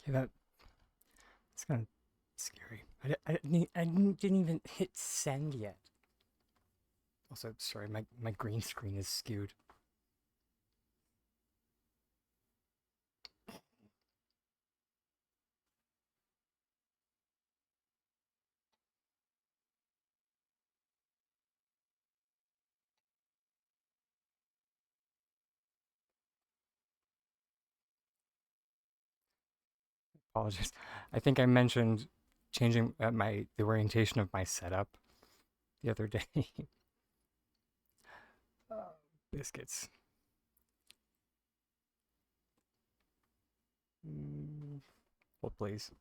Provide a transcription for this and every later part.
Okay, that's kind of scary. I didn't even hit send yet. Also, sorry, my green screen is skewed. Apologies. I think I mentioned changing the orientation of my setup the other day. uh, Biscuits. Hold please.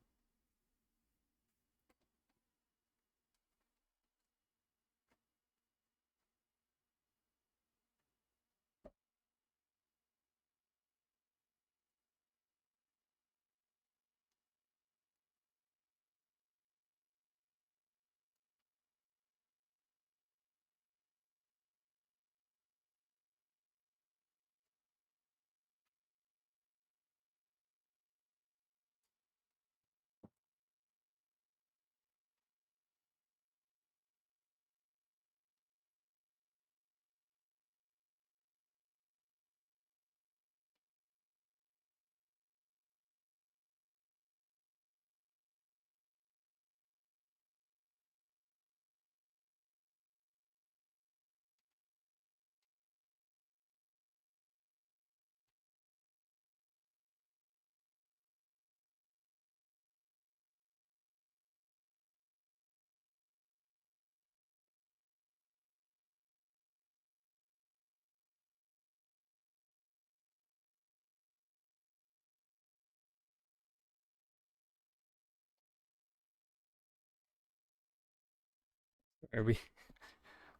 Are we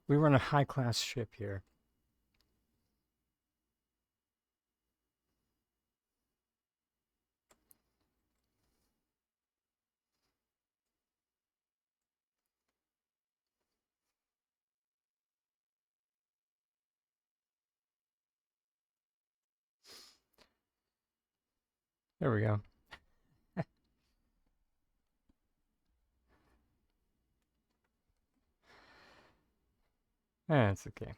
run a high class ship here. There we go. It's okay.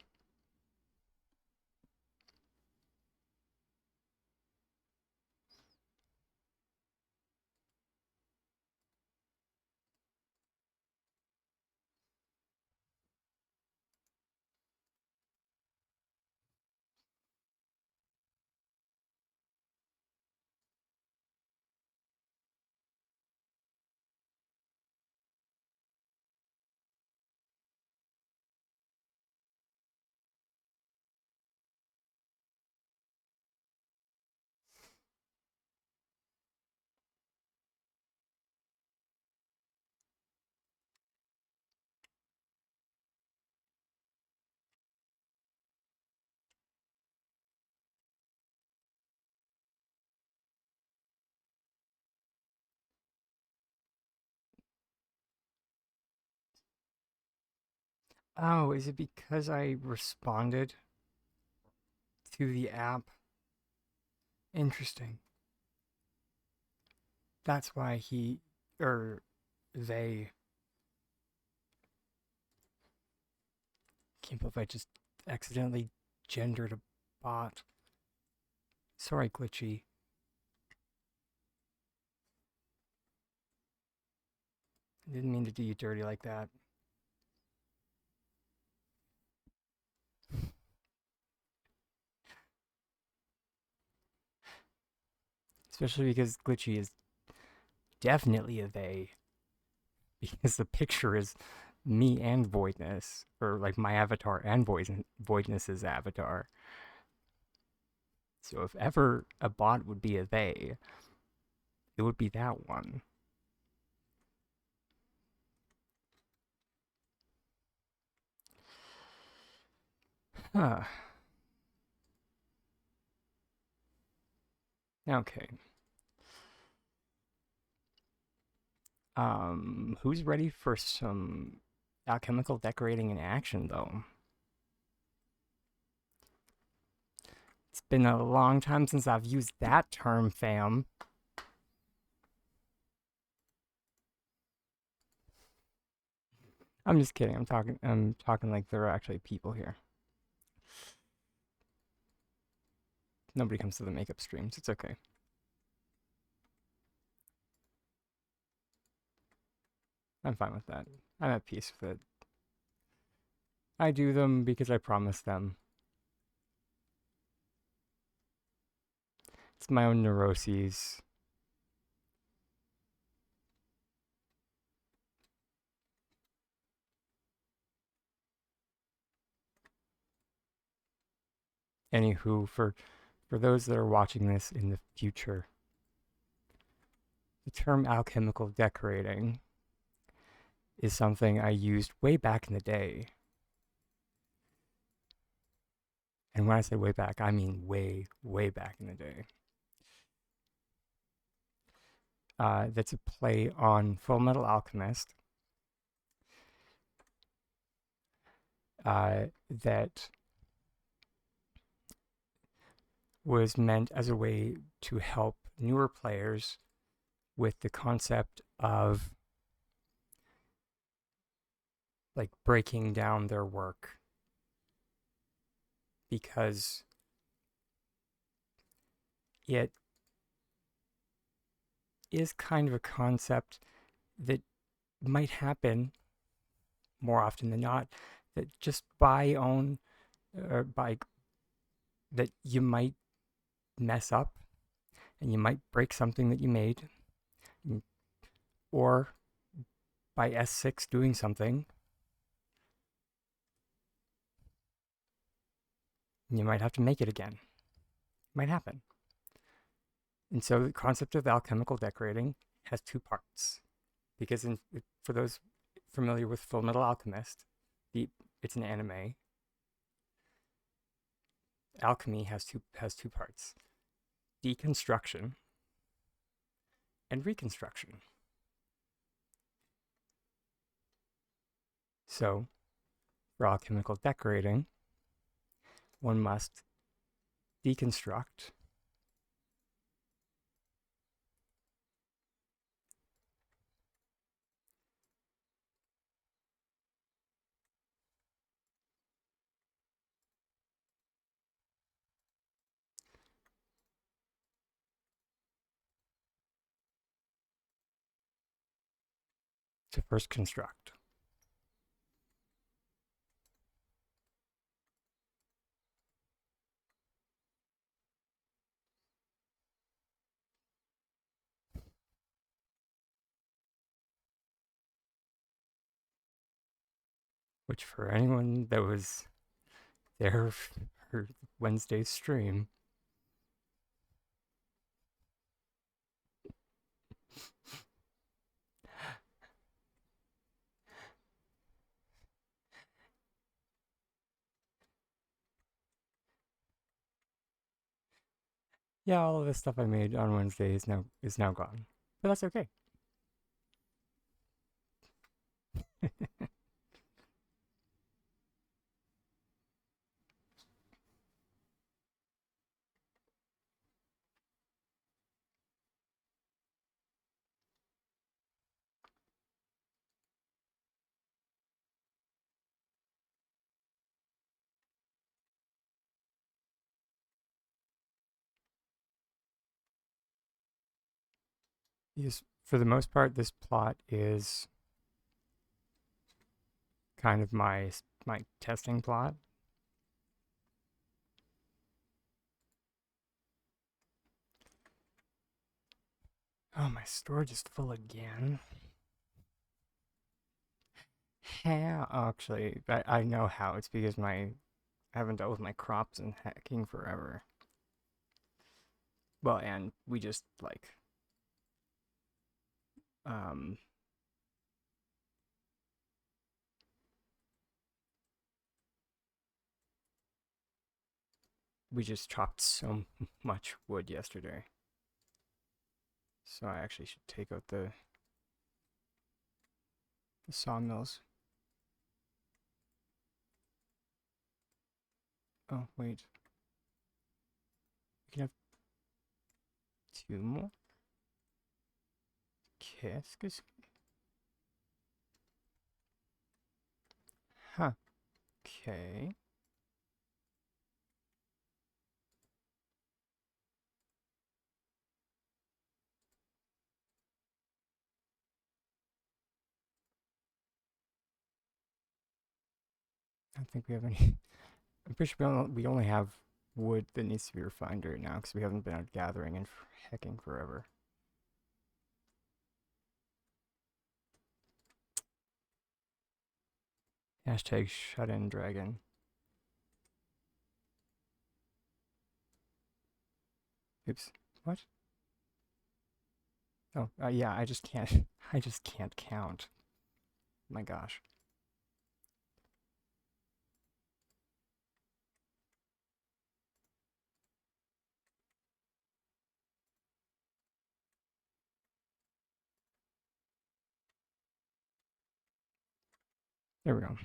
Oh, is it because I responded to the app? Interesting. That's why or they, can't believe I just accidentally gendered a bot. Sorry, Glitchy. I didn't mean to do you dirty like that. Especially because Glitchy is definitely a they. Because the picture is me and Voidness, or like my avatar and Voidness's avatar. So if ever a bot would be a they, it would be that one. Huh. Okay. Who's ready for some alchemical decorating in action, though? It's been a long time since I've used that term, fam. I'm just kidding. I'm talking like there are actually people here. Nobody comes to the makeup streams. It's okay. I'm fine with that. I'm at peace with it. I do them because I promised them. It's my own neuroses. Anywho, for those that are watching this in the future, the term alchemical decorating is something I used way back in the day. And when I say way back, I mean way, way back in the day. That's a play on Full Metal Alchemist that was meant as a way to help newer players with the concept of like breaking down their work, because it is kind of a concept that might happen more often than not, that just by that you might mess up and you might break something that you made, or by S6 doing something, you might have to make it again. It might happen. And so the concept of alchemical decorating has two parts. Because for those familiar with Full Metal Alchemist, it's an anime. Alchemy has two parts: deconstruction and reconstruction. So, for alchemical decorating, one must deconstruct to first construct. Which, for anyone that was there for Wednesday's stream, yeah, all of the stuff I made on Wednesday is now gone. But that's okay. Yes, for the most part, this plot is kind of my testing plot. Oh, my storage is full again. How? Actually, I know how. It's because I haven't dealt with my crops and hacking forever. Well, and we just like um we just chopped so much wood yesterday. So I actually should take out the sawmills. Oh, wait. We can have two more. Qu'est-ce que c'est? Okay. I don't think we have any. I'm pretty sure we only have wood that needs to be refined right now because we haven't been out gathering and hecking forever. Hashtag shut in dragon. Oops. What? Oh, yeah, I just can't. I just can't count. My gosh. There we go.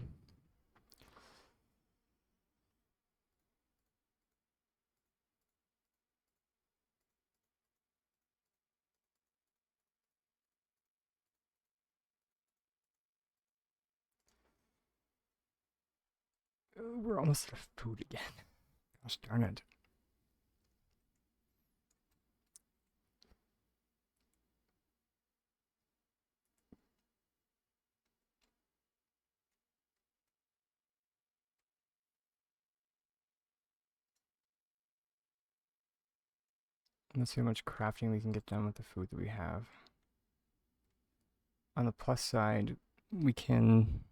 We're almost out of food again. Gosh darn it. Let's see how much crafting we can get done with the food that we have. On the plus side, we can,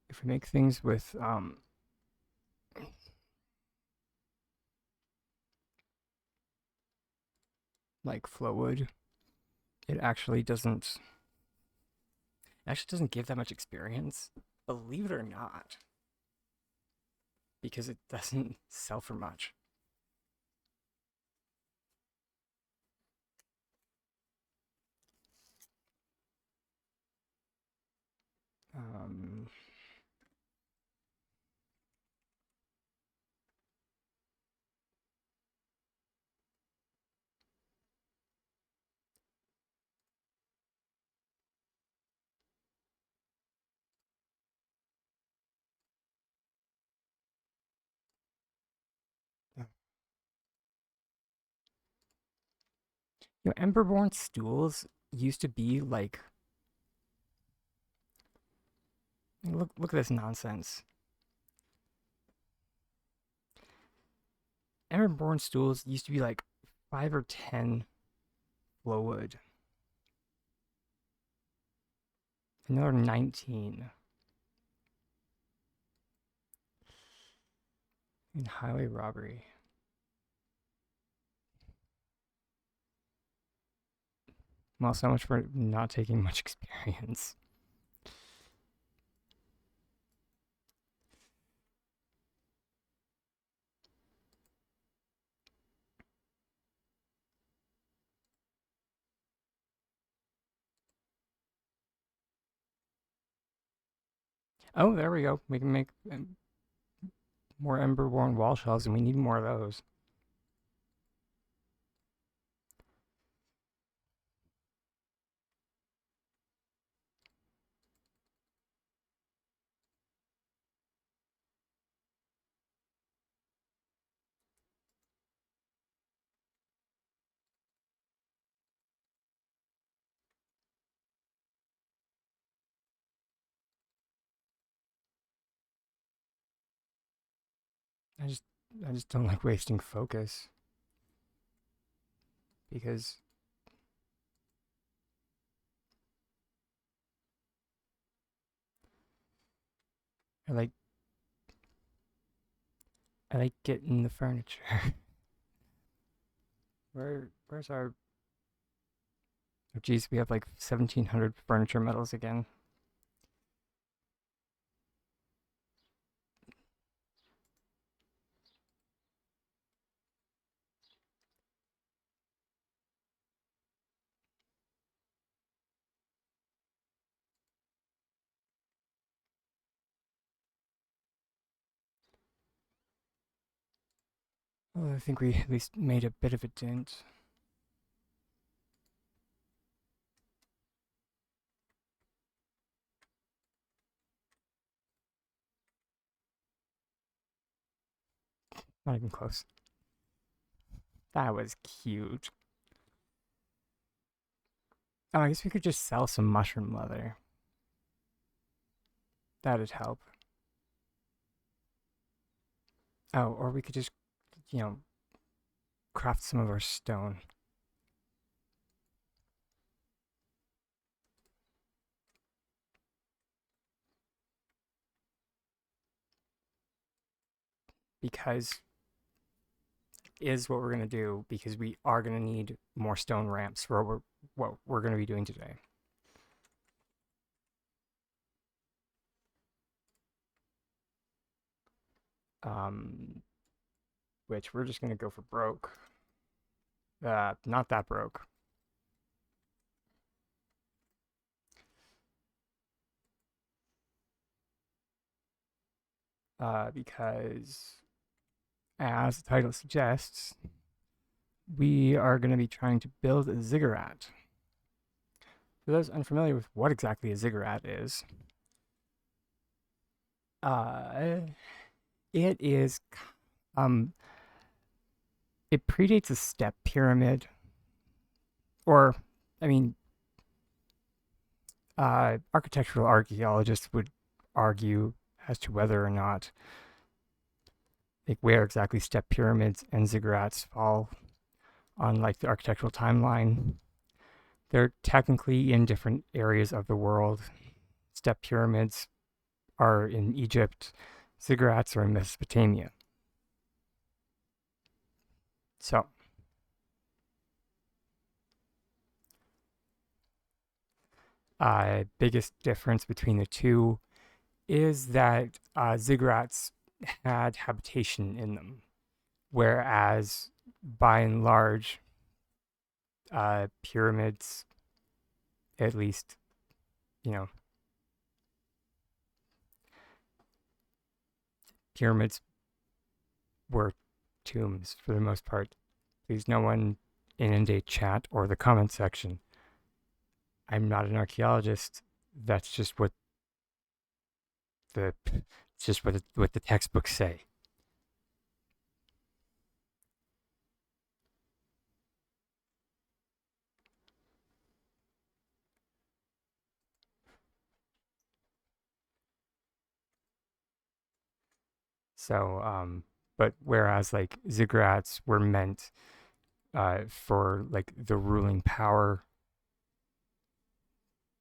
if we make things with like flowwood, it actually doesn't give that much experience, believe it or not, because it doesn't sell for much. Um, Emberborn stools used to be like, look at this nonsense. Emberborn stools used to be like 5 or 10 flowwood. Another 19 in highway robbery. Well, so much for not taking much experience. Oh, there we go. We can make more Emberborn wall shells, and we need more of those. I just I just don't like wasting focus because I like getting the furniture. Where's our? Oh, geez, we have like 1,700 furniture metals again. Well, I think we at least made a bit of a dent. Not even close. That was cute. Oh, I guess we could just sell some mushroom leather. That'd help. Oh, or we could just, you know, craft some of our stone. Because is what we're gonna do because we are gonna need more stone ramps for what we're gonna be doing today. Um, which we're just gonna go for broke. Not that broke. Because as the title suggests, we are going to be trying to build a ziggurat. For those unfamiliar with what exactly a ziggurat is, uh, it is, um, it predates a step pyramid, or, I mean, architectural archaeologists would argue as to whether or not, like, where exactly step pyramids and ziggurats fall on, like, the architectural timeline. They're technically in different areas of the world. Step pyramids are in Egypt, ziggurats are in Mesopotamia. So, biggest difference between the two is that ziggurats had habitation in them, whereas by and large, pyramids, at least, you know, pyramids were tombs for the most part. Please, no one inundate chat or the comment section. I'm not an archaeologist. That's just what the it's just what the textbooks say. So, but whereas like ziggurats were meant for like the ruling power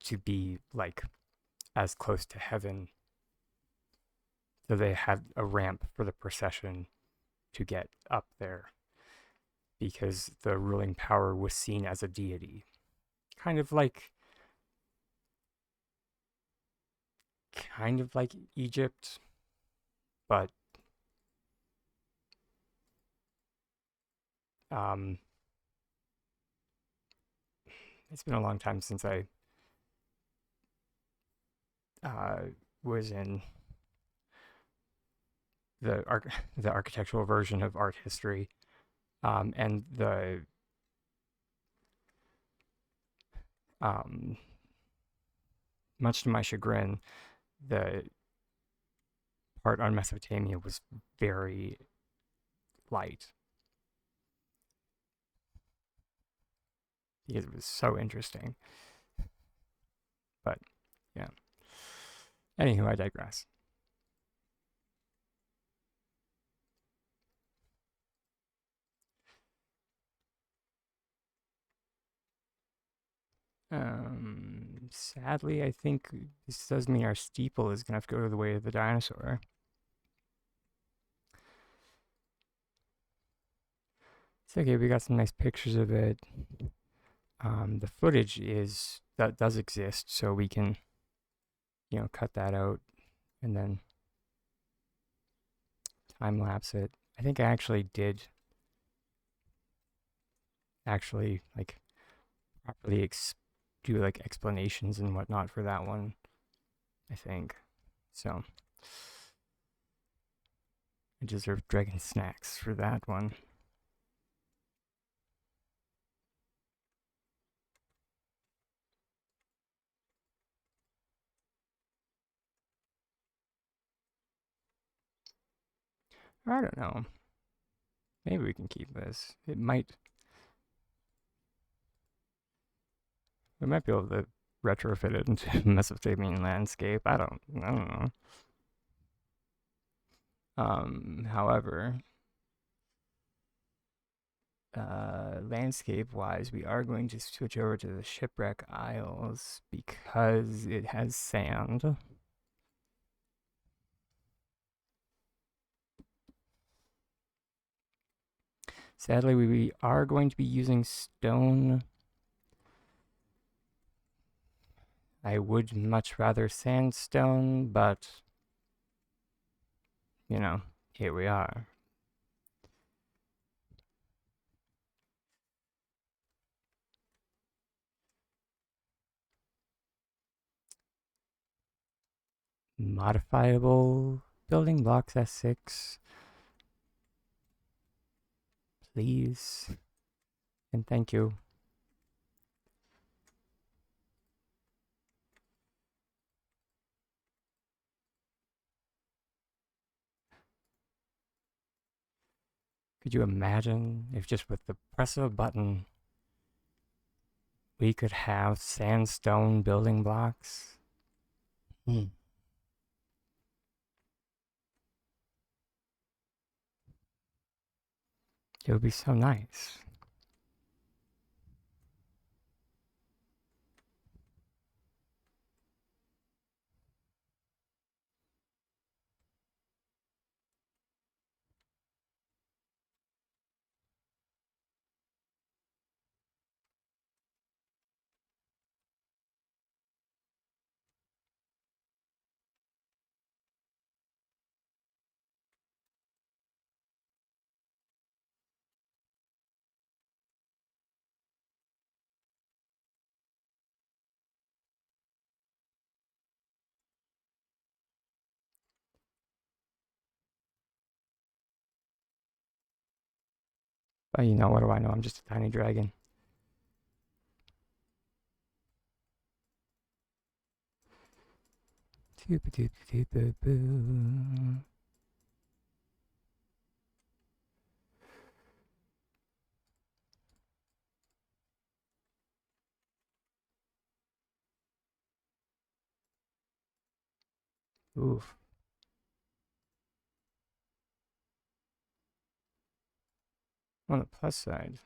to be like as close to heaven, so they had a ramp for the procession to get up there because the ruling power was seen as a deity, kind of like Egypt, but um, it's been a long time since I uh, was in the the architectural version of art history, and the um, much to my chagrin, the part on Mesopotamia was very light because it was so interesting. But yeah. Anywho, I digress. Sadly, I think this does mean our steeple is gonna have to go to the way of the dinosaur. It's okay. We got some nice pictures of it. The footage that does exist, so we can, cut that out and then time lapse it. I think I actually did like properly do like explanations and whatnot for that one. I think so. I deserve dragon snacks for that one. I don't know. Maybe we can keep this. We might be able to retrofit it into a Mesopotamian landscape. I don't know. However, landscape wise, we are going to switch over to the Shipwreck Isles because it has sand. Sadly, we are going to be using stone. I would much rather sandstone, but you know, here we are. Modifiable building blocks S6, please. And thank you. Could you imagine if just with the press of a button we could have sandstone building blocks? Hmm. It would be so nice. But you know, what do I know? I'm just a tiny dragon. Oof. On the plus side,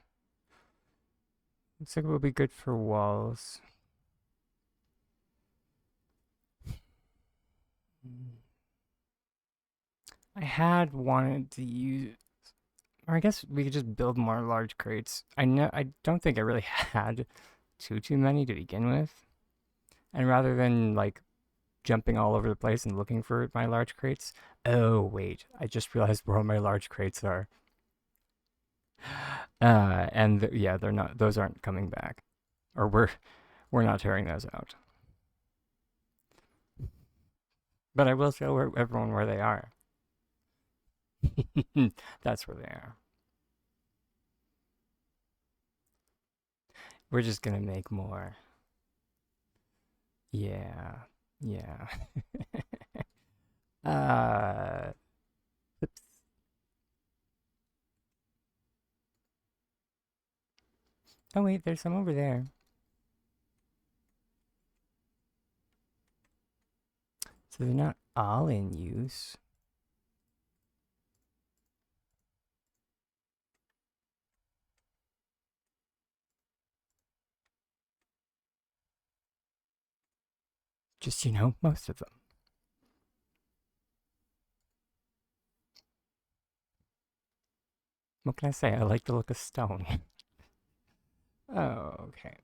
looks like it will be good for walls. I had wanted to use, or I guess we could just build more large crates. I don't think I really had too many to begin with, and rather than like jumping all over the place and looking for my large crates, oh wait, I just realized where all my large crates are. Yeah, they're not; those aren't coming back, or we're not tearing those out. But I will show everyone where they are. That's where they are. We're just gonna make more. Yeah, yeah. uh, oops. Oh wait, there's some over there. So they're not all in use. Just, most of them. What can I say? I like the look of stone. Oh, okay.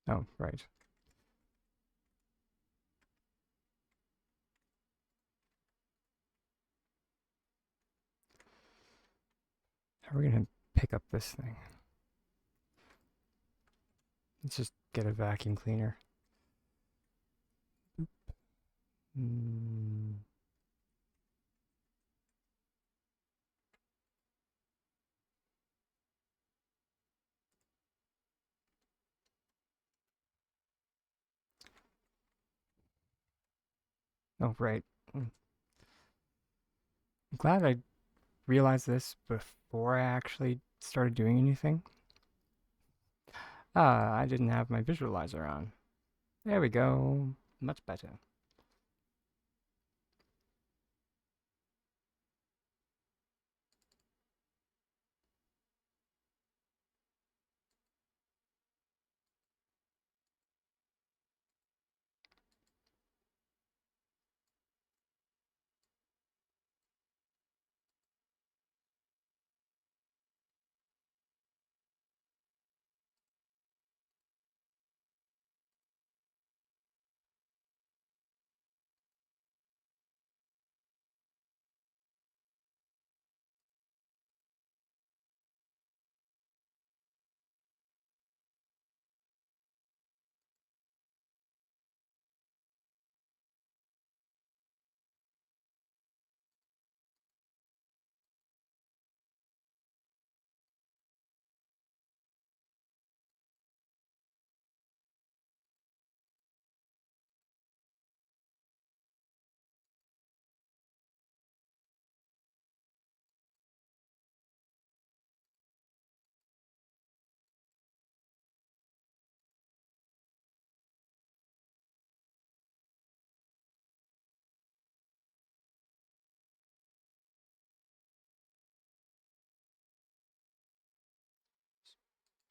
Oh, right. How are we gonna pick up this thing? Let's just get a vacuum cleaner. Mm. Oh, right. I'm glad I realized this before I actually started doing anything. Ah, I didn't have my visualizer on. There we go. Much better.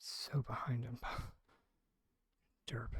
So behind him. Derp.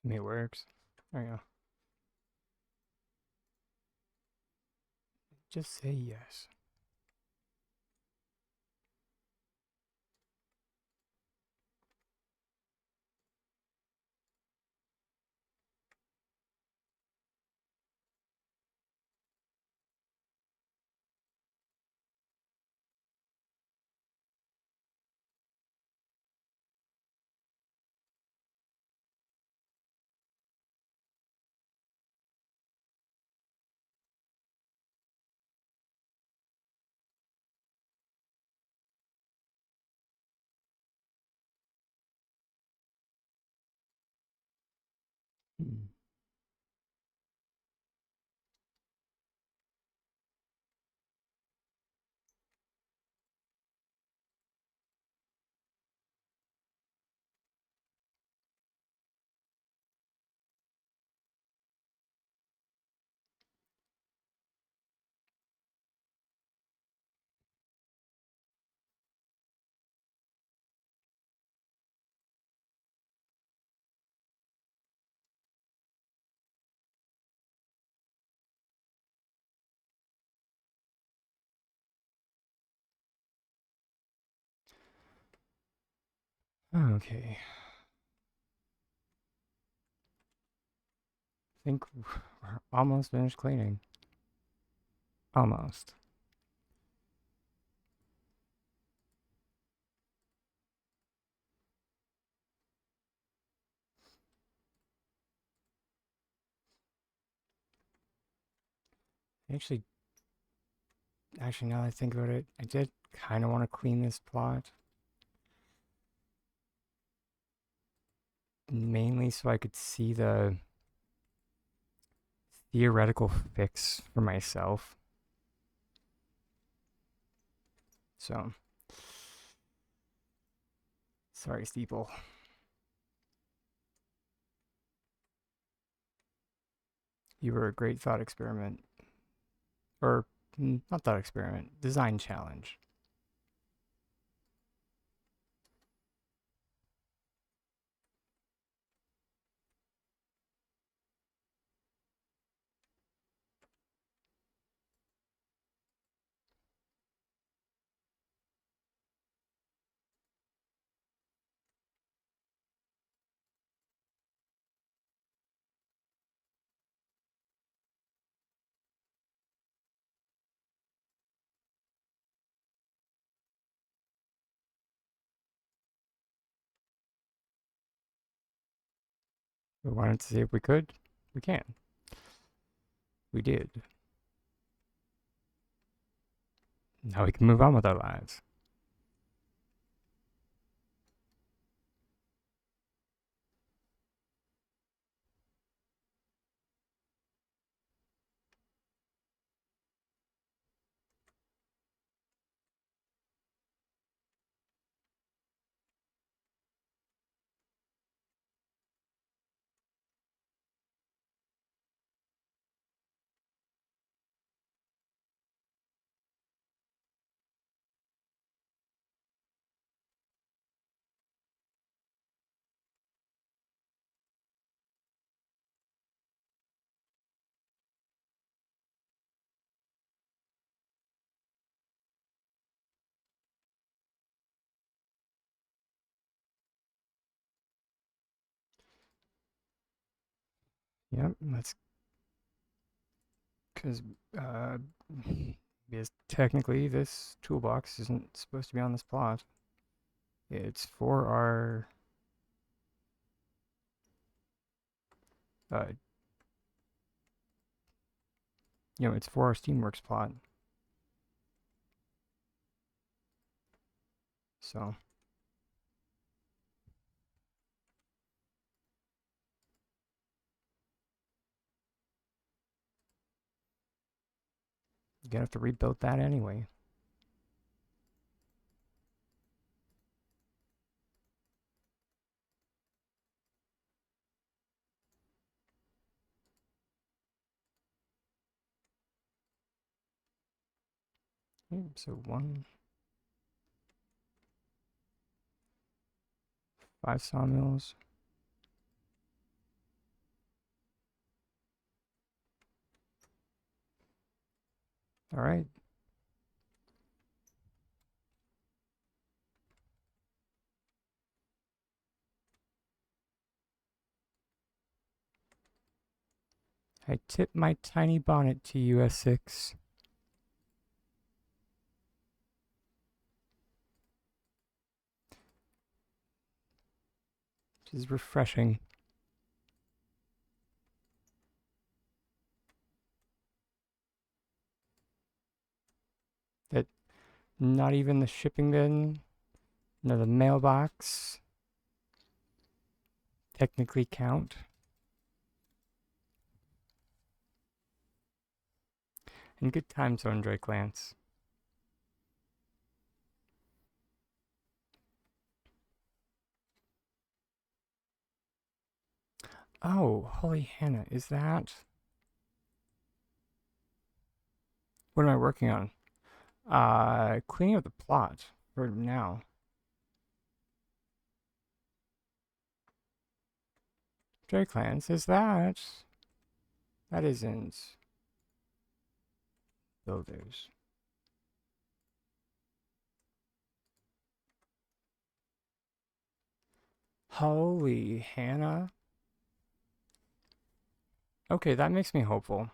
I mean, it works. There you go. Just say yes. Okay. I think we're almost finished cleaning. Almost. Actually, now that I think about it, I did kind of want to clean this plot. Mainly so I could see the theoretical fix for myself. So, sorry, Steeple. You were a great thought experiment. Or, not thought experiment, design challenge. We wanted to see if we could. We can. We did. Now we can move on with our lives. Yep, that's because uh, because technically this toolbox isn't supposed to be on this plot. It's for our uh, it's for our Steamworks plot. So you're gonna have to rebuild that anyway. So 5 sawmills. All right. I tip my tiny bonnet to you, S6. Which is refreshing. That not even the shipping bin, nor the mailbox technically count. And good time zone, Drake Lance. Oh, holy Hannah, is that? What am I working on? Cleaning up the plot for now. Drake Lance, is that? That isn't builders. Holy Hannah. Okay, that makes me hopeful.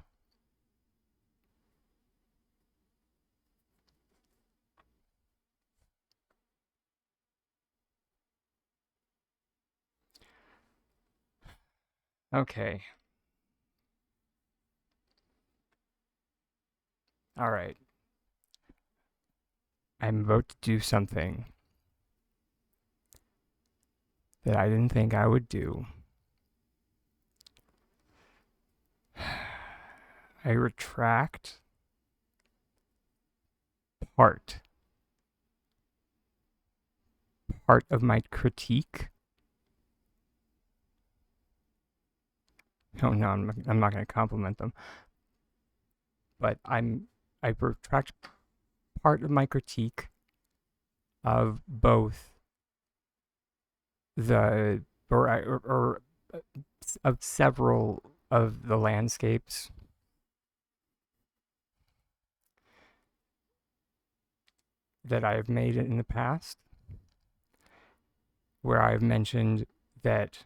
Okay. All right. I'm about to do something that I didn't think I would do. I retract part part of my critique. Oh no, I'm not going to compliment them, but I retract part of my critique of both the or of several of the landscapes that I have made in the past, where I've mentioned that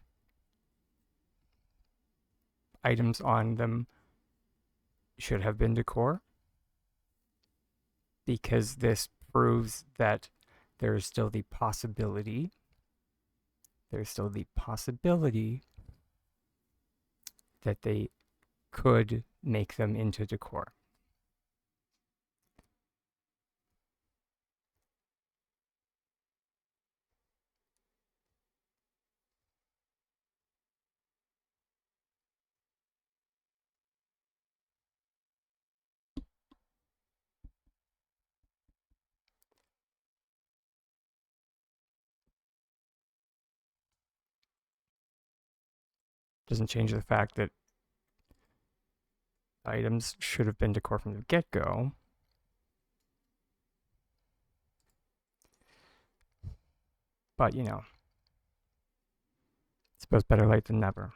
items on them should have been decor, because this proves that there's still the possibility that they could make them into decor. Doesn't change the fact that items should have been decor from the get-go. But, you know, I suppose better late than never.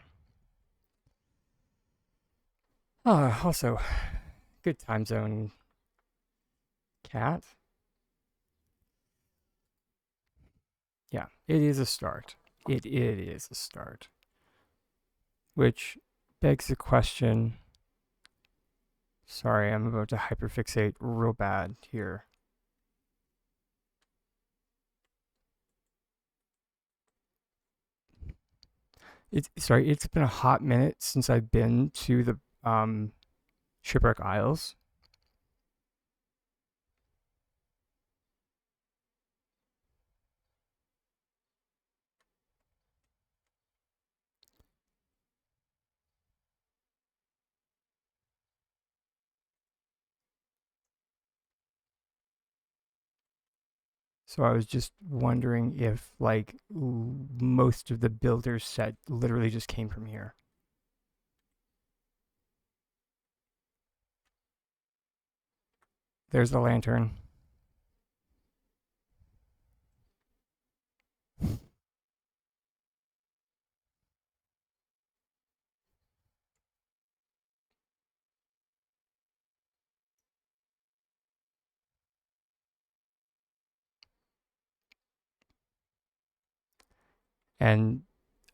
Also, good time zone, cat. Yeah, it is a start. It is a start. Which begs the question. Sorry, I'm about to hyperfixate real bad here. It's been a hot minute since I've been to the Shipwreck Isles. So I was just wondering if like most of the builder's set literally just came from here. There's the lantern. And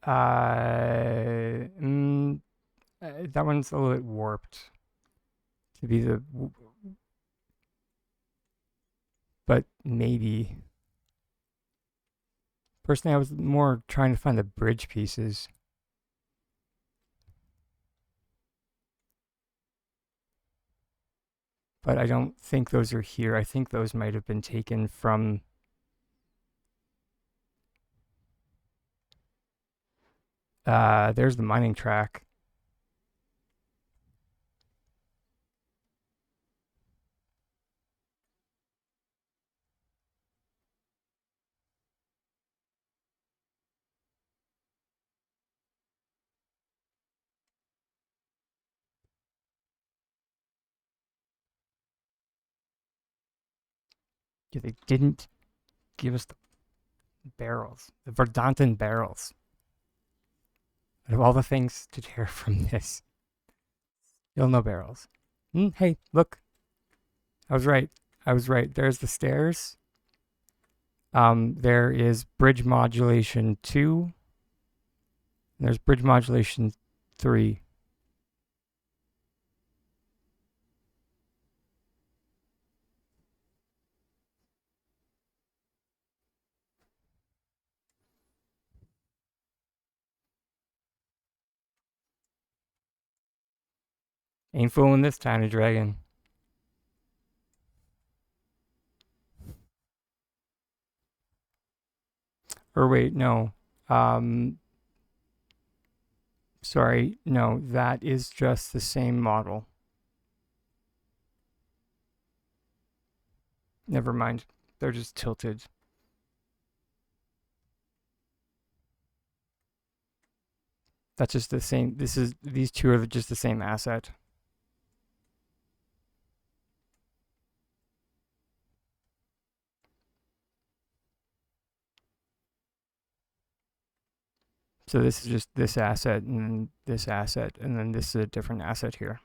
mm, that one's a little bit warped to be the, but maybe. Personally, I was more trying to find the bridge pieces. But I don't think those are here. I think those might have been taken from there's the mining track. Yeah, they didn't give us the barrels, the Verdanten barrels. Out of all the things to tear from this, still no barrels. Hey, look, I was right. I was right. There's the stairs. There is bridge modulation 2. There's bridge modulation 3. Ain't fooling this tiny dragon. Or wait, no. Um, Sorry, no, that is just the same model. Never mind. They're just tilted. That's just the same. These two are just the same asset. So this is just this asset and then this asset and then this is a different asset here.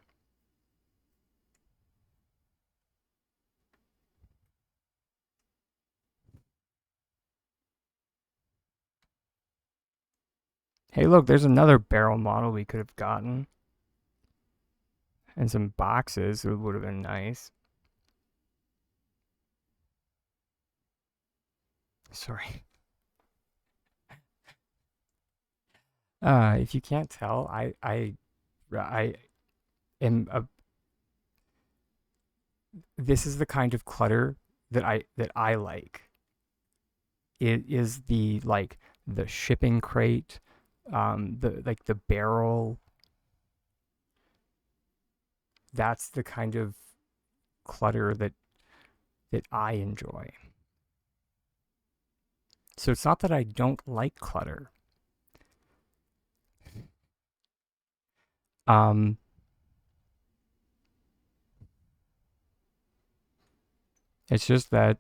Hey, look, there's another barrel model we could have gotten. And some boxes. It would have been nice. Sorry. If you can't tell, I am a, this is the kind of clutter that I like. It is the like the shipping crate, the barrel. That's the kind of clutter that I enjoy. So it's not that I don't like clutter. Um, it's just that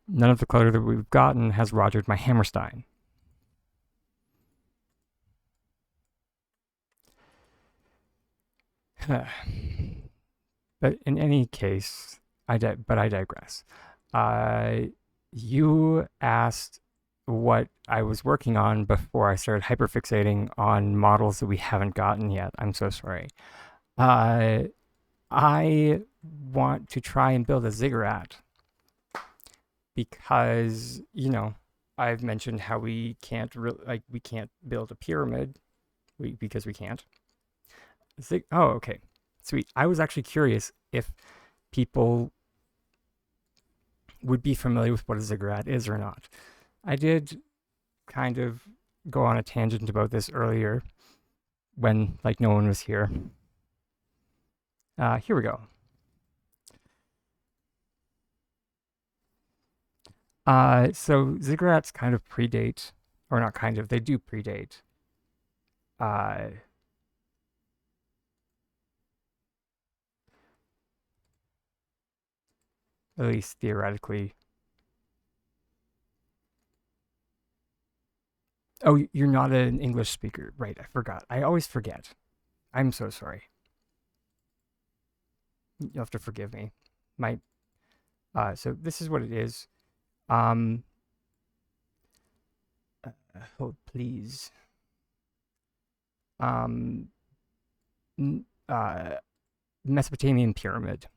none of the clutter that we've gotten has rogered my Hammerstein. But in any case, I digress. Uh, you asked what I was working on before I started hyperfixating on models that we haven't gotten yet. I'm so sorry. Uh, I want to try and build a ziggurat because, I've mentioned how we can't build a pyramid because we can't. Oh, okay. Sweet. I was actually curious if people would be familiar with what a ziggurat is or not. I did kind of go on a tangent about this earlier when no one was here. Here we go. So ziggurats kind of predate, or not kind of, they do predate. Uh, at least theoretically. Oh, you're not an English speaker, right? I forgot. I always forget. I'm so sorry. You'll have to forgive me. My So this is what it is. Um, Hold please. Um, uh, Mesopotamian pyramid.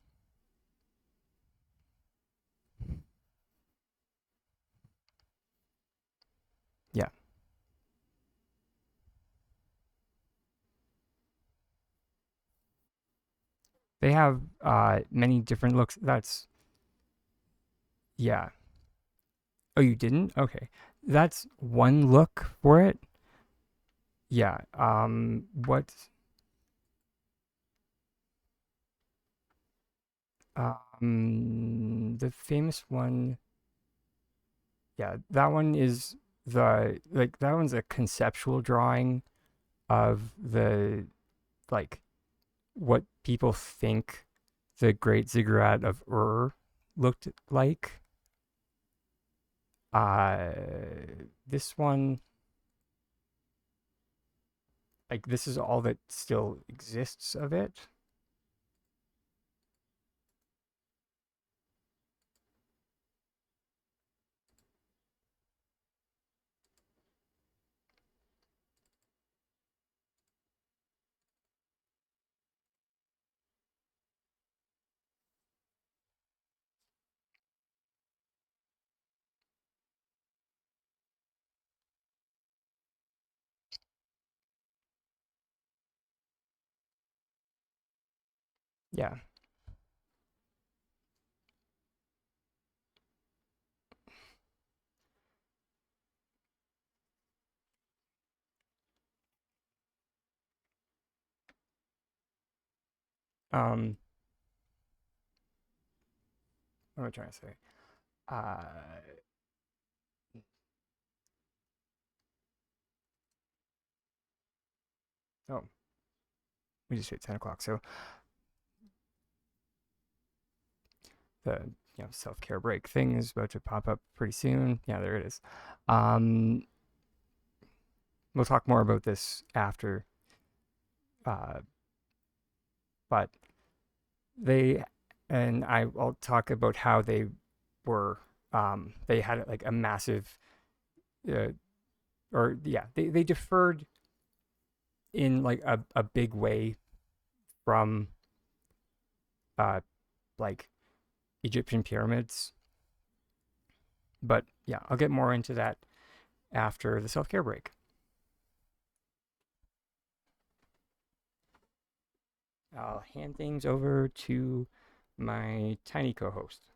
Yeah, they have many different looks. That's Yeah. Oh, you didn't? Okay, that's one look for it. Yeah. What? The famous one. Yeah, that one is that one's a conceptual drawing of the like what people think the Great Ziggurat of Ur looked like. Uh, this one, this is all that still exists of it. Yeah. Um, what am I trying to say? Uh, oh, we just hit 10 o'clock. So the self care break thing is about to pop up pretty soon. Yeah, there it is. Um, we'll talk more about this after. Uh, but they and I'll talk about how they were. They had like a massive, uh, or yeah, they deferred in like a big way from uh like Egyptian pyramids. But yeah, I'll get more into that after the self care break. I'll hand things over to my tiny co host.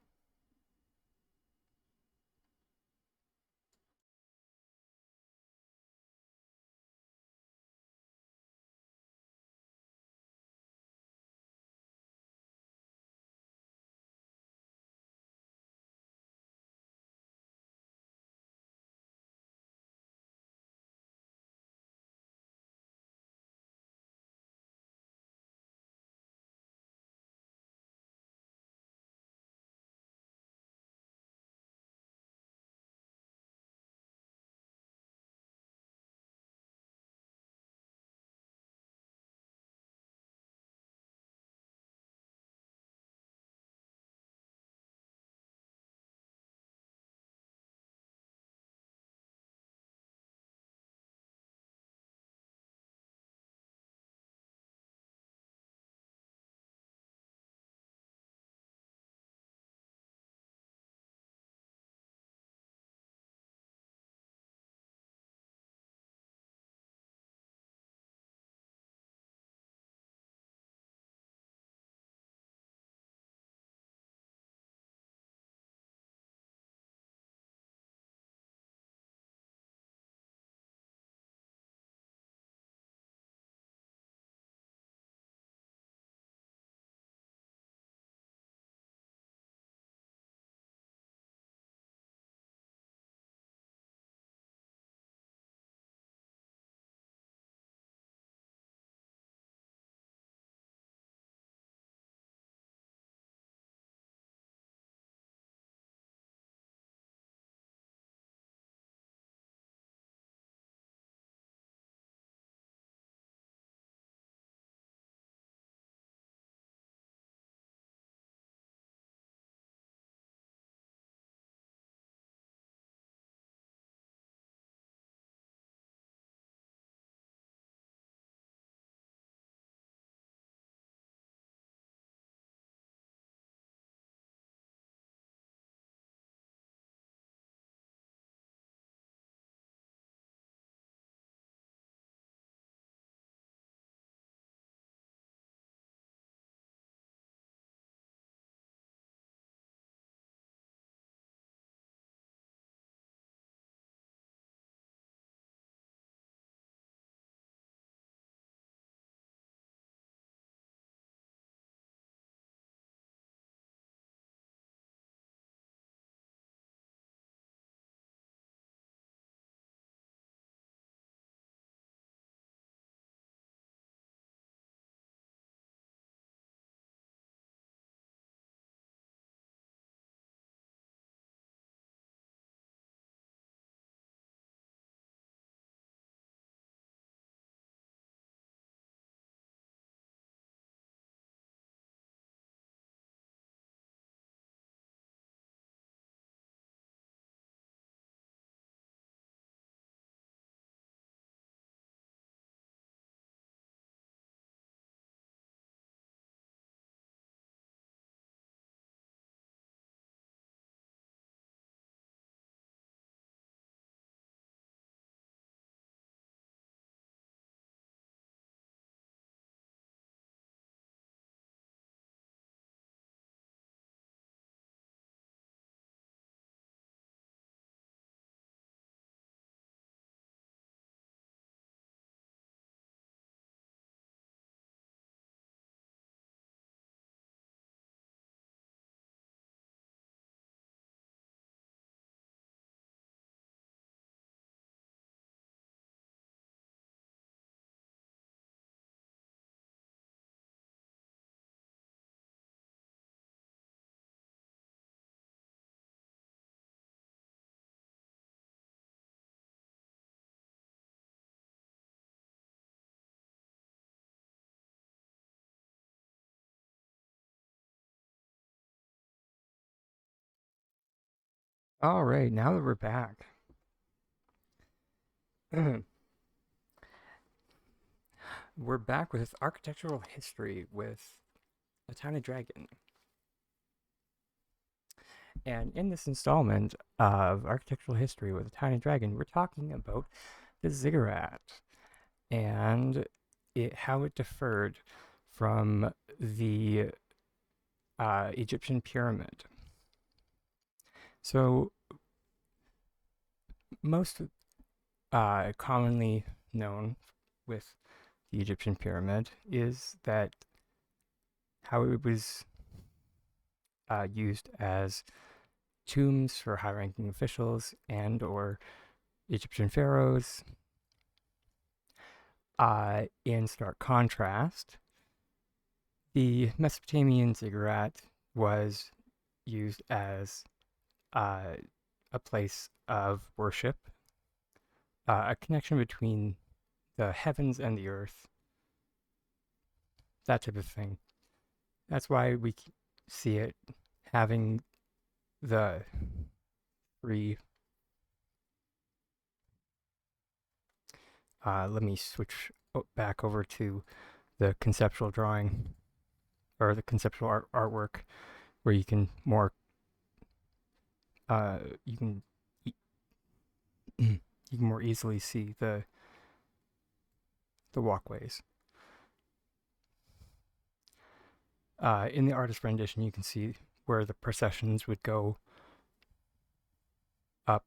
All right, now that we're back, we're back with architectural history with a tiny dragon. And in this installment of architectural history with a tiny dragon, we're talking about the ziggurat and how it differed from the Egyptian pyramid. So, most commonly known with the Egyptian pyramid is that how it was used as tombs for high-ranking officials and or Egyptian pharaohs. In stark contrast, the Mesopotamian ziggurat was used as uh, a place of worship, a connection between the heavens and the earth, that type of thing. That's why we see it having the three. Let me switch back over to the conceptual drawing or the conceptual artwork where you can more you can you can more easily see the walkways. In the artist rendition, you can see where the processions would go up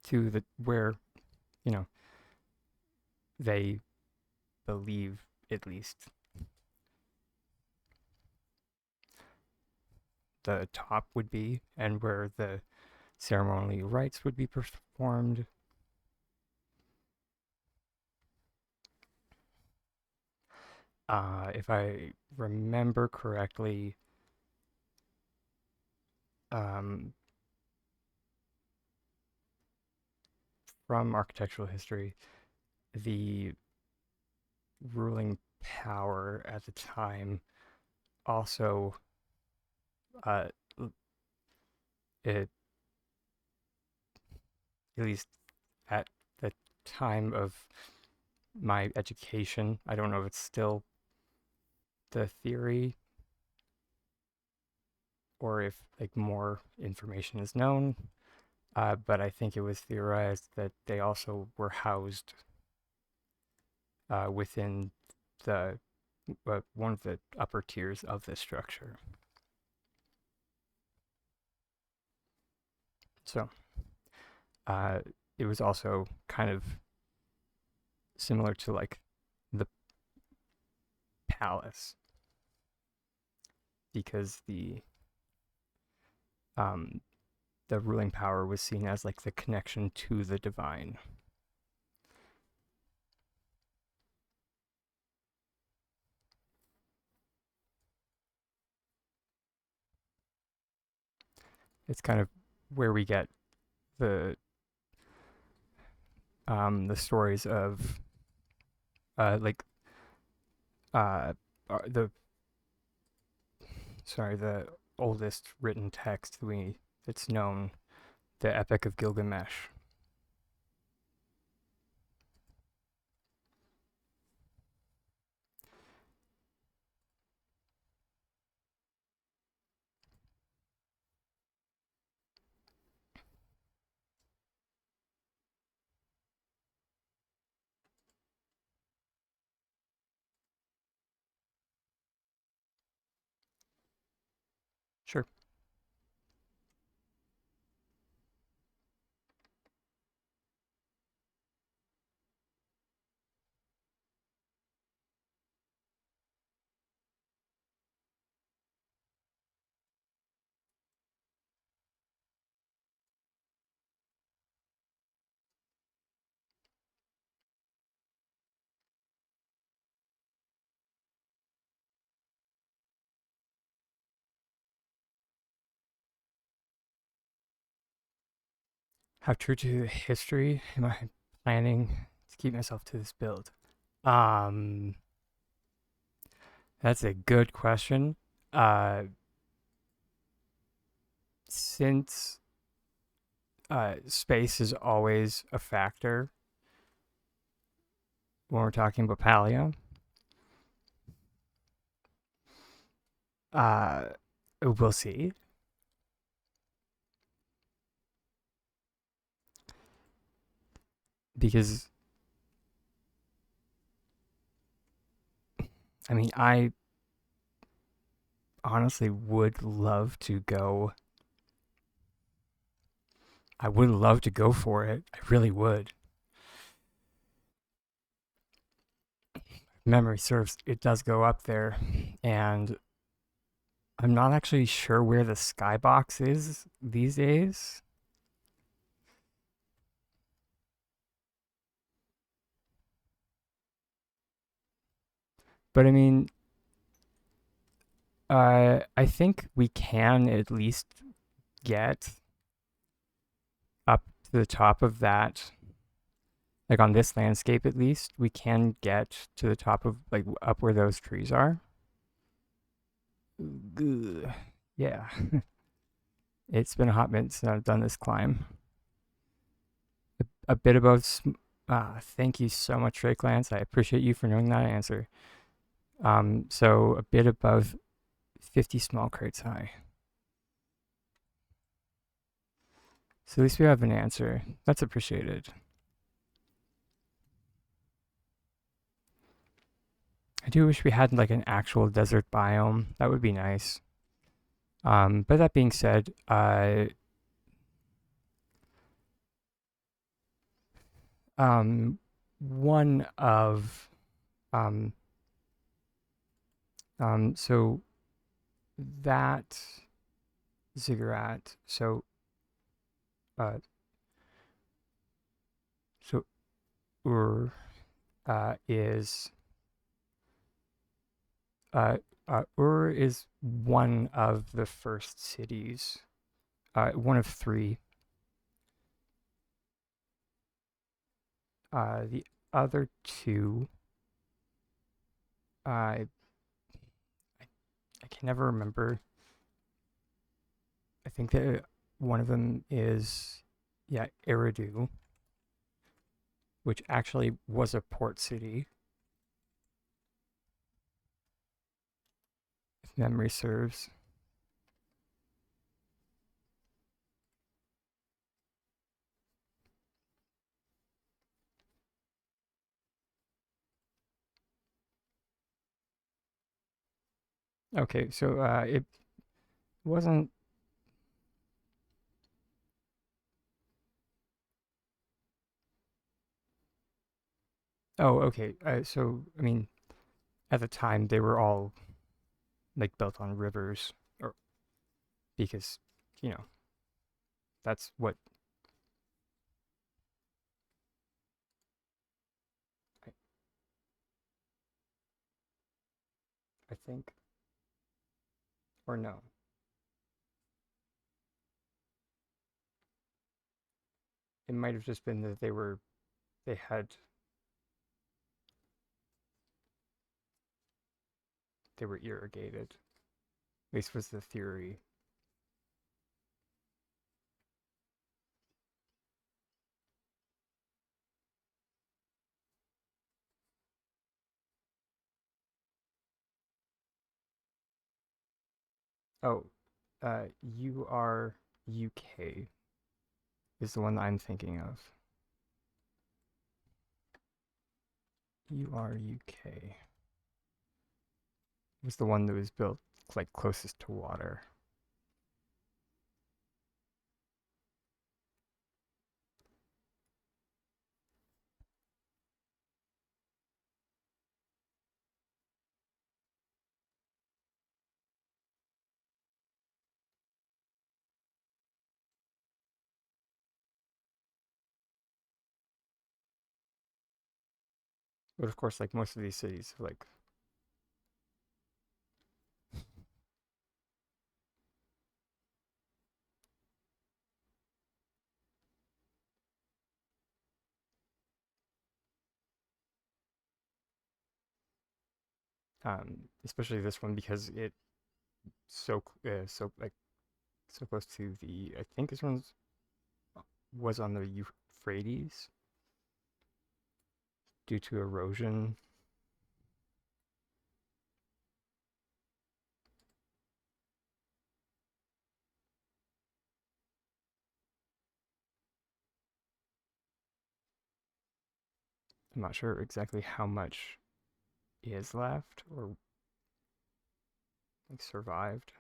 to the where you know they believe at least the top would be, and where the ceremonial rites would be performed. If I remember correctly, um, from architectural history, the ruling power at the time also uh, it at least at the time of my education, I don't know if it's still the theory or if like more information is known, but I think it was theorized that they also were housed within the one of the upper tiers of the structure. So uh, it was also kind of similar to like the palace because um, the ruling power was seen as like the connection to the divine. It's kind of where we get the the stories of like uh, the the oldest written text that's known, the Epic of Gilgamesh. Sure. How true to history am I planning to keep myself to this build? Um, that's a good question. Uh, since space is always a factor when we're talking about Palia, uh, we'll see. Because, I mean, I honestly would love to go. I would love to go for it. I really would. Memory serves, it does go up there. And I'm not actually sure where the skybox is these days. But I mean, I think we can at least get up to the top of that. Like on this landscape, at least, we can get to the top of, like, up where those trees are. Ugh. Yeah. It's been a hot minute since I've done this climb. A bit above. Thank you so much, Drake Lance. I appreciate you for knowing that answer. So a bit above 50 small crates high. So at least we have an answer. That's appreciated. I do wish we had like an actual desert biome. That would be nice. But that being said, one of um, so that Ziggurat. Uh, so Ur is Ur is one of the first cities, one of three. The other two, I I can never remember. I think that one of them is, yeah, Eridu, which actually was a port city, if memory serves. Okay, so it wasn't. Oh, okay. So I mean, at the time they were all like built on rivers, or because you know that's what I, I think, or no. It might have just been that they had they were irrigated. At least was the theory. Oh, UK is the one I'm thinking of. UK was the one that was built like closest to water. But of course, like most of these cities, like especially this one because it so like So close to the, I think this one was on the Euphrates due to erosion. I'm not sure exactly how much is left or like survived.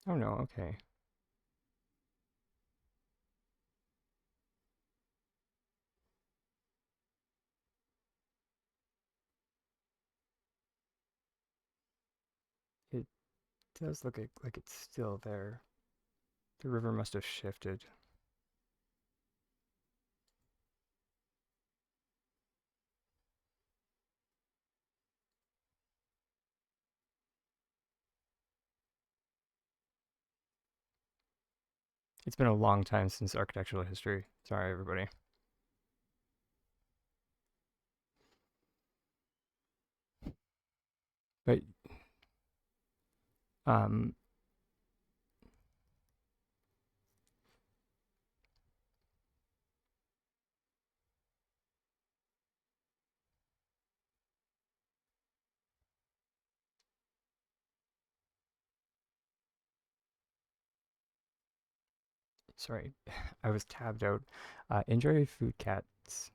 Oh no, okay. It does look like it's still there. The river must have shifted. It's been a long time since architectural history. Sorry, everybody. But um, sorry, I was tabbed out. Enjoy food, cats.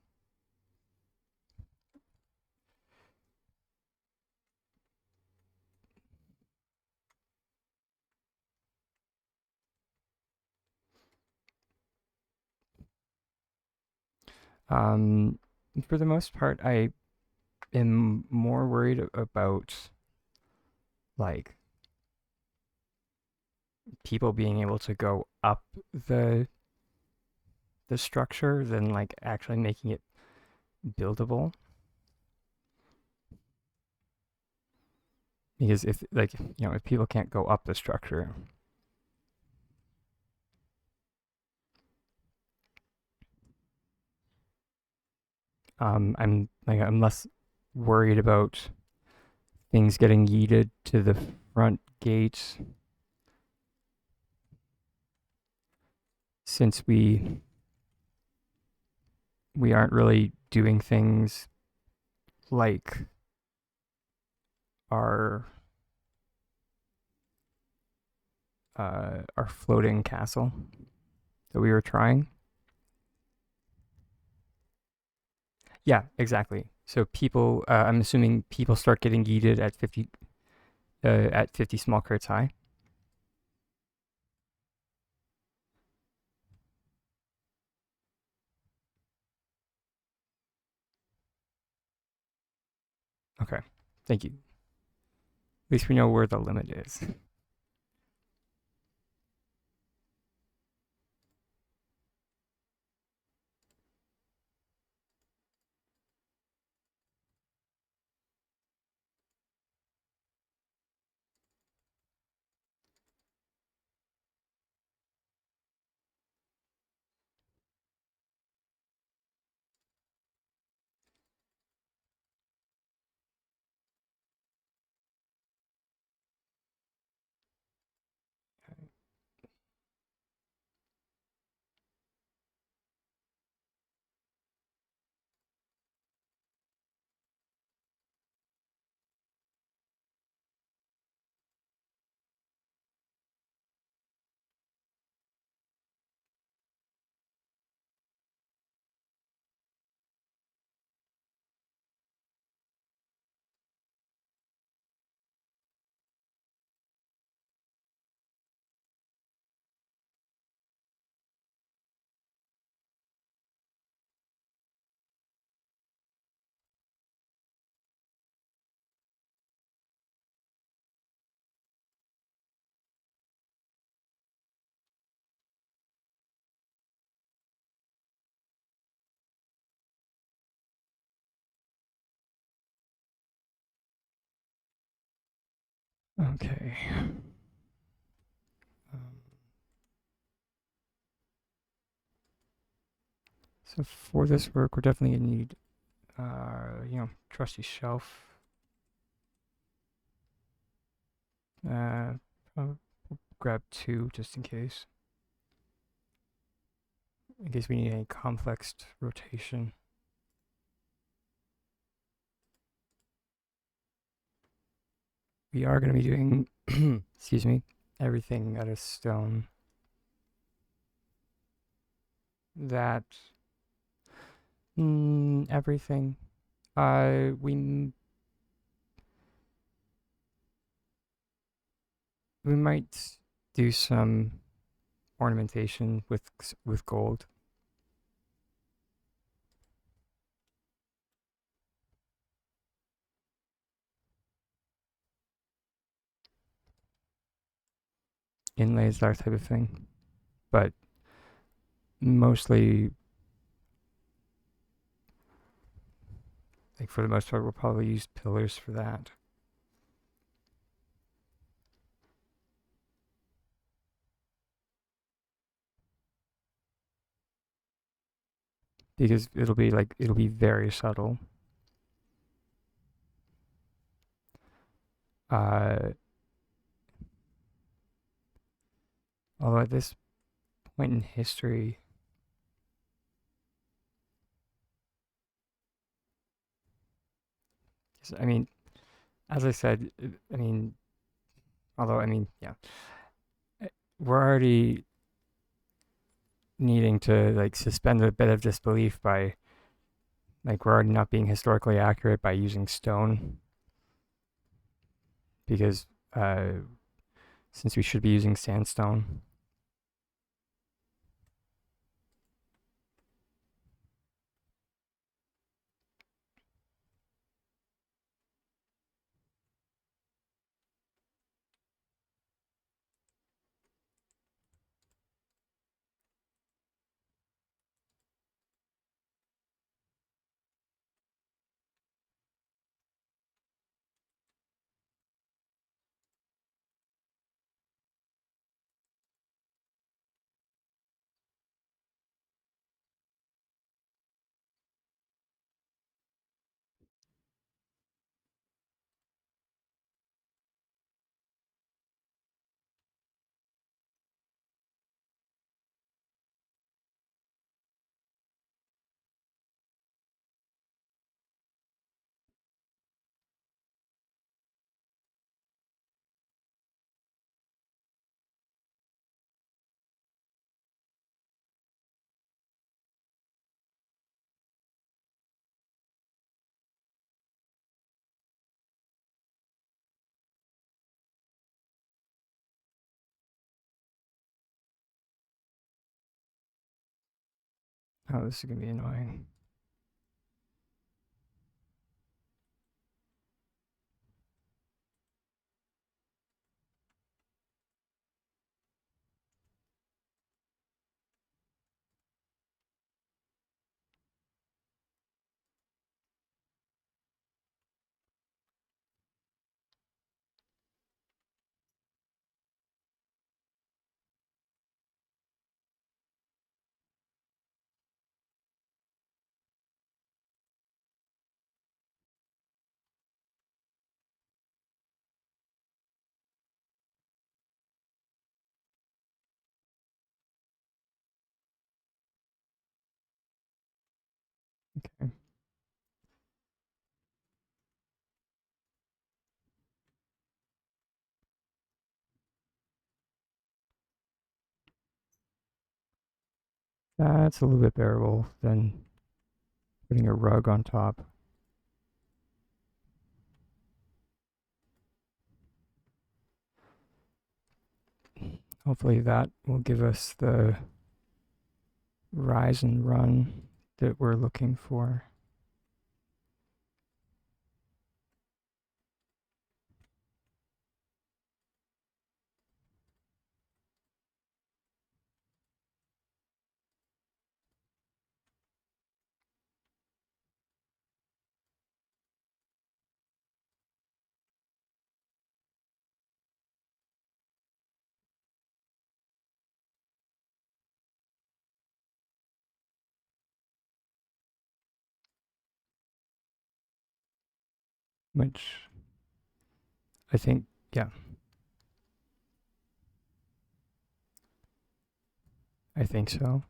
Um, for the most part, I am more worried about like people being able to go up the the structure than like actually making it buildable. Because if like if people can't go up the structure, I'm less worried about things getting yeeted to the front gate since we aren't really doing things like our our floating castle that we were trying. Yeah, exactly. So people, I'm assuming people start getting yeeted at 50 small crates high. Okay, thank you. At least we know where the limit is. Okay. Um, So for this work, we're definitely gonna need, trusty shelf. I'll grab two just in case. In case we need any complex rotation. We are going to be doing, excuse me, everything out of stone. That, everything. We might do some ornamentation with gold. Inlays, that type of thing. But mostly, like for the most part, we'll probably use pillars for that. Because it'll be very subtle. Uh, Although at this point in history, I mean, as I said, I mean, although I mean, yeah, we're already needing to like suspend a bit of disbelief by like we're already not being historically accurate by using stone because since we should be using sandstone. Oh, this is gonna be annoying. Okay. That's a little bit bearable than putting a rug on top. Hopefully that will give us the rise and run that we're looking for. which I think, yeah, I think so.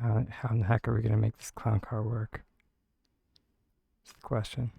How in the heck are we going to make this clown car work? That's the question.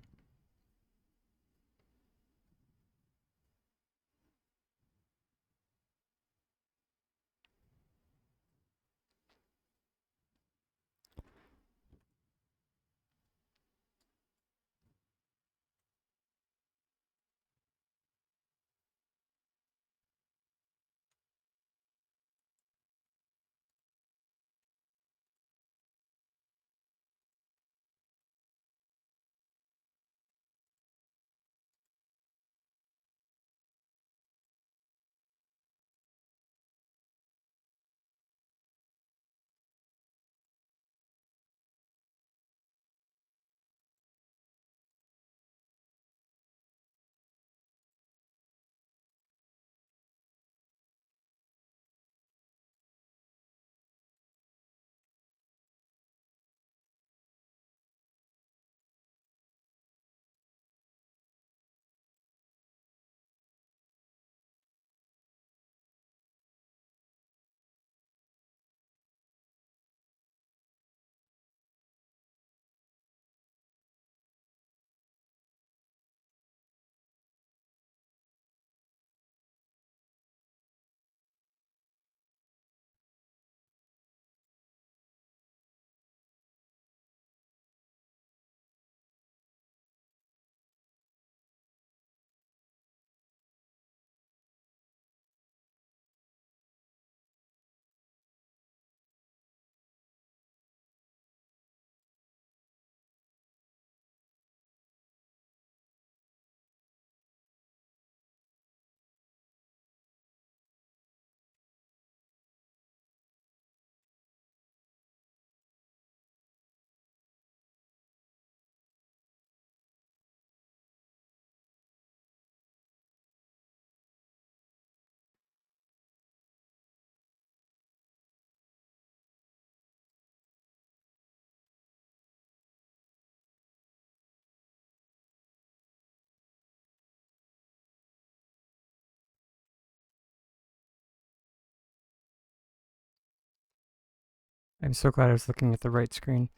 I'm so glad I was looking at the right screen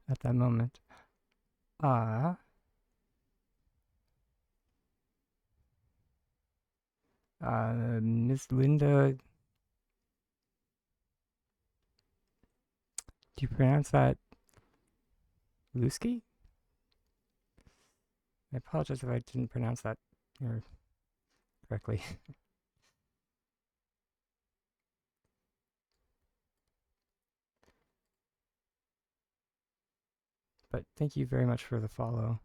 at that moment. Ah, Miss Linda, do you pronounce that Lusky? I apologize if I didn't pronounce that correctly. But thank you very much for the follow.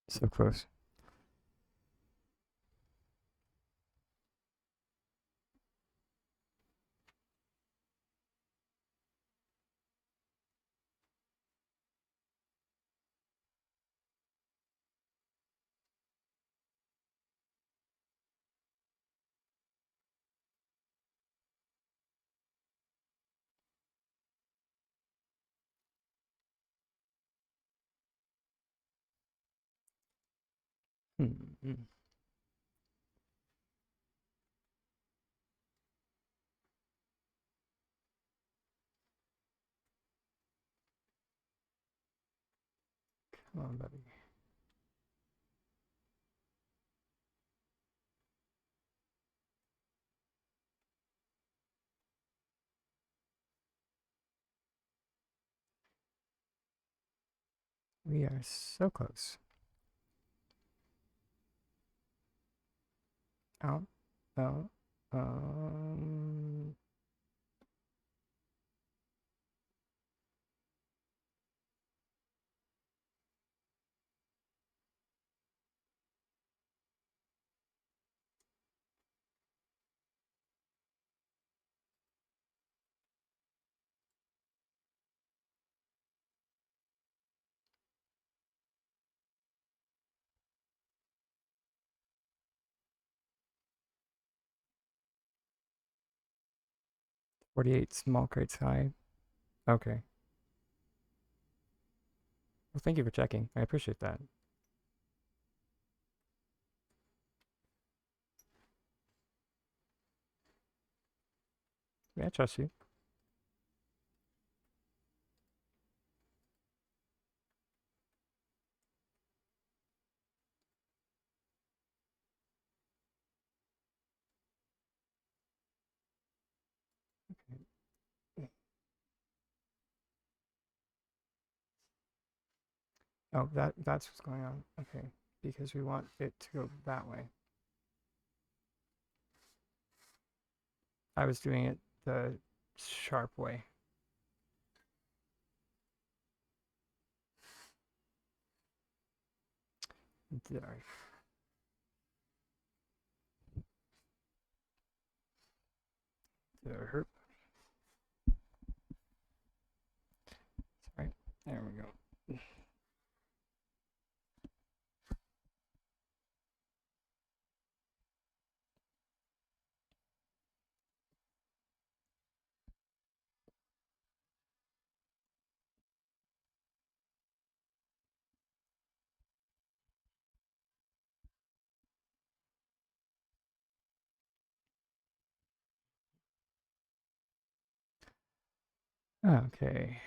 So close. Hmm. Come on, buddy. We are so close. Out. Out. Um. 48 small crates high. Okay. Well, thank you for checking. I appreciate that. Yeah, I trust you. Oh, that's what's going on. Okay, because we want it to go that way. I was doing it the sharp way. There. There. Sorry. There we go. Okay.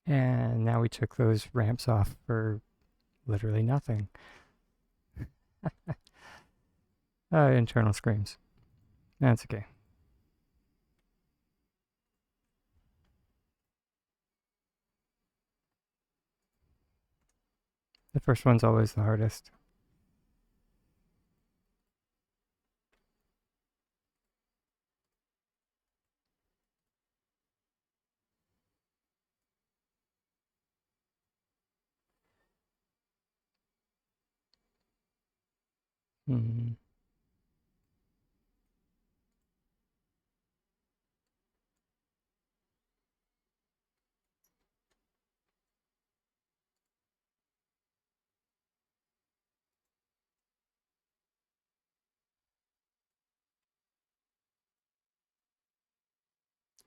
And now we took those ramps off for literally nothing. Internal screams. That's okay. The first one's always the hardest. Hmm.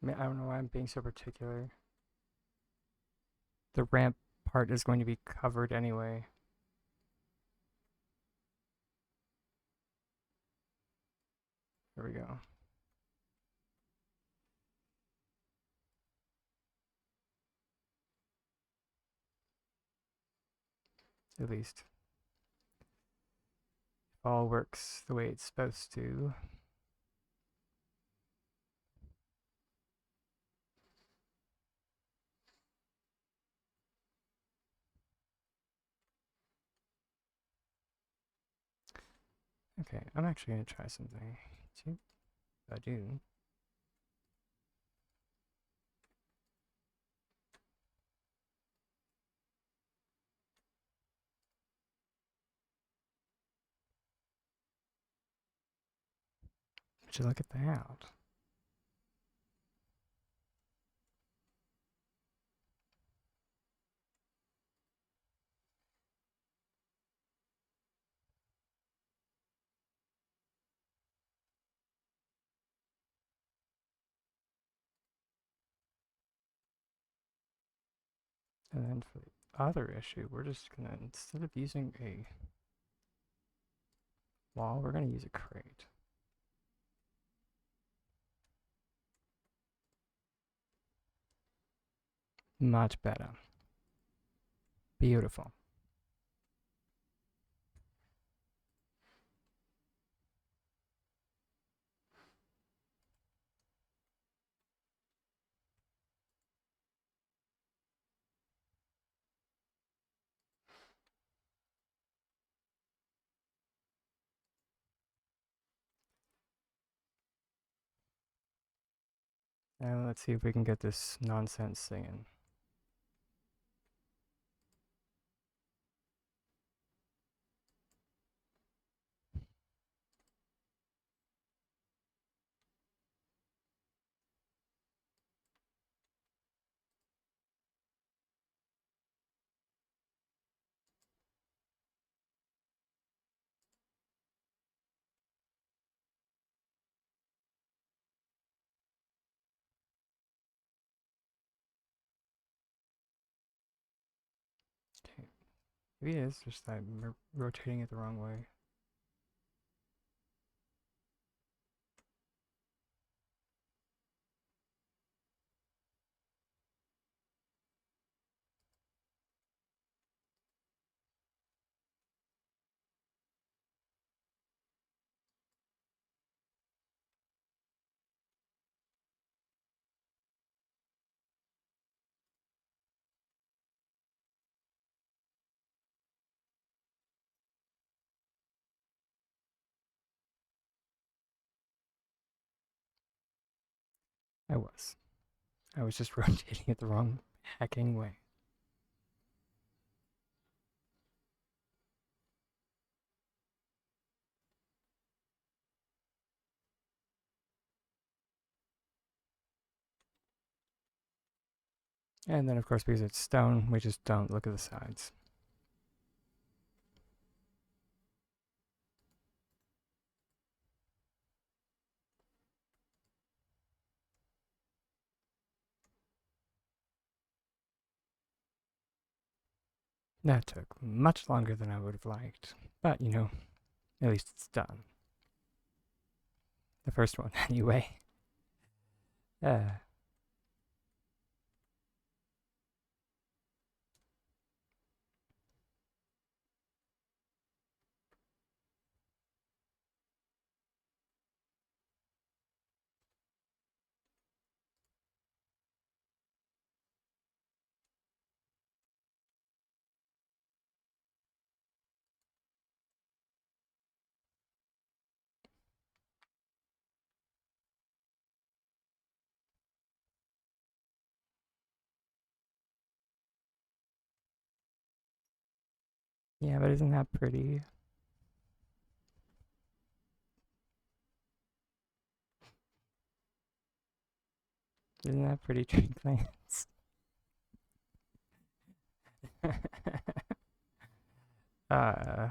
I mean, I don't know why I'm being so particular. The ramp part is going to be covered anyway. There we go. At least. All works the way it's supposed to. Okay, I'm actually going to try something. See? If I do. Would you look at that? And then for the other issue, we're just gonna, instead of using a wall, we're gonna use a crate. Much better. Beautiful. Now let's see if we can get this nonsense singing. Okay. Maybe it is just that I'm rotating it the wrong way. I was. I was just rotating it the wrong hacking way. And then, of course, because it's stone, we just don't look at the sides. That took much longer than I would have liked. But, you know, at least it's done. The first one, anyway. Uh, yeah, but isn't that pretty? Isn't that pretty, tree plants? uh,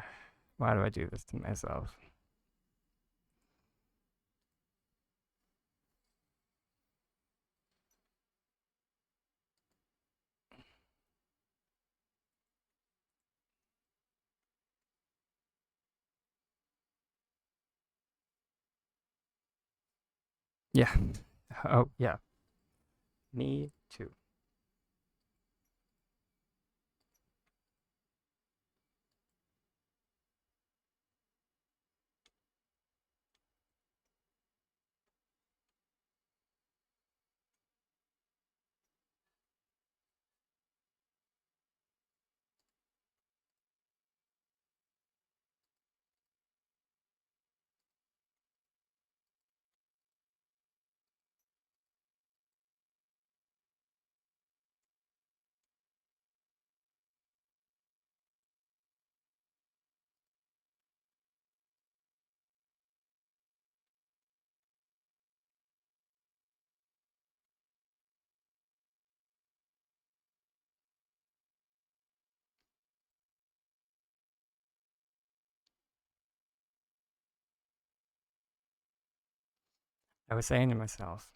why do I do this to myself? Yeah. Oh, yeah. Me too. I was saying to myself,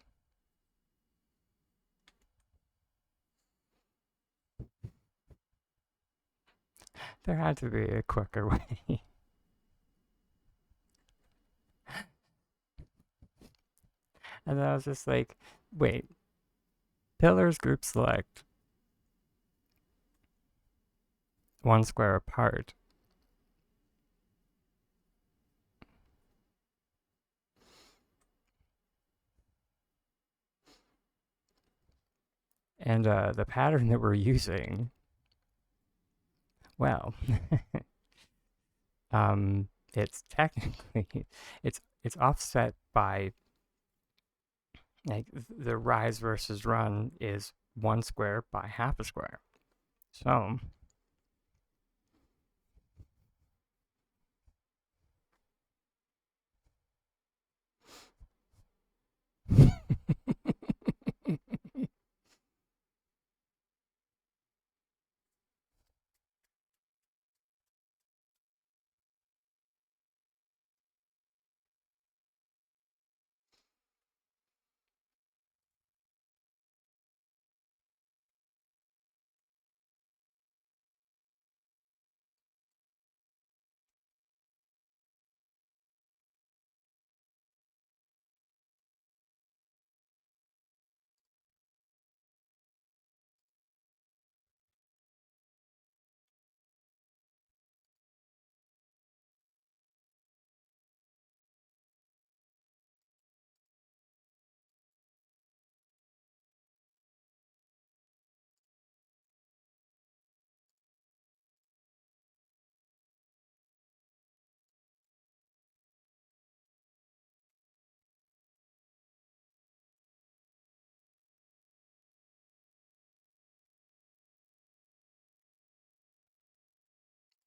There had to be a quicker way. And then I was just like, wait, pillars group select one square apart. And the pattern that we're using, well, it's technically it's offset by like the rise versus run is one square by half a square. So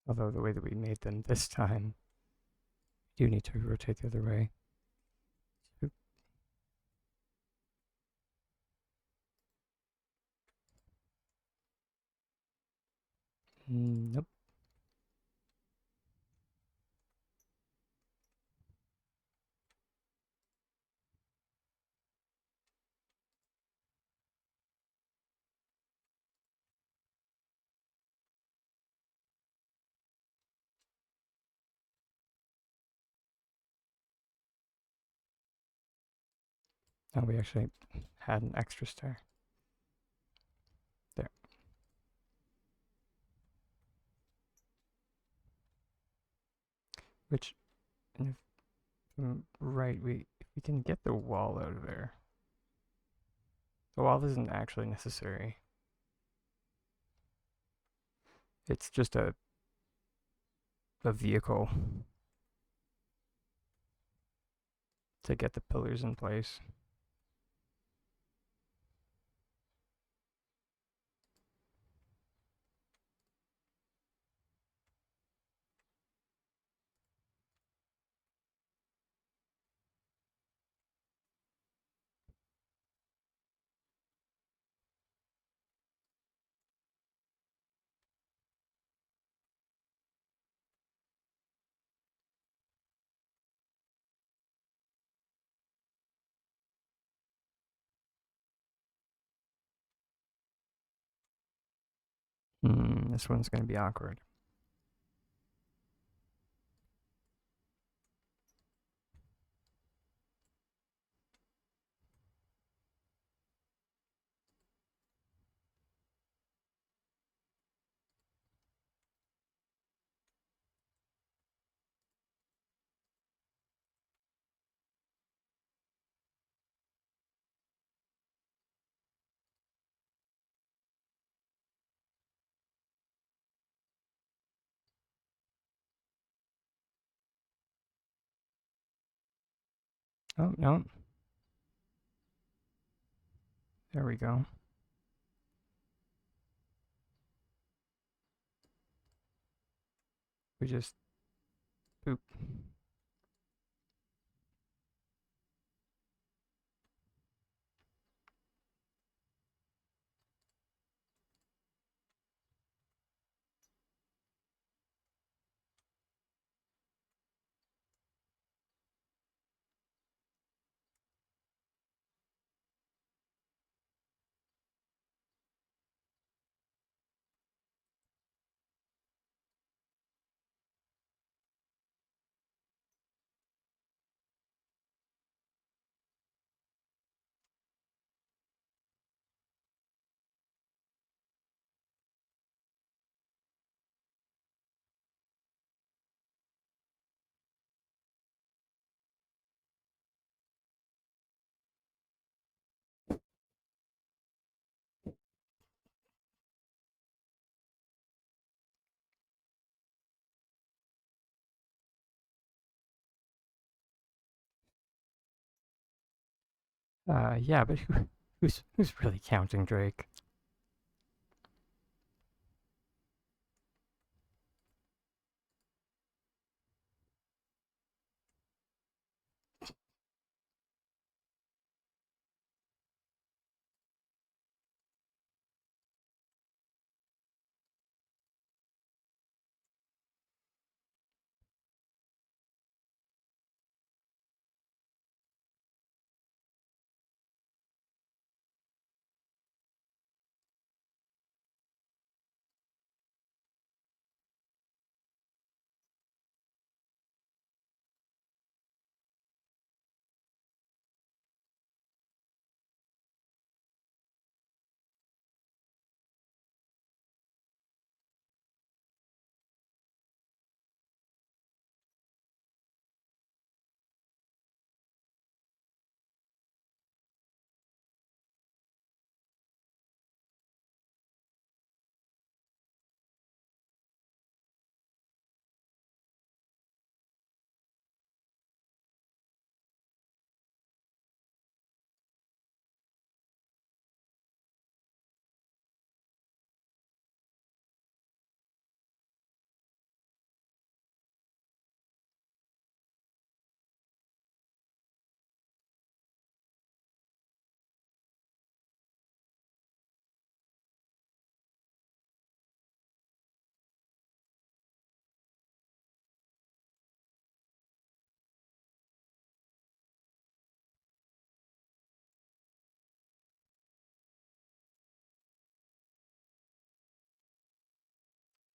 although the way that we made them this time, you need to rotate the other way. Nope. Oh, we actually had an extra stair. There. Which, if, right, if we can get the wall out of there. The wall isn't actually necessary. It's just a vehicle to get the pillars in place. This one's going to be awkward. Oh, no. There we go. We just boop. Yeah, but who's really counting Drake?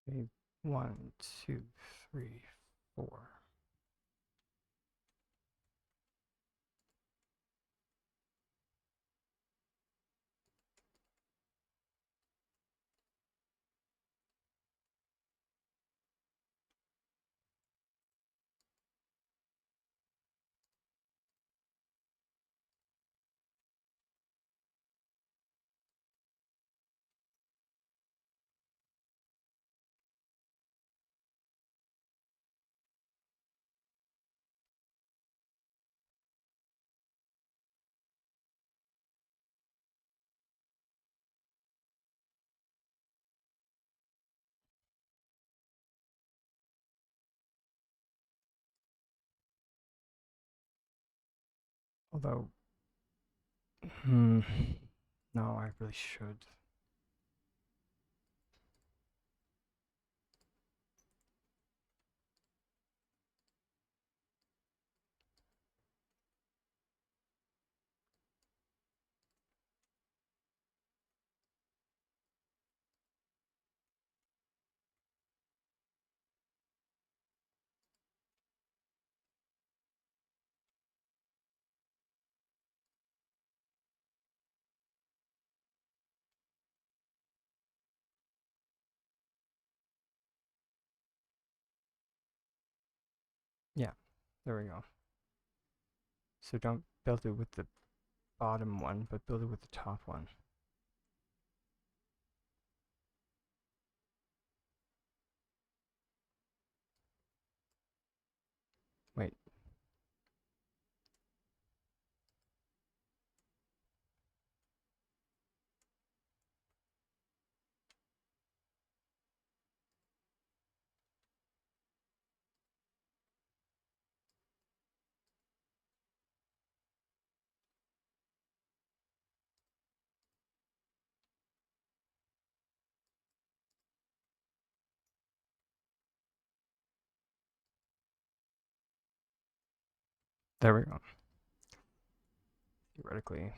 Okay, 1, 2, 3, 4. Although, hmm, no, I really should. Yeah, there we go. So don't build it with the bottom one, but build it with the top one. Wait, there we go. Theoretically.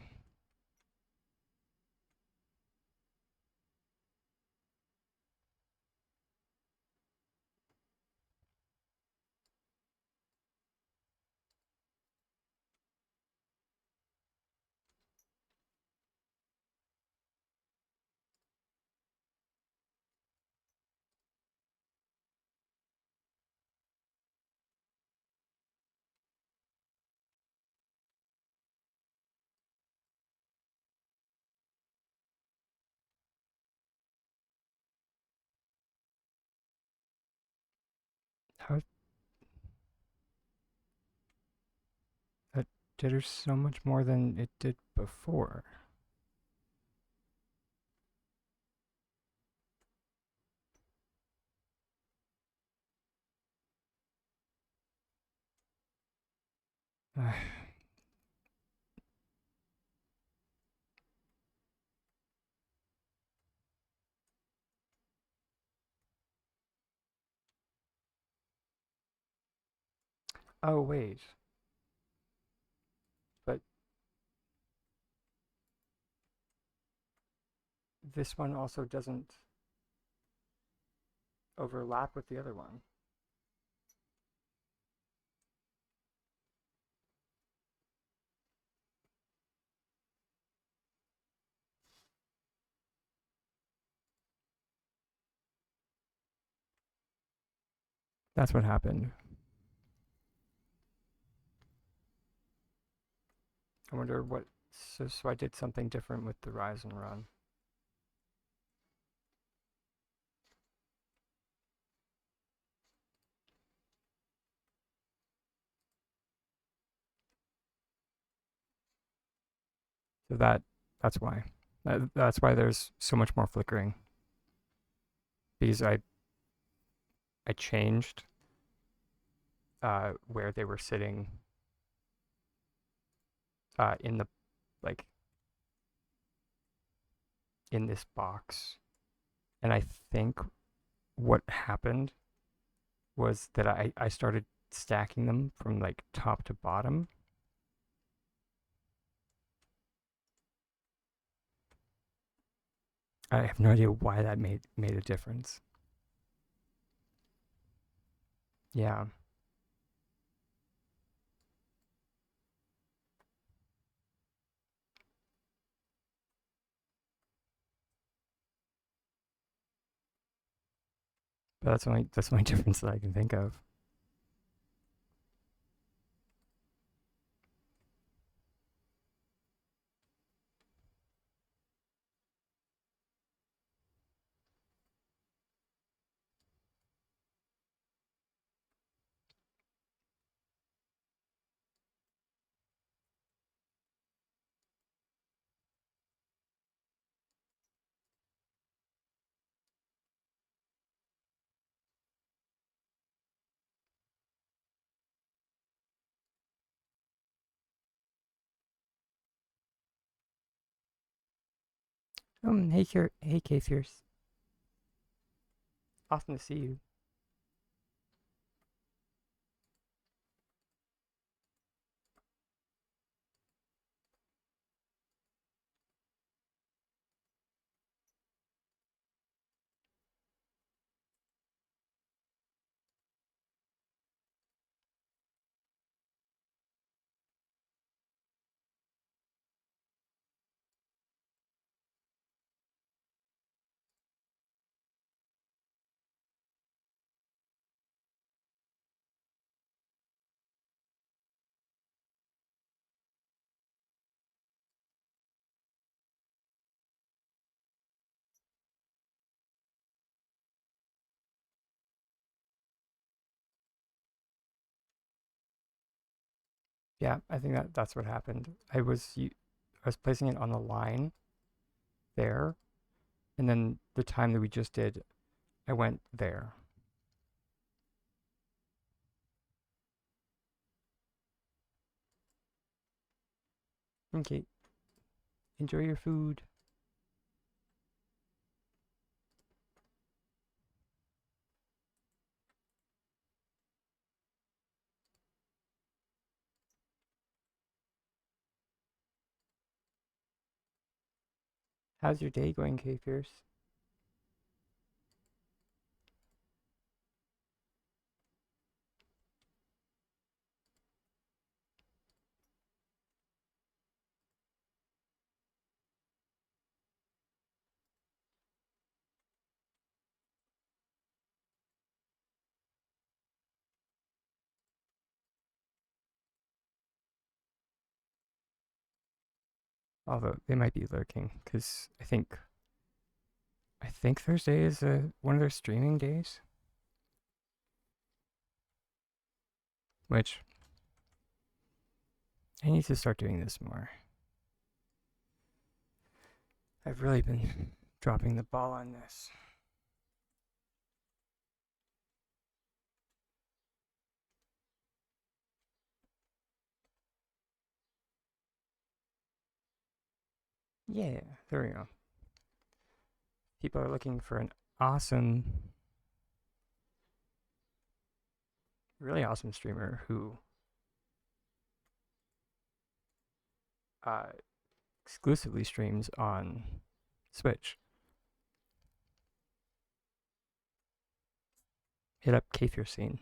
How jitters so much more than it did before. Oh, wait. But this one also doesn't overlap with the other one. That's what happened. I wonder what. So I did something different with the rise and run. So that's why. That's why there's so much more flickering. Because I changed where they were sitting in the like in this box, and I think what happened was that I started stacking them from like top to bottom. I have no idea why that made a difference. Yeah, but that's the only difference that I can think of. Hey, K Fierce. Awesome to see you. Yeah, I think that's what happened. I was placing it on the line there, and then the time that we just did, I went there. Okay, enjoy your food. How's your day going, K Fierce? Although they might be lurking, because I think Thursday is one of their streaming days, which I need to start doing this more. I've really been dropping the ball on this. Yeah, there we go. People are looking for an awesome, really awesome streamer who uh, exclusively streams on Switch. Hit up Kfir Scene.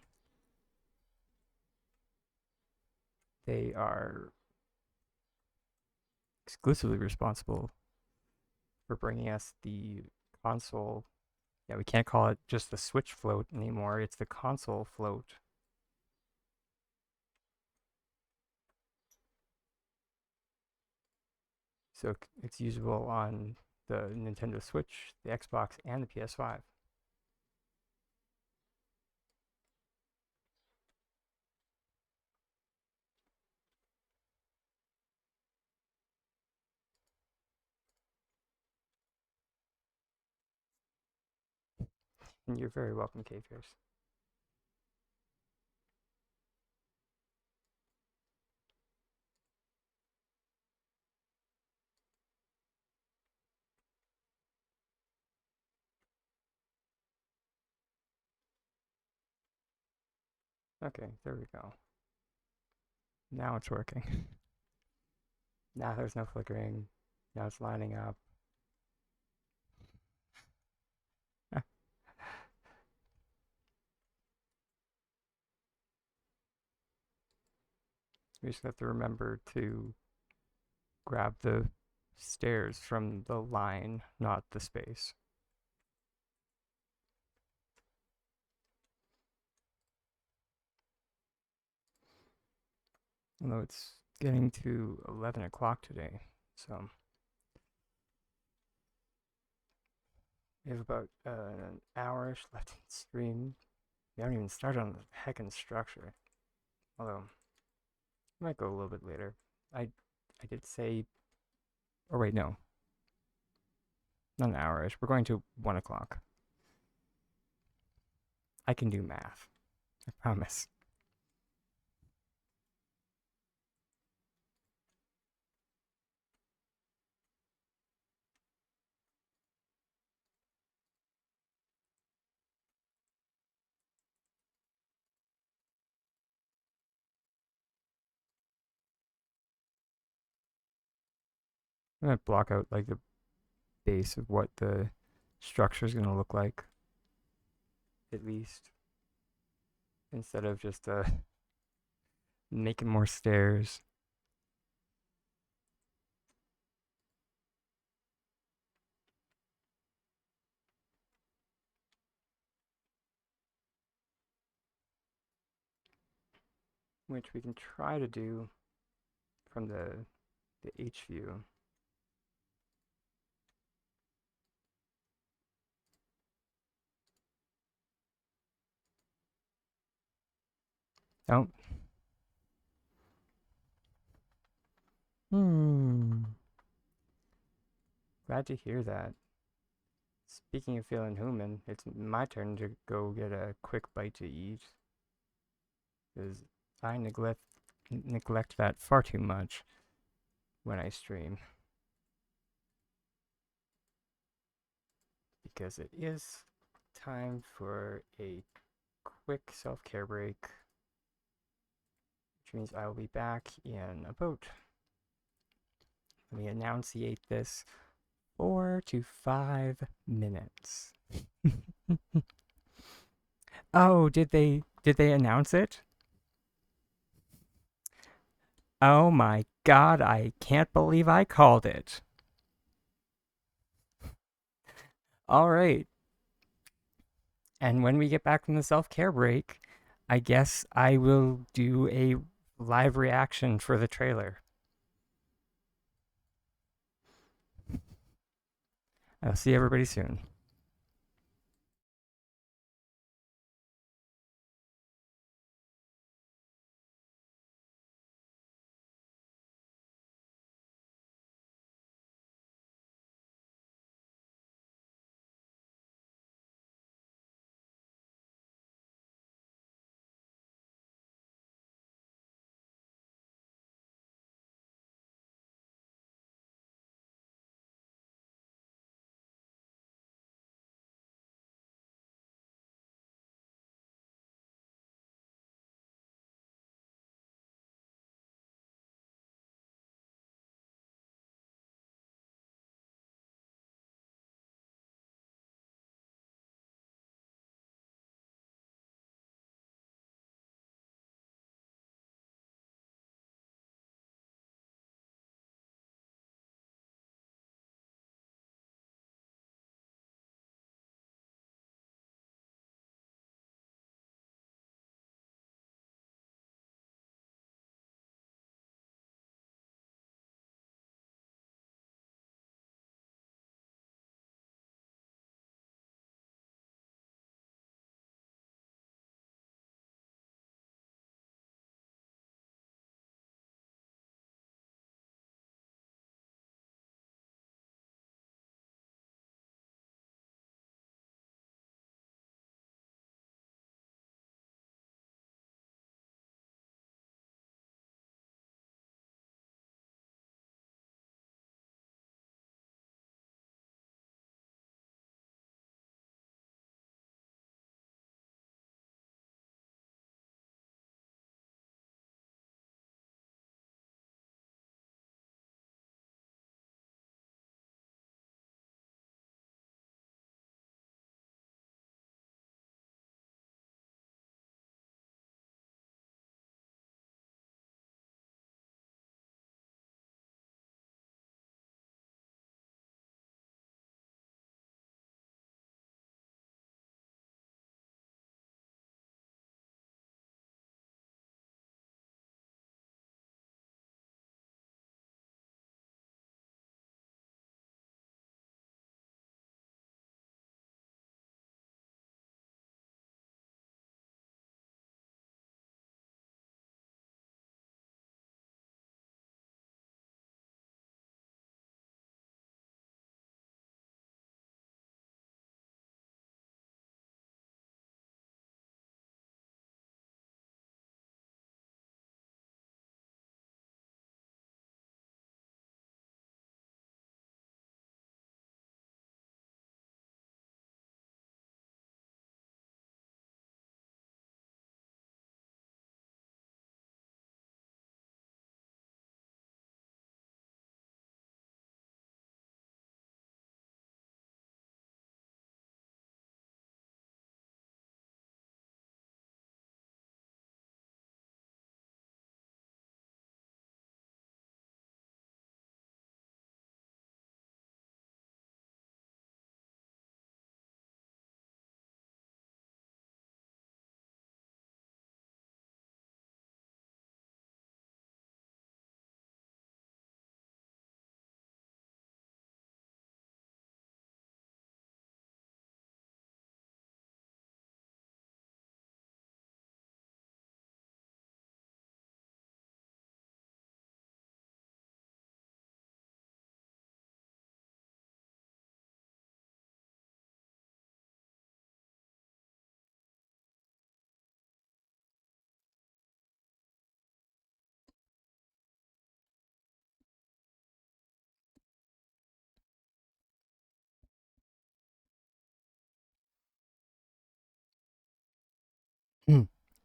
They are exclusively responsible for bringing us the console. Yeah, we can't call it just the Switch float anymore. It's the console float. So it's usable on the Nintendo Switch, the Xbox, and the PS5. And you're very welcome, Kfirs. Okay, there we go. Now it's working. Now there's no flickering. Now it's lining up. We just have to remember to grab the stairs from the line, not the space. Although it's getting to 11 o'clock today, so we have about an hour-ish left in the stream. We haven't even started on the heckin' structure. Although, I might go a little bit later. I did say, or wait, no, not an hour-ish. We're going to 1 o'clock. I can do math. I promise. I'm gonna block out like the base of what the structure is gonna look like, at least, instead of just making more stairs. Which we can try to do from the H view. Oh. Glad to hear that. Speaking of feeling human, it's my turn to go get a quick bite to eat. Because I neglect that far too much when I stream. Because it is time for a quick self-care break, which means I will be back in about, let me enunciate this, 4 to 5 minutes. Oh, did they announce it? Oh my god, I can't believe I called it. All right. And when we get back from the self-care break, I guess I will do a live reaction for the trailer. I'll see everybody soon.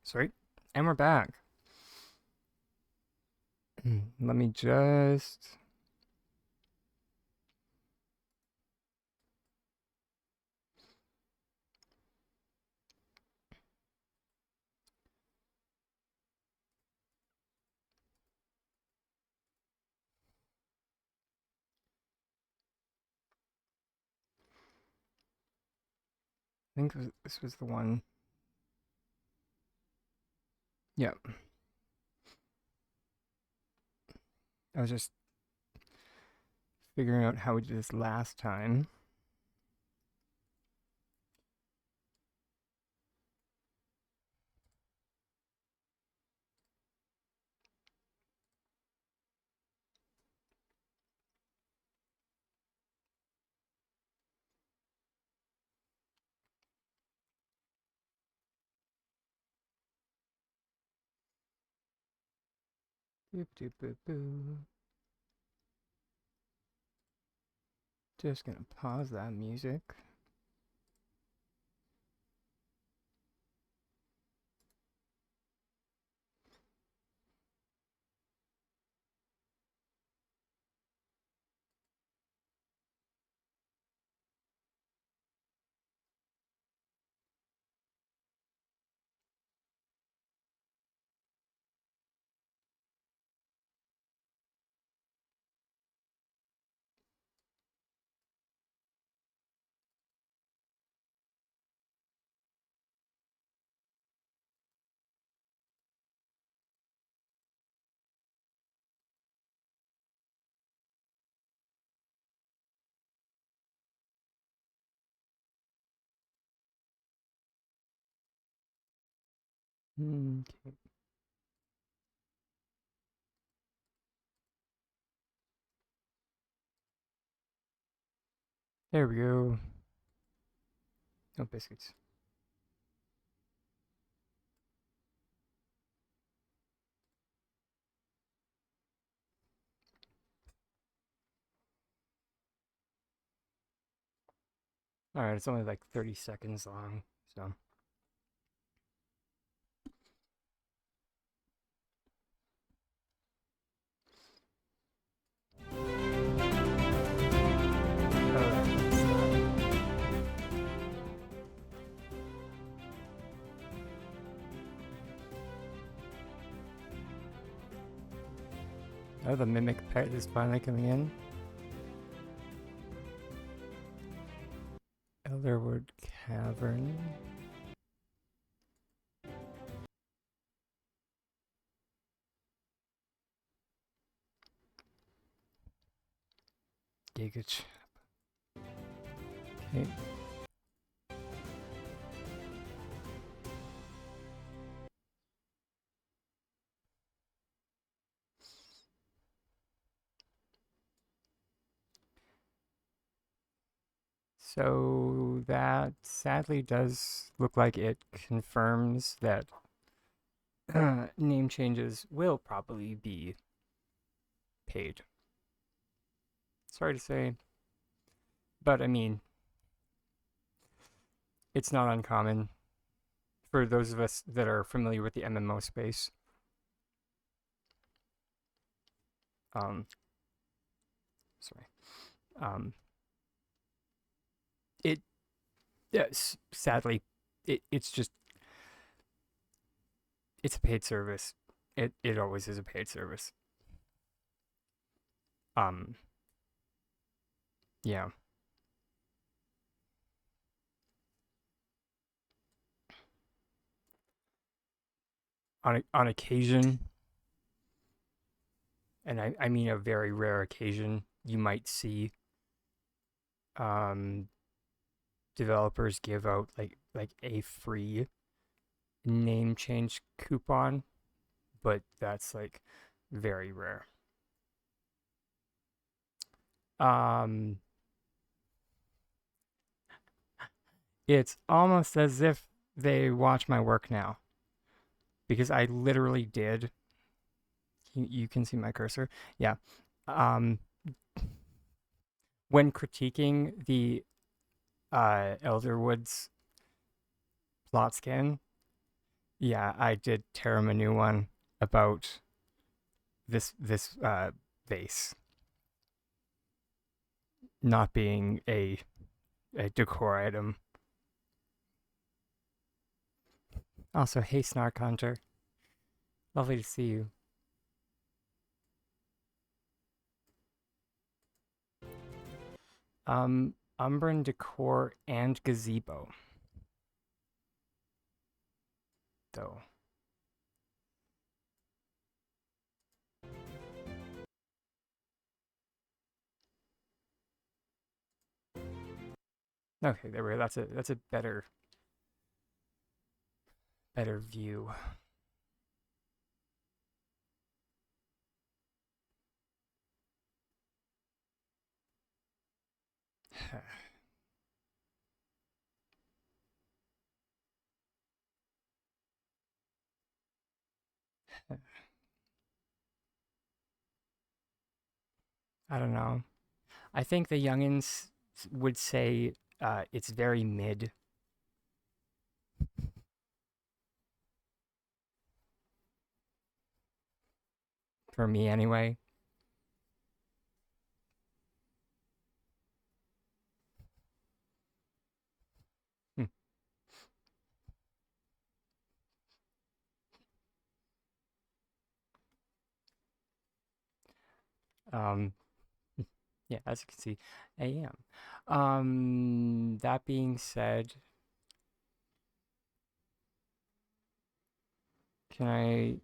Sweet. And we're back. Let me just. I think this was the one. Yep. I was just figuring out how we did this last time. Boop, doop, boop, boo. Just gonna pause that music. Okay. There we go. No biscuits. Alright, it's only like 30 seconds long, so. Oh, the mimic pet is finally coming in. Elderwood Cavern. Giga. Okay. So that sadly does look like it confirms that name changes will probably be paid. Sorry to say, but I mean, it's not uncommon for those of us that are familiar with the MMO space. Um, sorry. It yes, sadly, it's just it's a paid service. It always is a paid service. Um, yeah. On occasion, and I mean a very rare occasion, you might see um developers give out like a free name change coupon, but that's like very rare. Um, it's almost as if they watch my work now because I literally did. You can see my cursor. Yeah. Um, when critiquing the Elderwoods plot scan, Yeah, I did tear him a new one about this vase not being a decor item. Also, hey Snark Hunter, lovely to see you. Umbran decor and gazebo, though. Okay, there we go. That's a better view. I don't know. I think the youngins would say it's very mid for me anyway. Hmm. Um, yeah, as you can see, AM. That being said, can I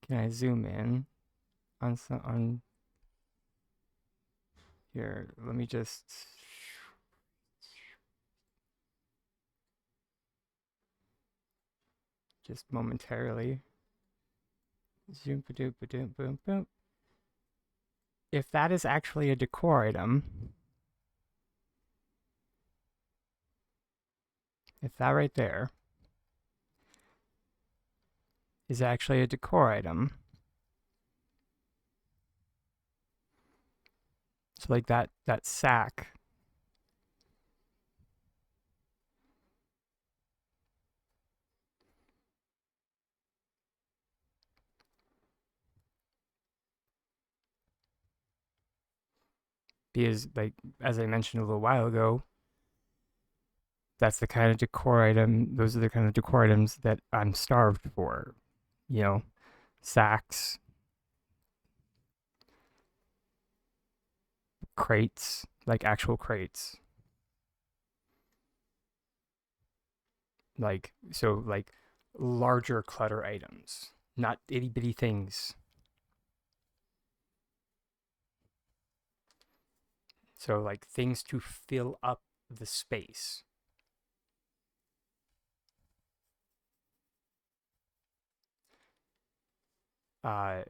can I zoom in on some on here? Let me just momentarily zoom ba doop ba doop boom boom. If that is actually a decor item, if that right there is actually a decor item, so like that sack because like as I mentioned a little while ago, that's the kind of decor item. Those are the kind of decor items that I'm starved for. You know, sacks, crates, like actual crates. Like larger clutter items, not itty bitty things. So like things to fill up the space. Uh,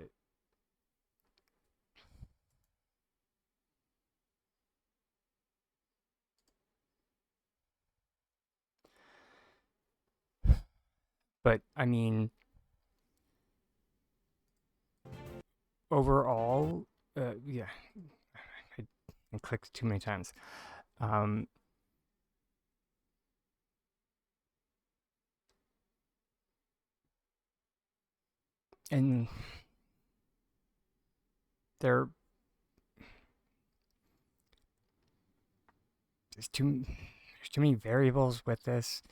but I mean, overall, yeah, I clicked too many times. Um, and there, there's too many variables with this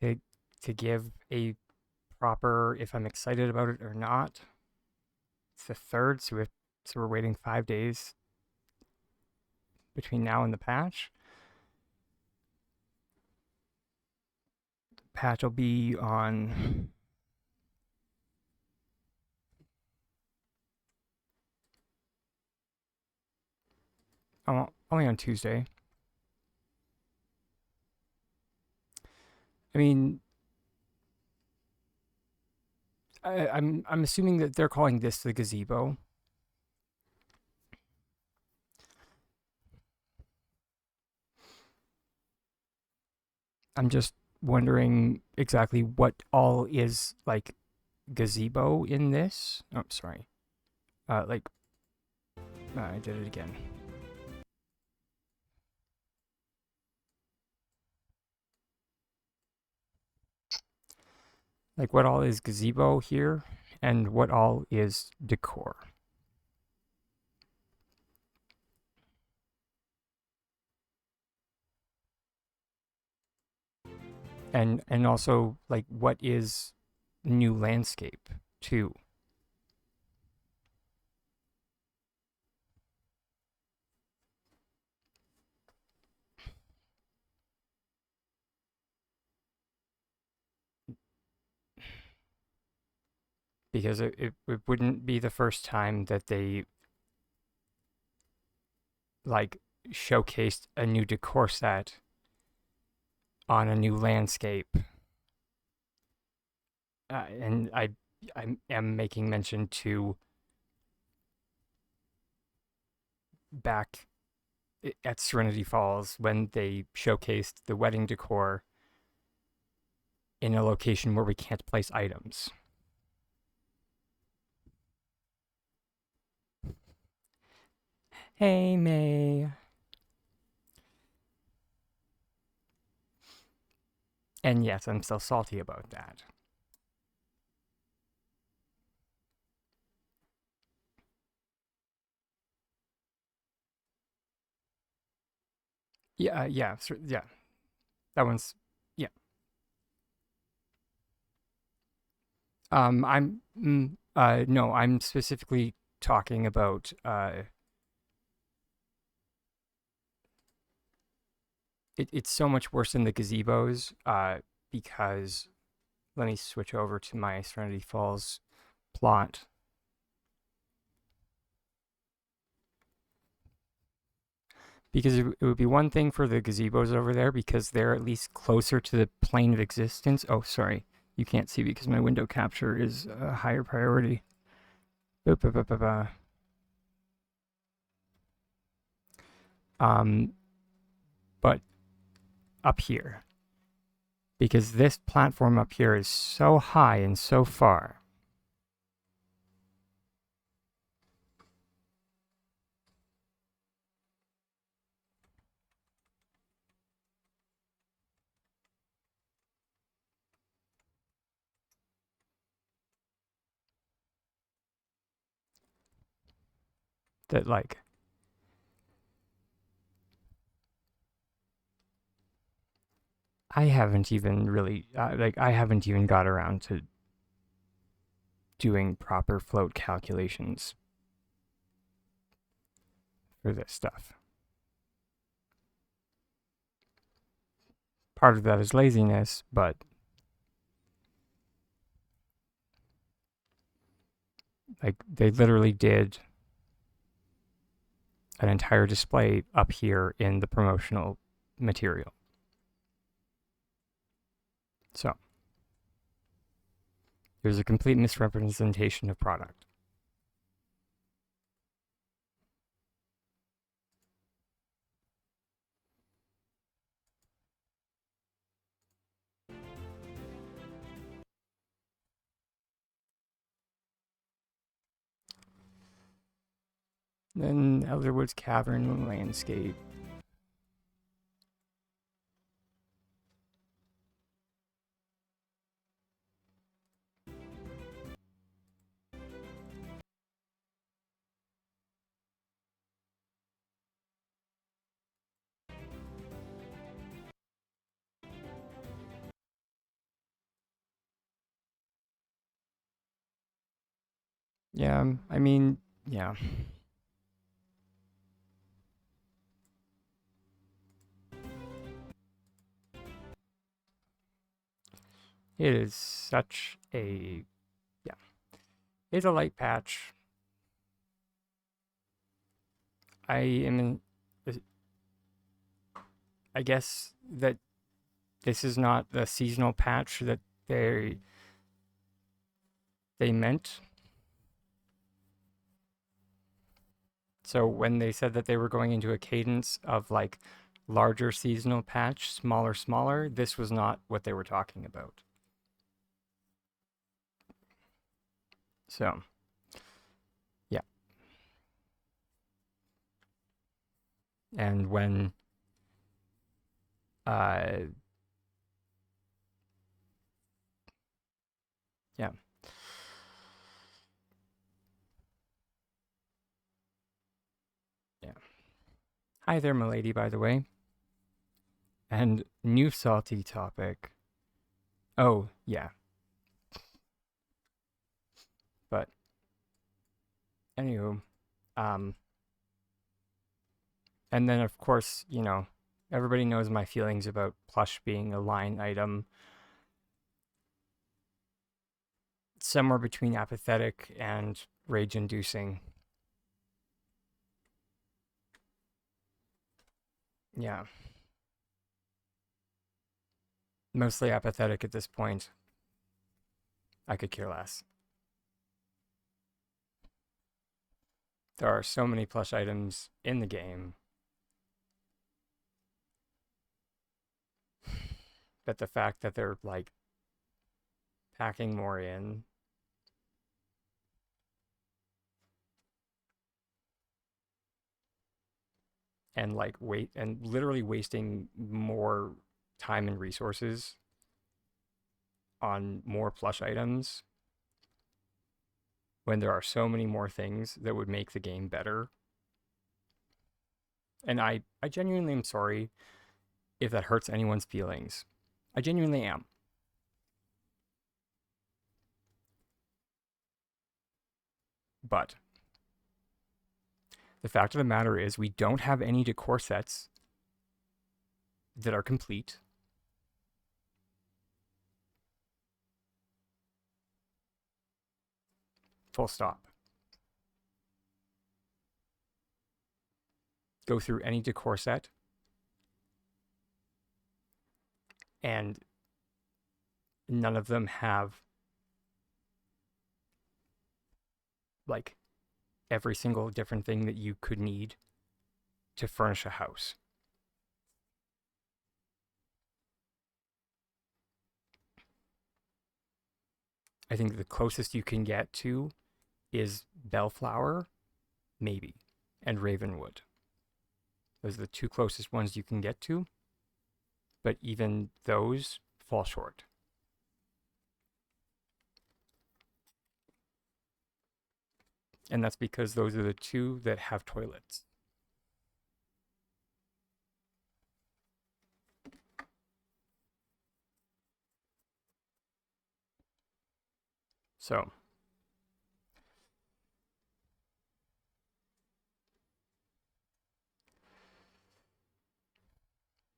to to give a proper if I'm excited about it or not. It's the third, so we're waiting 5 days between now and the patch. Patch will be on only on Tuesday. I mean, I'm assuming that they're calling this the gazebo. I'm just wondering exactly what all is like gazebo in this. Oh, sorry. Like I did it again. Like what all is gazebo here and what all is decor. And also like what is new landscape too. Because it wouldn't be the first time that they like showcased a new decor set on a new landscape. And I am making mention to back at Serenity Falls when they showcased the wedding decor in a location where we can't place items. Hey, May. And yes, I'm still salty about that. Yeah, yeah. That one's yeah. No, I'm specifically talking about it's so much worse in the gazebos because let me switch over to my Serenity Falls plot. Because it would be one thing for the gazebos over there because they're at least closer to the plane of existence. Oh, sorry. You can't see because my window capture is a higher priority. Boop, boop, boop, boop, but up here, because this platform up here is so high and so far. That like I haven't even really I haven't even got around to doing proper float calculations for this stuff. Part of that is laziness, but like they literally did an entire display up here in the promotional material. So there's a complete misrepresentation of product. Then Elderwood's Cavern landscape. Yeah, I mean, yeah. It is such a yeah. It's a light patch. I am in, I guess that this is not the seasonal patch that they meant. So when they said that they were going into a cadence of like larger seasonal patch, smaller, this was not what they were talking about. So, yeah. And when uh Yeah. Yeah. Hi there, milady, by the way. And new salty topic. Oh, yeah. But anywho, um, and then of course, everybody knows my feelings about plush being a line item, somewhere between apathetic and rage-inducing. Yeah, mostly apathetic at this point. I could care less. There are so many plush items in the game that the fact that they're like packing more in and like wait and literally wasting more time and resources on more plush items when there are so many more things that would make the game better. And I genuinely am sorry if that hurts anyone's feelings. I genuinely am. But the fact of the matter is, we don't have any decor sets that are complete. Full stop. Go through any decor set, and none of them have like every single different thing that you could need to furnish a house. I think the closest you can get to is Bellflower, maybe, and Ravenwood. Those are the two closest ones you can get to, but even those fall short. And that's because those are the two that have toilets. So,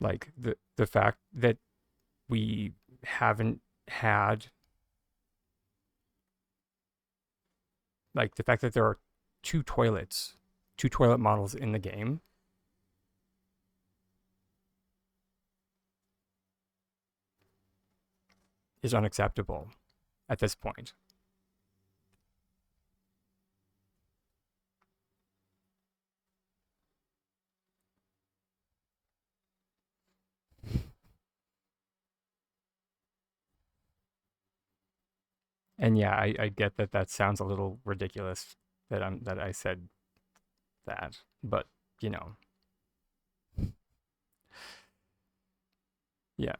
like the fact that we haven't had like the fact that there are two toilets, two toilet models in the game is unacceptable at this point. And yeah, I get that that sounds a little ridiculous that I said that, but you know, yeah.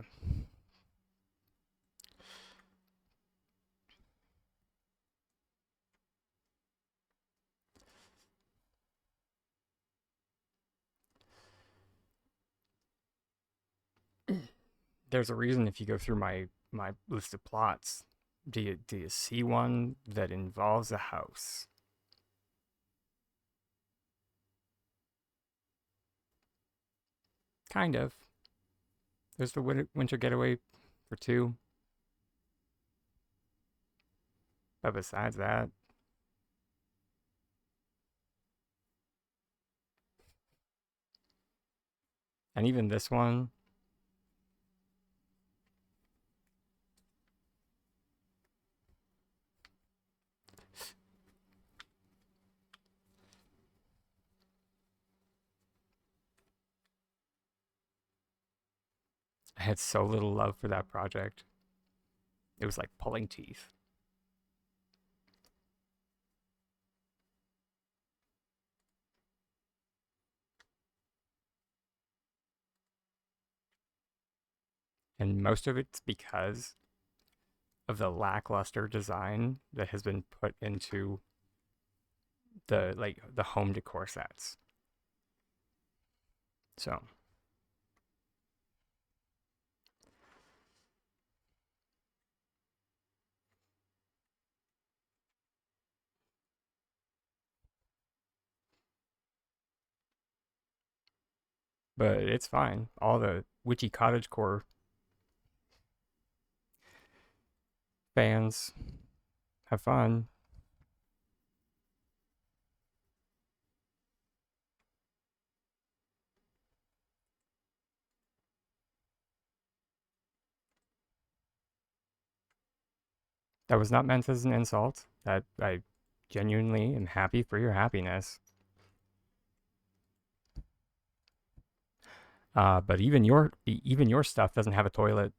There's a reason if you go through my list of plots, do you see one that involves a house? Kind of. There's the winter getaway for two, but besides that, and even this one, I had so little love for that project. It was like pulling teeth. And most of it's because the lackluster design that has been put into the home decor sets. So, but it's fine. All the witchy cottagecore fans have fun. That was not meant as an insult. That I genuinely am happy for your happiness. But even your stuff doesn't have a toilet.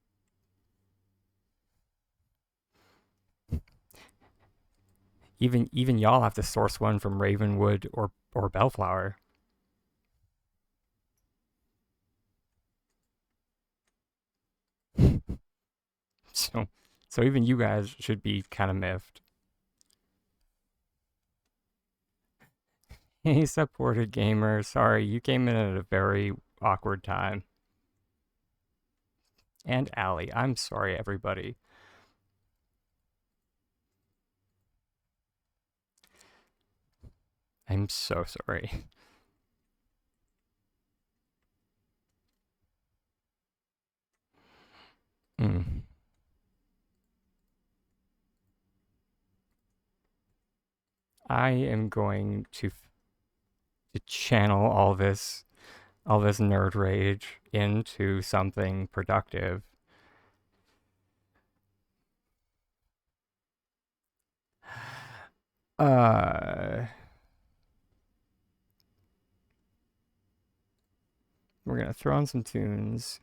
Even y'all have to source one from Ravenwood or Bellflower. So so even you guys should be kind of miffed. Hey, supported gamer. Sorry, you came in at a very awkward time. And Allie, I'm sorry, everybody. I'm so sorry. Mm. I am going to channel all this nerd rage into something productive. Uh, we're gonna throw on some tunes.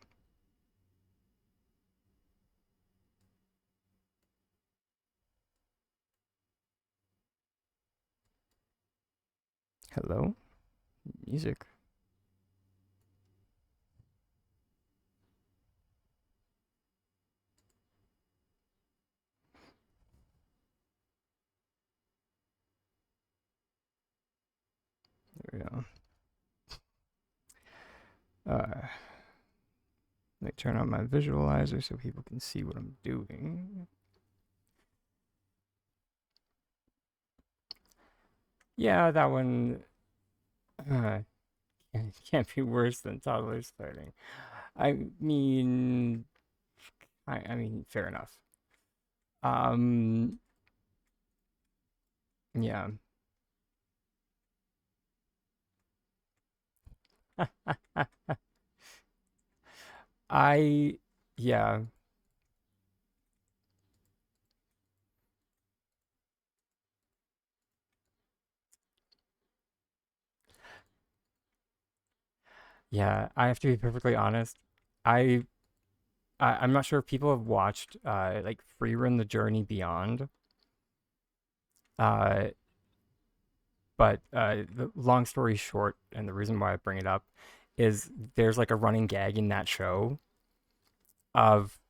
Hello, music. There we go. Let me turn on my visualizer so people can see what I'm doing. Yeah, that one uh, can't be worse than toddlers fighting. I mean, I mean, fair enough. Um, yeah. I, yeah, yeah. I have to be perfectly honest. I, I'm not sure if people have watched like Free Run the Journey Beyond. Uh, but the long story short, and the reason why I bring it up is there's like a running gag in that show of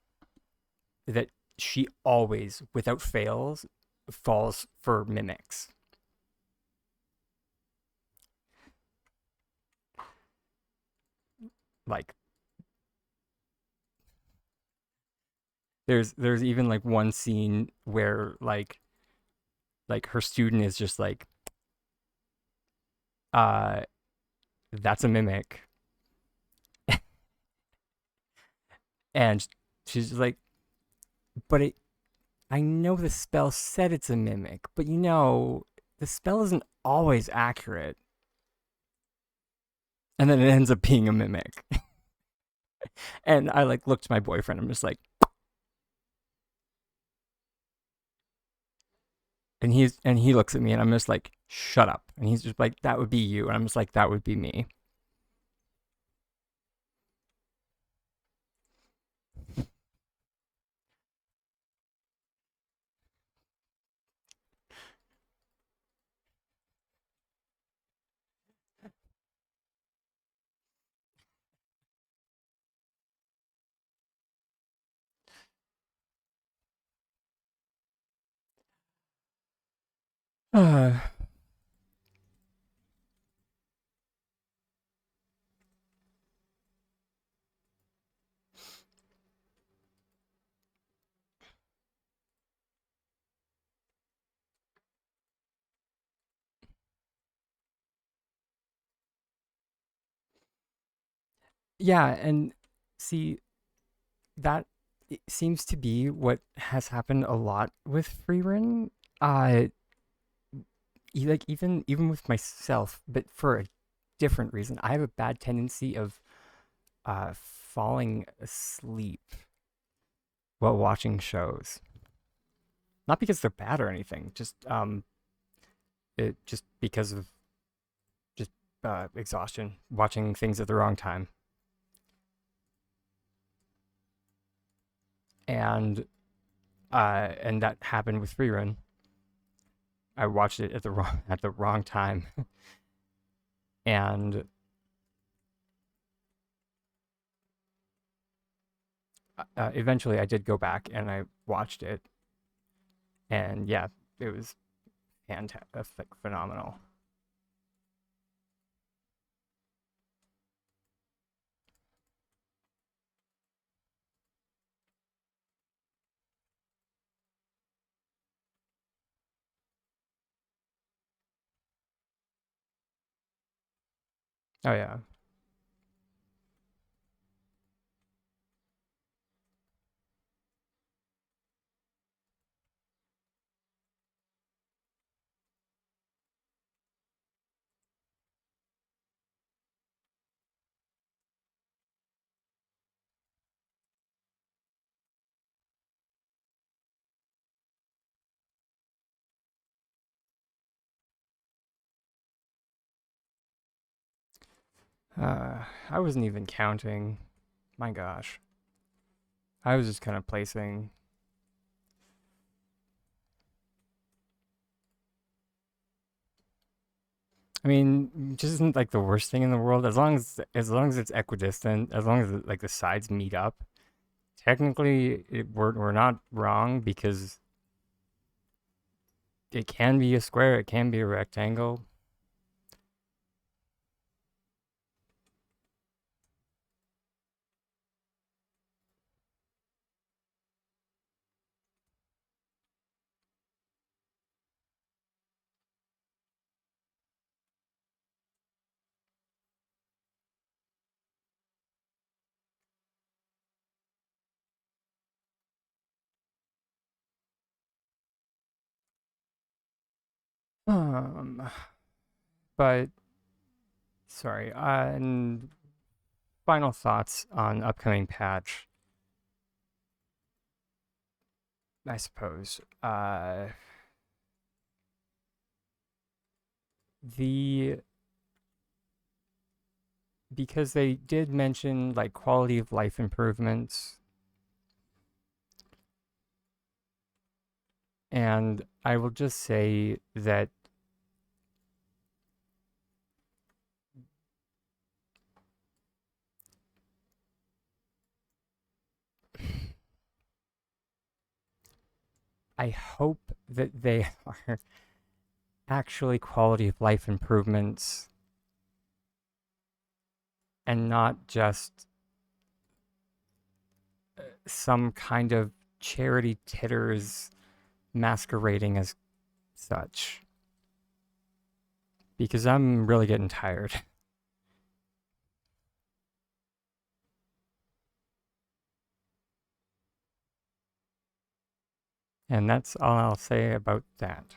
that she always, without fails, falls for mimics. Like there's even like one scene where like her student is just like, uh, that's a mimic, and she's like, but it, I know the spell said it's a mimic, but you know the spell isn't always accurate, and then it ends up being a mimic. And I like looked to my boyfriend. I'm just like, and he looks at me, and I'm just like, shut up. And he's just like, that would be you, and I'm just like, that would be me. Uh, yeah, and see that it seems to be what has happened a lot with free run. Uh, like even with myself, but for a different reason. I have a bad tendency of falling asleep while watching shows. Not because they're bad or anything, just because of just exhaustion, watching things at the wrong time, and and that happened with Rerun. I watched it at the wrong time, and eventually I did go back and I watched it, and yeah, it was fantastic, phenomenal. Oh yeah. I wasn't even counting. My gosh, I was just kind of placing. I mean, just isn't like the worst thing in the world as long as it's equidistant, as long as like the sides meet up. Technically, we're not wrong because it can be a square, it can be a rectangle. Um, but sorry. And final thoughts on upcoming patch, I suppose. The Because they did mention like quality of life improvements, and I will just say that I hope that they are actually quality of life improvements and not just some kind of charity titters masquerading as such. Because I'm really getting tired. And that's all I'll say about that.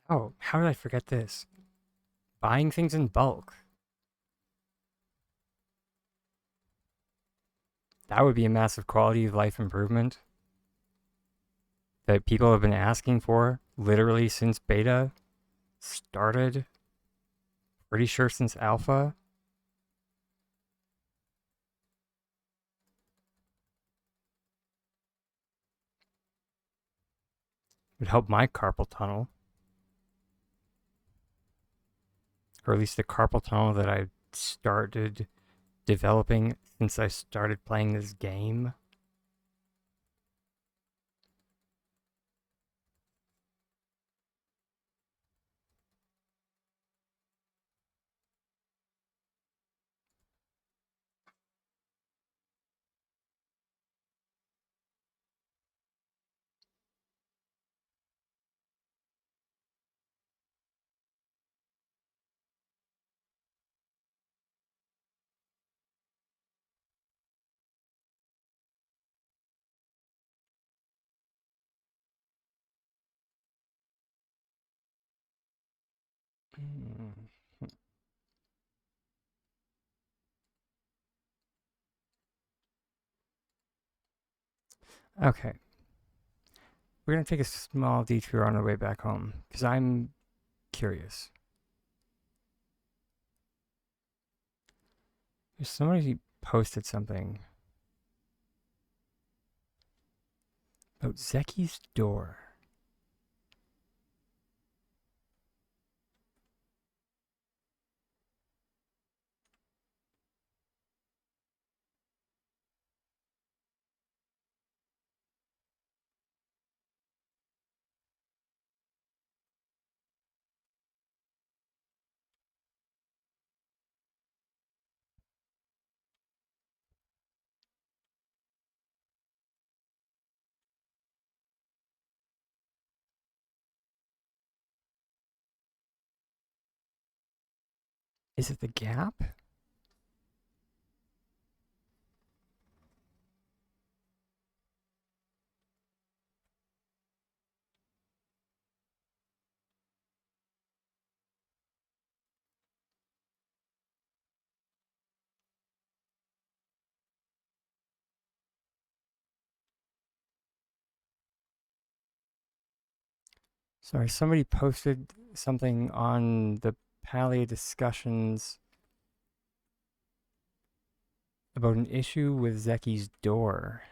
Oh, how did I forget this? Buying things in bulk. That would be a massive quality of life improvement that people have been asking for literally since beta started. Pretty sure since alpha. Would help my carpal tunnel. Or at least the carpal tunnel that I started developing since I started playing this game. Hmm. Okay. We're going to take a small detour on the way back home because I'm curious. Somebody posted something about Zeki's door. Is it the gap? Sorry, somebody posted something on the Palia discussions about an issue with Zeki's door.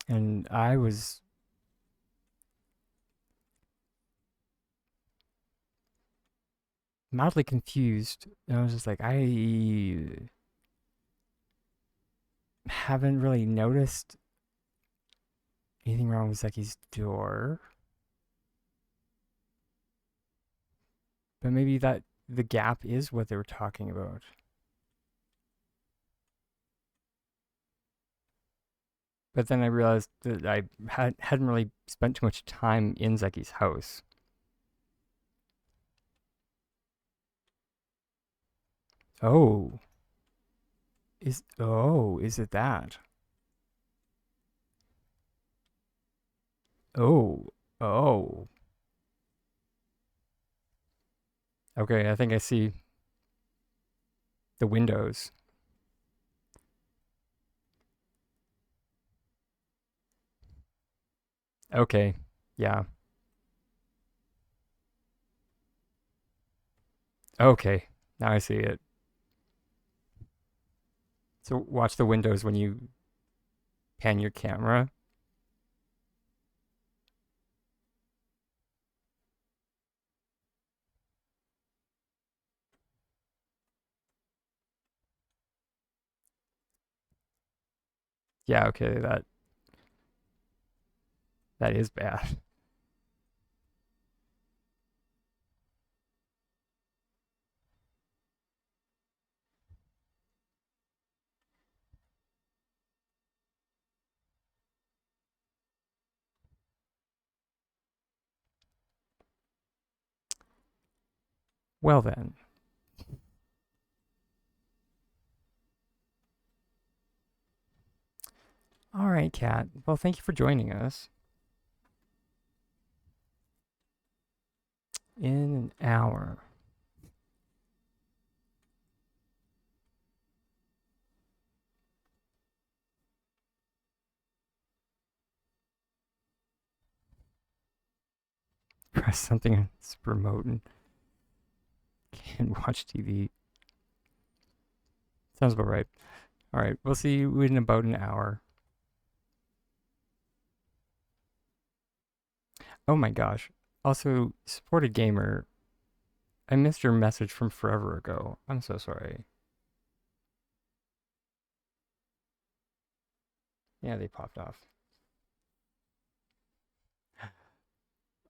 And I was mildly confused. And I was just like, I haven't really noticed anything wrong with Zeki's door. But maybe that the gap is what they were talking about. But then I realized that I hadn't really spent too much time in Zeki's house. Oh, is it that? Oh, oh. Okay, I think I see the windows. Okay, yeah. Okay, now I see it. So watch the windows when you pan your camera. Yeah, okay, that is bad. Well then, All right, Kat. Well, thank you for joining us. In an hour. Press something that's remote and can't watch TV. Sounds about right. All right, we'll see you in about an hour. Oh my gosh. Also, supported gamer, I missed your message from forever ago. I'm so sorry. Yeah, they popped off.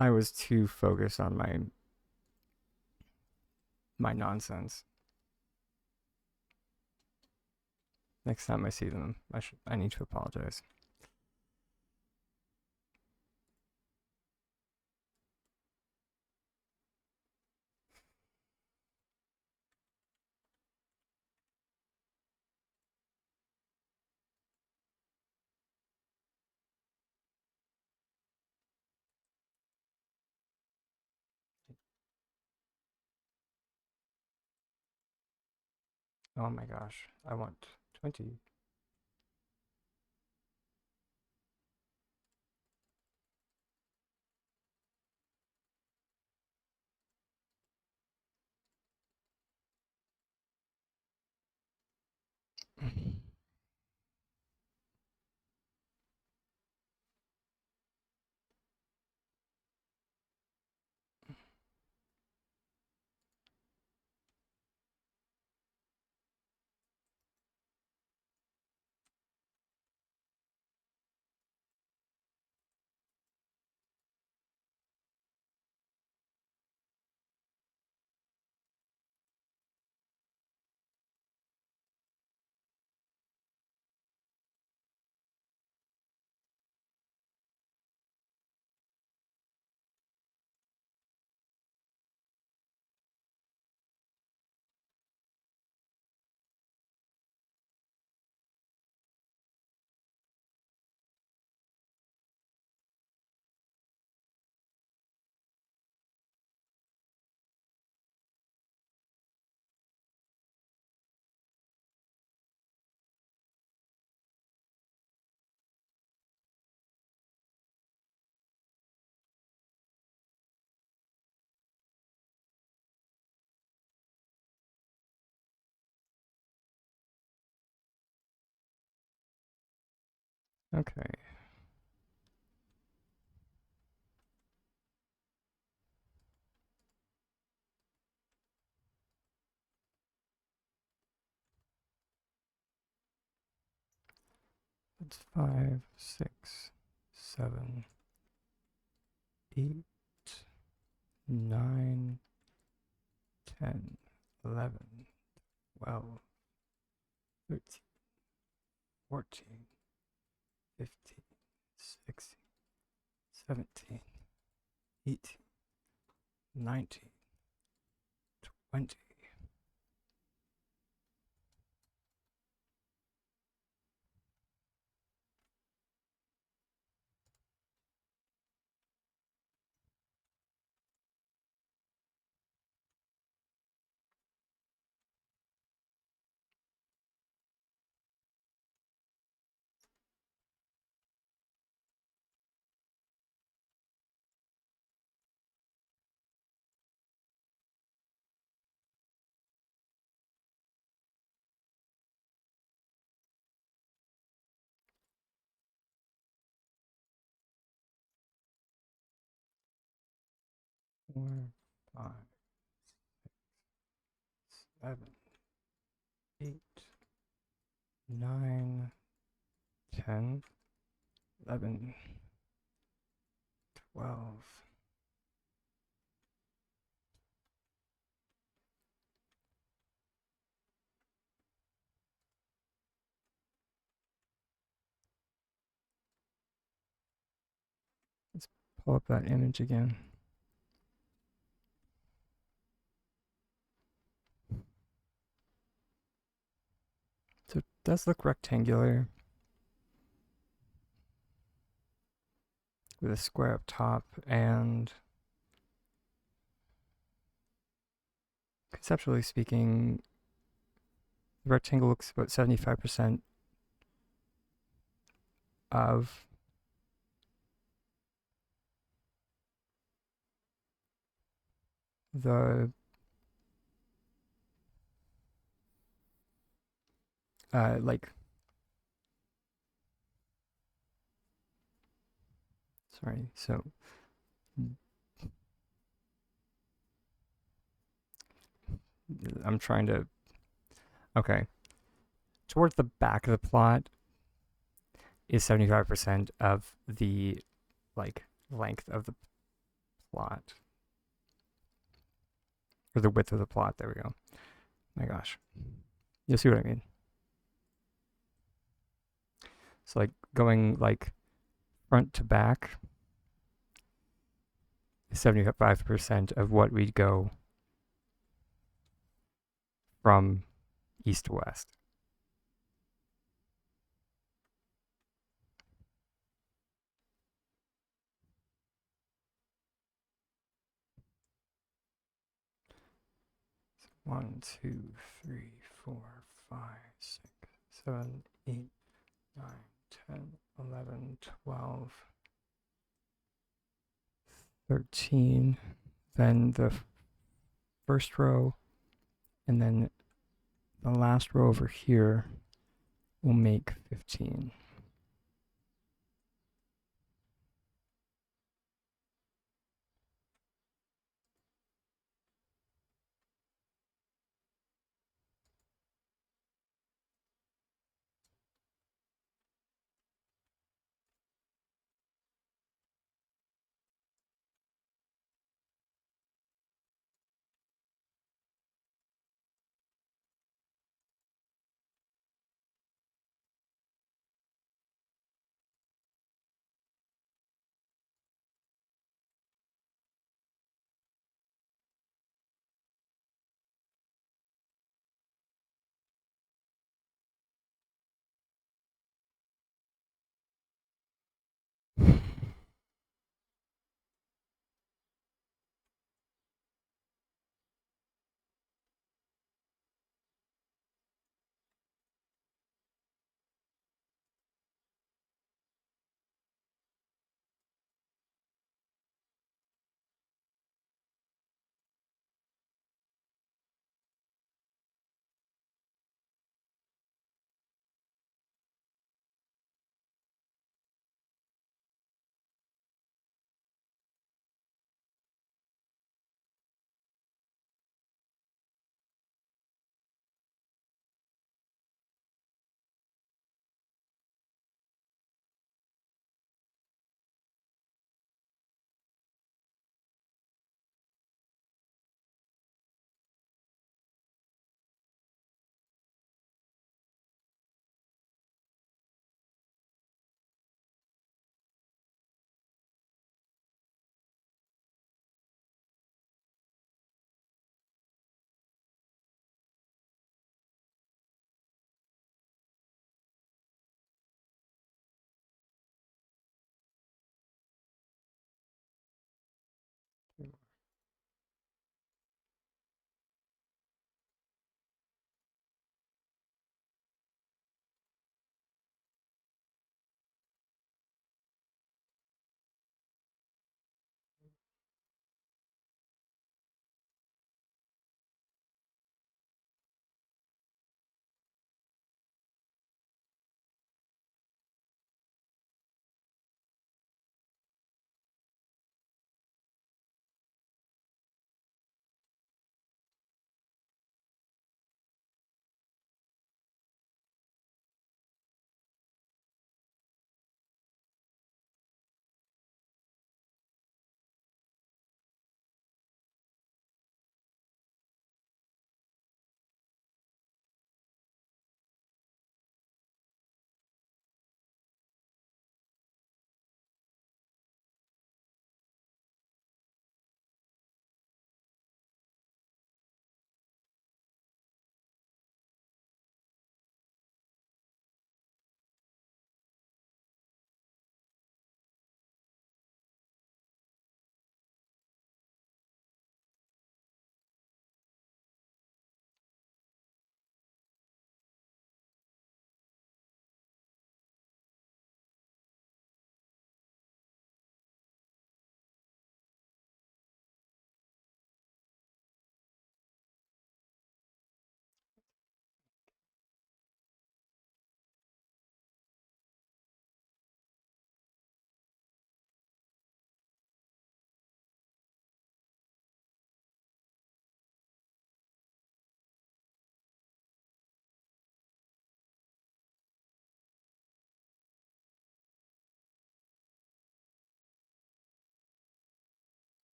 I was too focused on my nonsense. Next time I see them, I need to apologize. Oh my gosh. I want 20. Okay. It's 5, 6, 7, 8, 9, 10, 11, 12, 13, 14, 15, 16, 17, 18, 19, 20. Four, 5, 7, 8, 9, 10, 11, 12. Let's pull up that image again. So it does look rectangular. with a square up top, and conceptually speaking, the rectangle looks about 75% of the like, sorry, so I'm trying to, okay, towards the back of the plot is 75% of the like length of the plot, or the width of the plot. There we go. My gosh, you'll see what I mean. So like going like front to back is 75% of what we'd go from east to west. So 1, 2, 3, 4, 5, 6, 7, 8, 9, 10, 11, 12, 13, then the first row, and then the last row over here will make 15.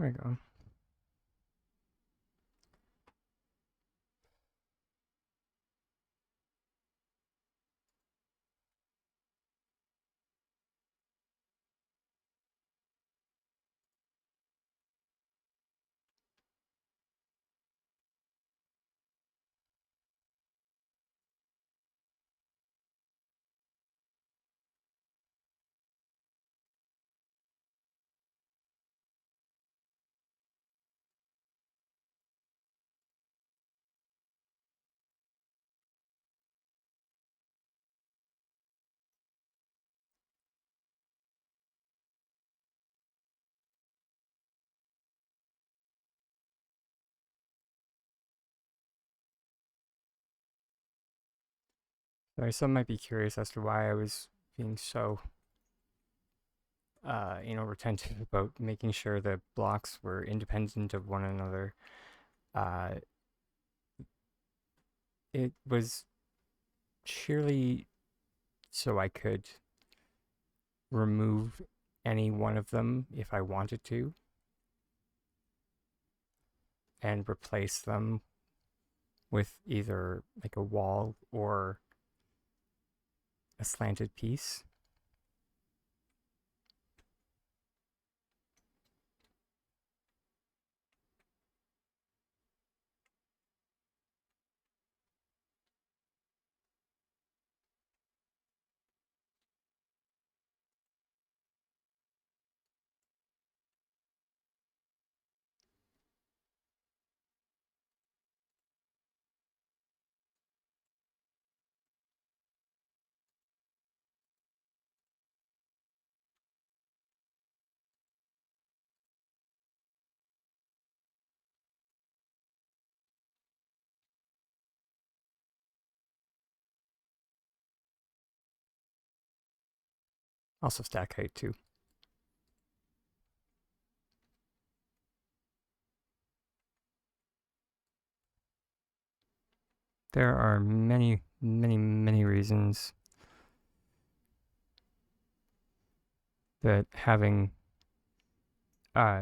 There we go. Sorry, some might be curious as to why I was being so, retentive about making sure the blocks were independent of one another. Uh, it was sheerly so I could remove any one of them if I wanted to and replace them with either like a wall or a slanted piece. Also stack height too. There are many, many, many reasons that having uh,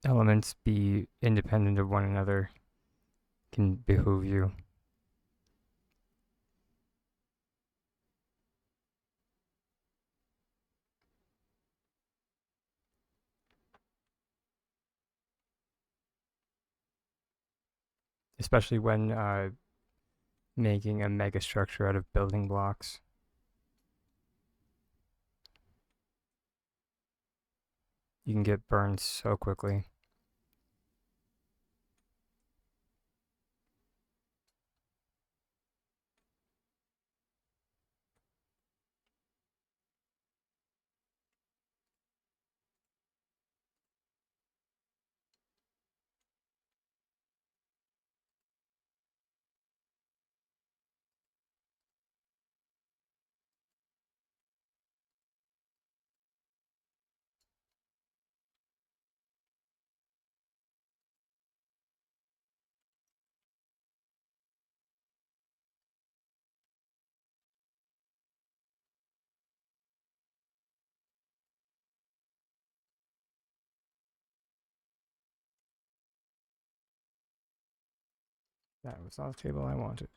elements be independent of one another can behoove you. Especially when making a mega structure out of building blocks. You can get burned so quickly. That was not the table I wanted.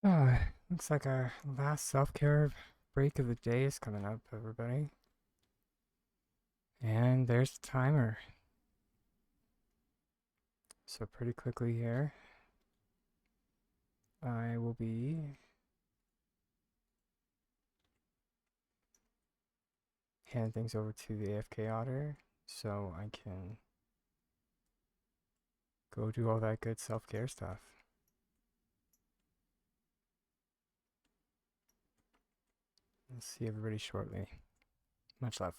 Oh, looks like our last self-care break of the day is coming up, everybody. And there's the timer. So pretty quickly here, I will be hand things over to the AFK otter so I can go do all that good self-care stuff. I'll see everybody shortly. Much love.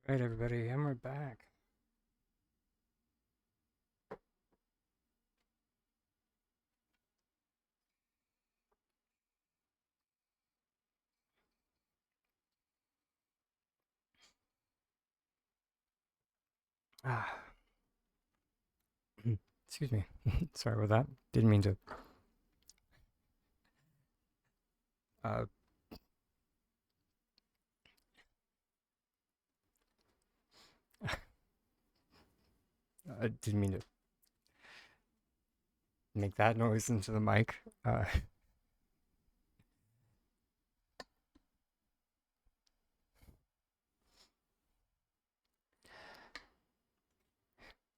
Right, everybody, and we're back. Ah, excuse me. Sorry about that. Didn't mean to. Uh, I didn't mean to make that noise into the mic.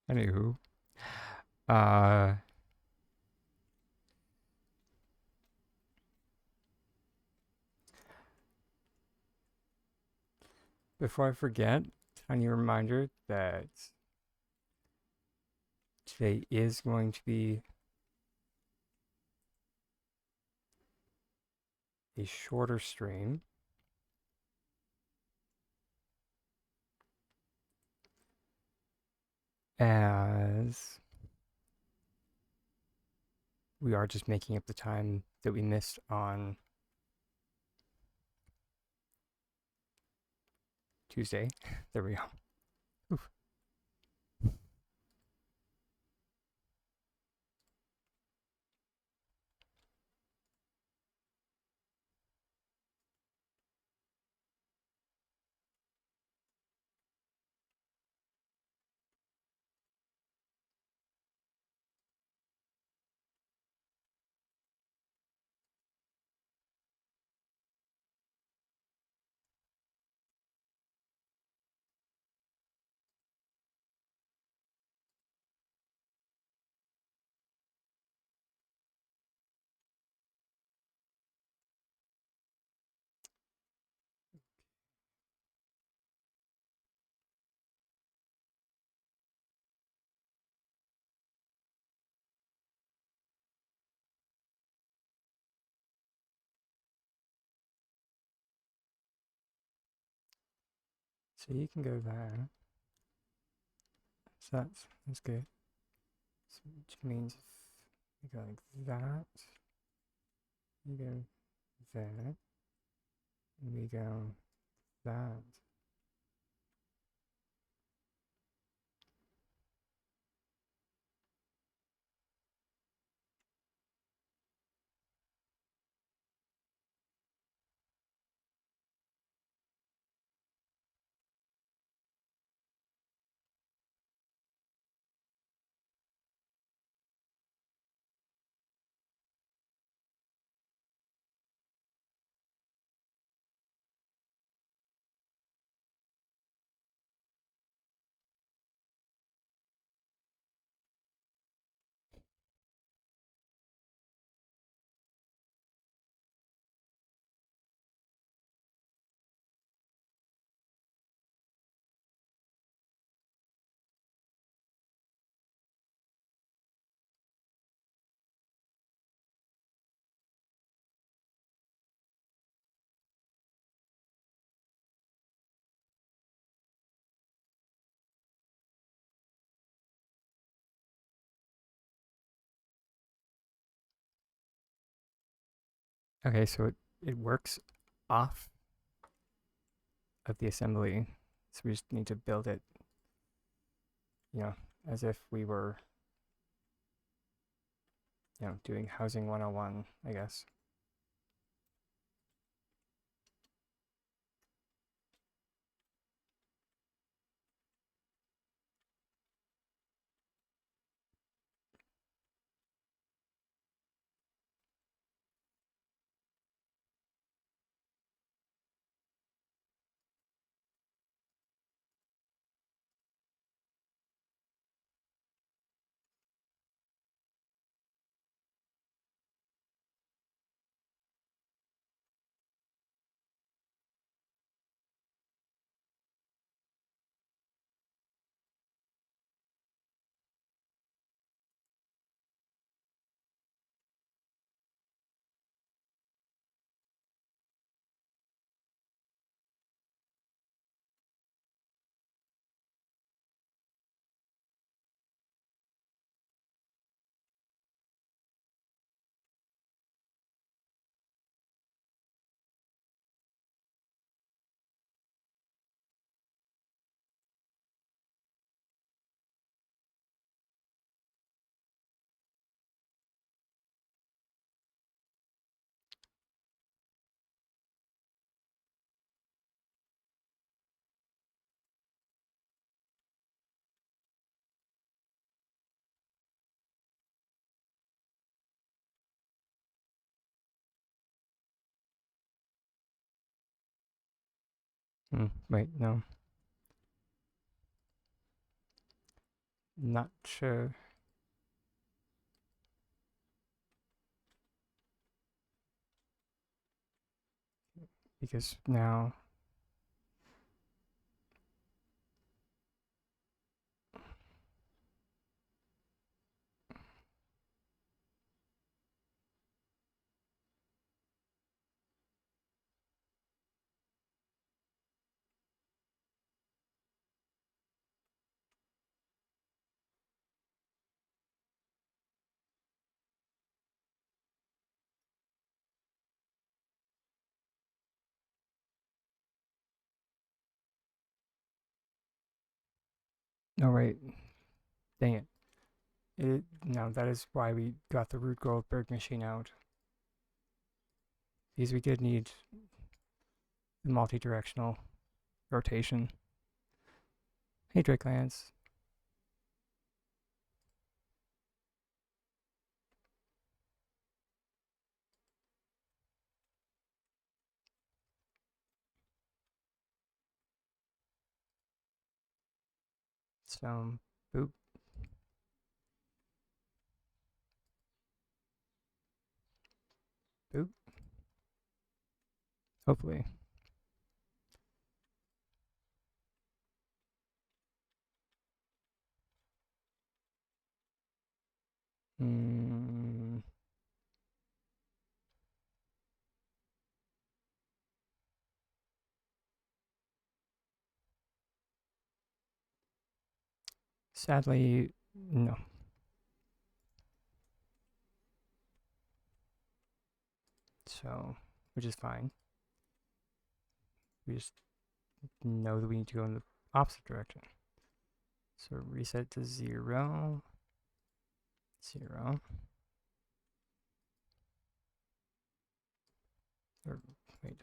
Anywho, uh, before I forget, tiny reminder that today is going to be a shorter stream, as we are just making up the time that we missed on Tuesday. There we go. Oof. So you can go there. So that's good. So which means if you go like that, you go there, and we go that. Okay, so it works off of the assembly. So we just need to build it, as if we were, doing housing 101, I guess. Wait, no. Not sure. Because now. No, wait. Dang it. No, that is why we got the root Goldberg machine out. Because we did need the multi-directional rotation. Hey, Drake Lance. So, boop. Boop. Hopefully. Mm, sadly, no. So, which is fine. We just know that we need to go in the opposite direction. So reset to 0, 0. Or wait.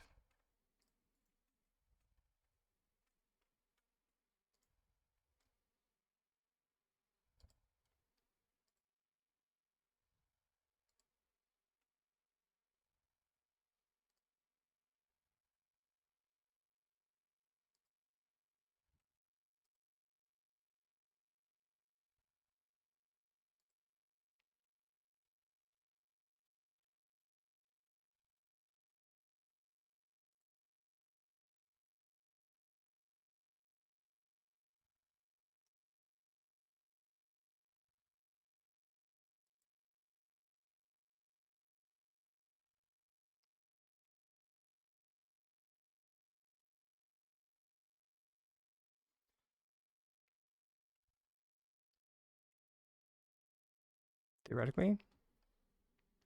Theoretically,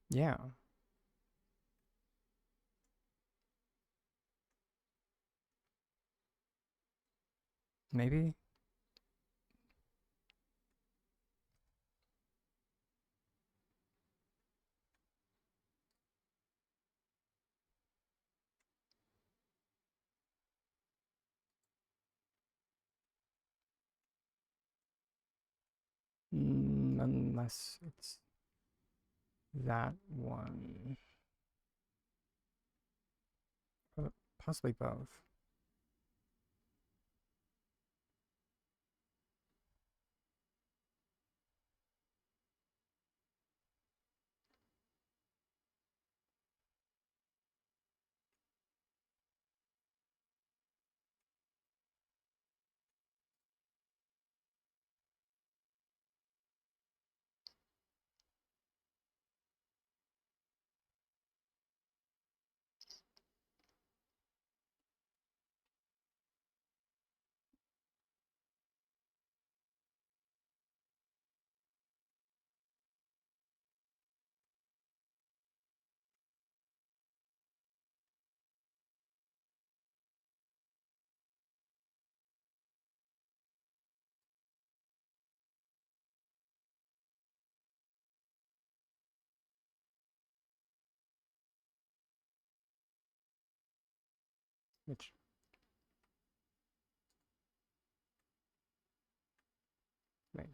yeah, maybe. Unless it's that one. Possibly both. Which, wait.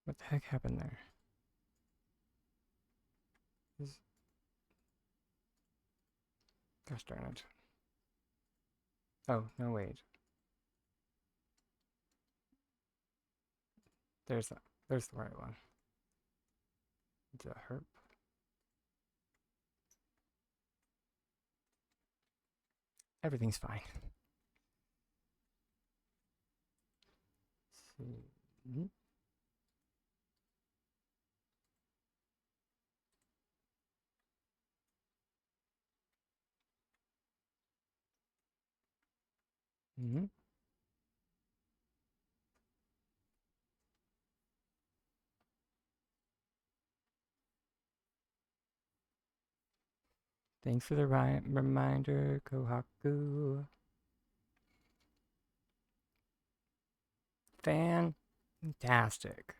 What the heck happened there? Is Gosh darn it. Oh, no, wait. There's the right one. The herp. Everything's fine. Let's see. Mm-hmm. Mm-hmm. Thanks for the reminder, Kohaku. Fantastic.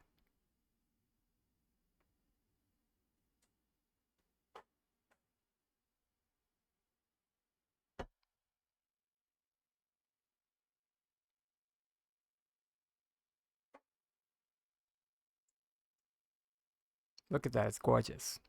Look at that, it's gorgeous.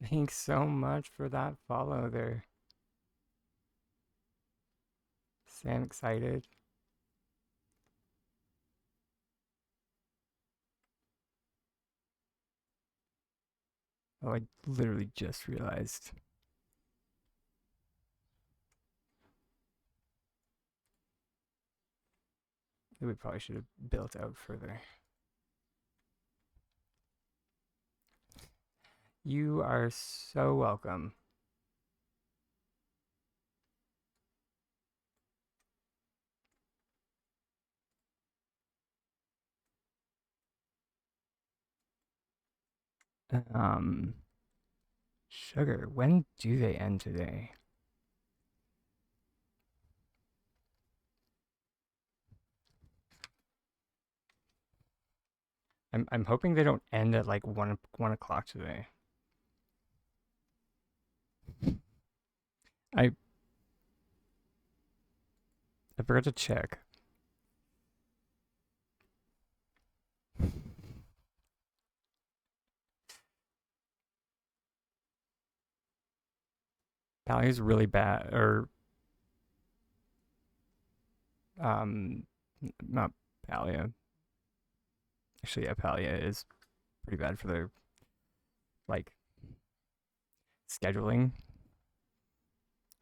Thanks so much for that follow there. Sam excited. Oh, I literally just realized. We probably should have built out further. You are so welcome. Um, Sugar, when do they end today? I'm hoping they don't end at like one o'clock today. I I forgot to check. Palia's really bad, or not Palia. Actually, yeah, Palia is pretty bad for their like scheduling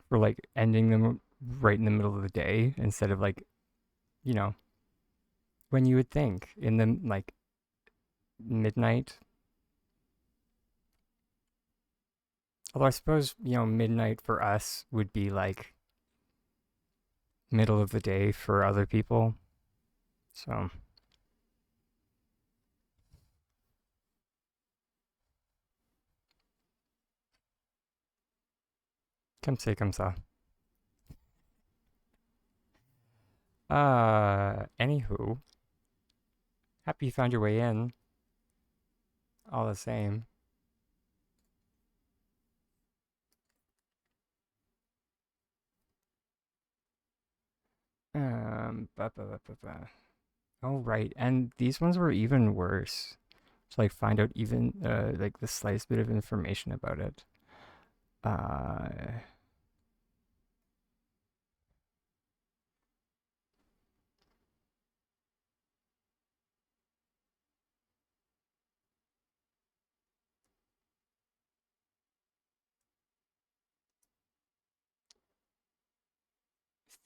for like ending them right in the middle of the day instead of like, you know, when you would think in the like midnight. Although I suppose, midnight for us would be like middle of the day for other people. So, come say, come ça. Anywho, happy you found your way in. All the same. Ba, ba, ba, ba, ba. Oh, right. And these ones were even worse. To like find out even like the slightest bit of information about it. Uh,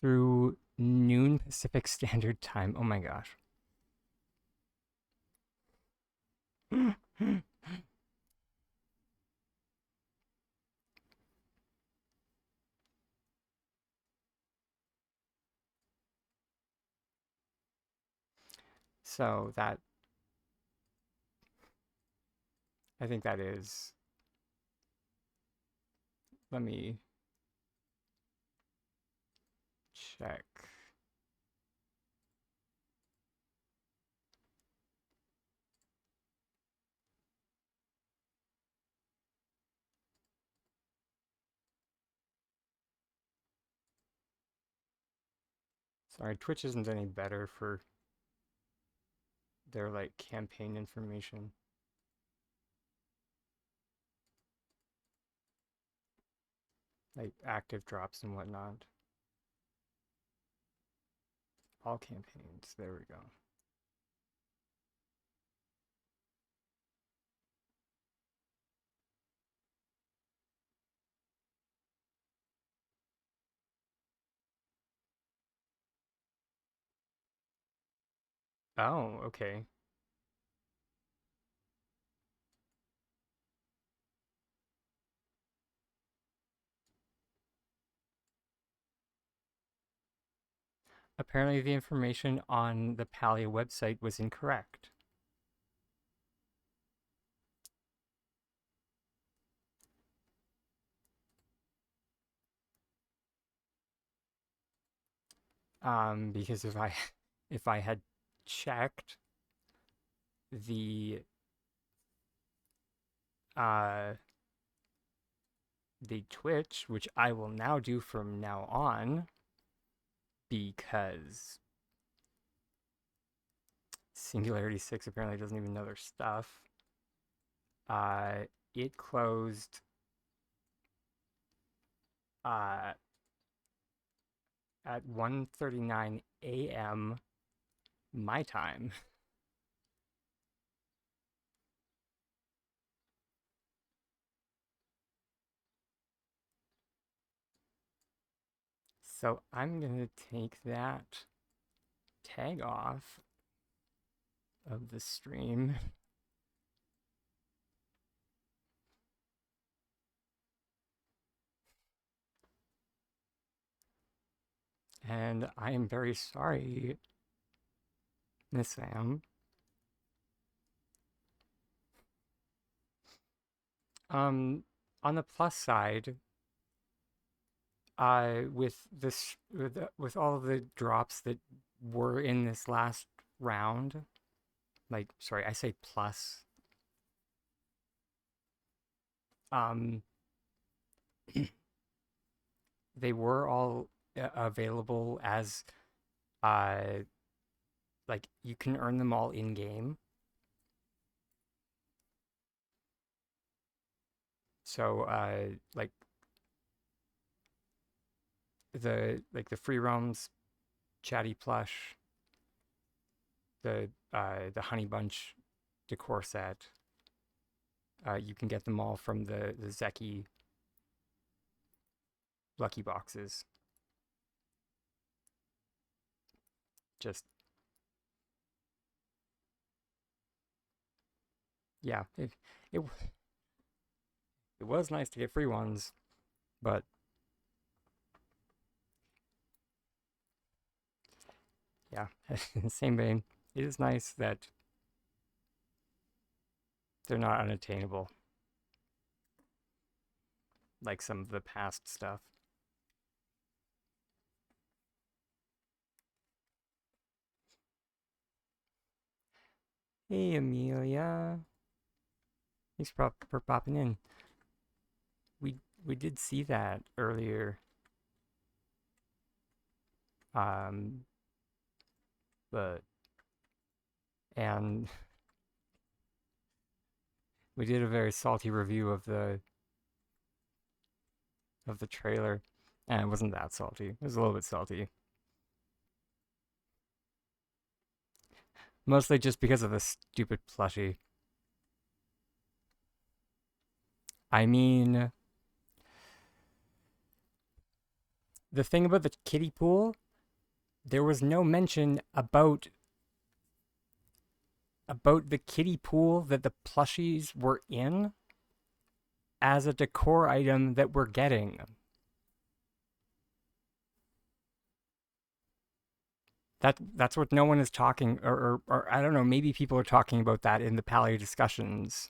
through noon Pacific Standard Time. Oh my gosh. So that I think that is. Let me check. Sorry, Twitch isn't any better for their like campaign information. Like active drops and whatnot. All campaigns. There we go. Oh, okay. Apparently the information on the Palia website was incorrect. Because if I had checked the uh the Twitch, which I will now do from now on, because Singularity 6 apparently doesn't even know their stuff. It closed at 1:39 a.m. my time. So I'm gonna take that tag off of the stream. And I am very sorry, Miss Sam. On the plus side, with this, with all of the drops that were in this last round, like, sorry, I say plus. Um, they were all available as, uh, like, you can earn them all in game. So, like the free roams, chatty plush, the honey bunch decor set. You can get them all from the Zeki lucky boxes. Just yeah, it it was nice to get free ones, but yeah, in the same vein, it is nice that they're not unattainable like some of the past stuff. Hey, Amelia. Thanks for popping in. We did see that earlier. Um, but and we did a very salty review of the trailer, and it wasn't that salty. It was a little bit salty, mostly just because of the stupid plushie. I mean, the thing about the kiddie pool, there was no mention about the kiddie pool that the plushies were in as a decor item that we're getting. That's what no one is talking, or I don't know, maybe people are talking about that in the Palia discussions.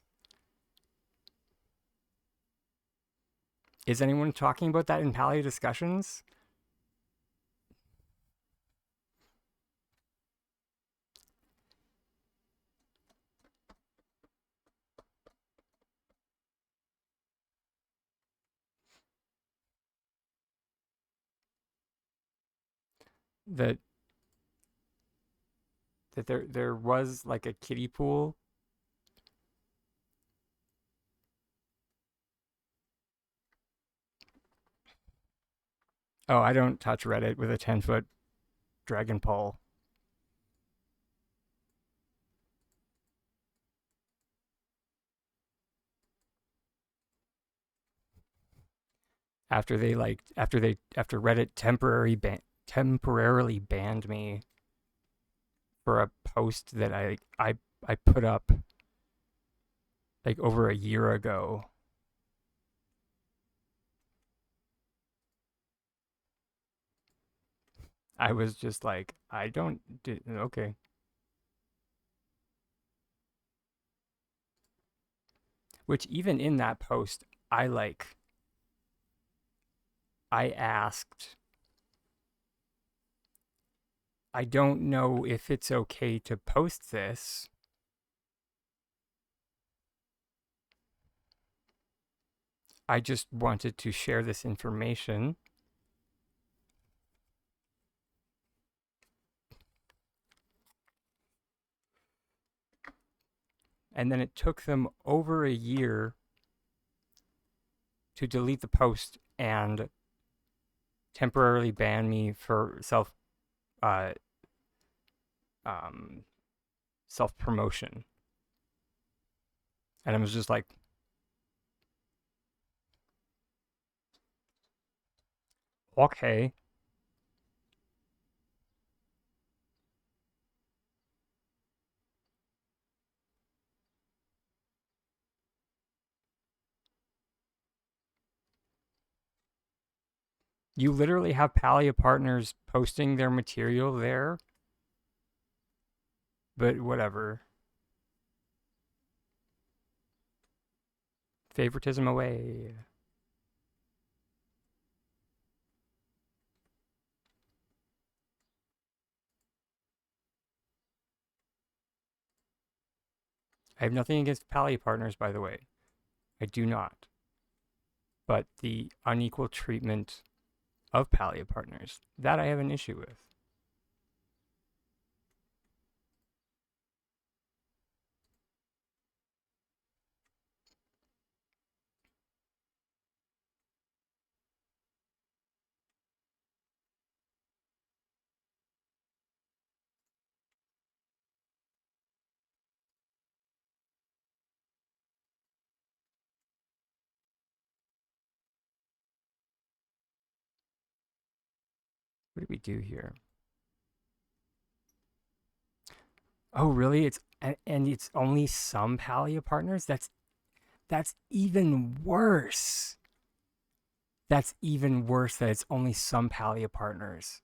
Is anyone talking about that in Palia discussions? that there was like a kiddie pool. Oh, I don't touch Reddit with a 10-foot dragon pole. After Reddit temporarily banned me for a post that I put up like over a year ago. I was just like, I don't do, okay. Which even in that post, I asked, I don't know if it's okay to post this. I just wanted to share this information. And then it took them over a year to delete the post and temporarily ban me for uh, um, self promotion. And I was just like, okay. You literally have Palia partners posting their material there, but whatever. Favoritism away. I have nothing against Palia partners, by the way. I do not. But the unequal treatment of Palia partners, that I have an issue with. What do we do here? Oh, really? And it's only some Palia partners? That's even worse. That's even worse that it's only some Palia partners.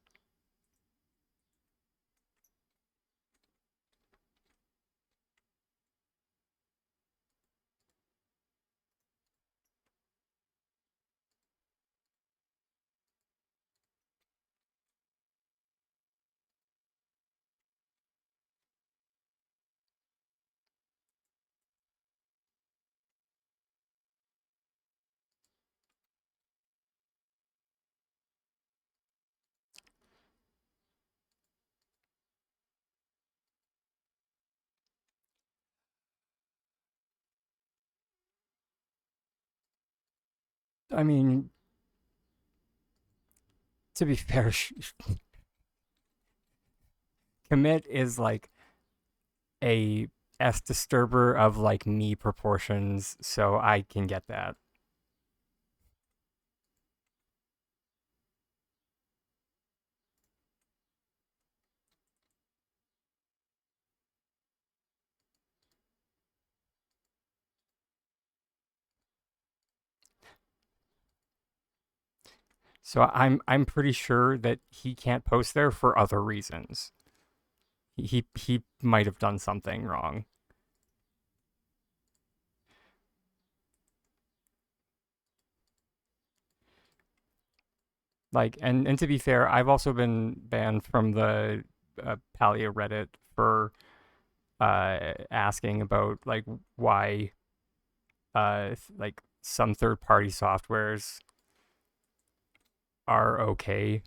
I mean, to be fair, commit is like a S disturber of like me proportions, so I can get that. So I'm pretty sure that he can't post there for other reasons. He might have done something wrong. Like, and to be fair, I've also been banned from the Palia Reddit for asking about like why like some third party softwares are okay,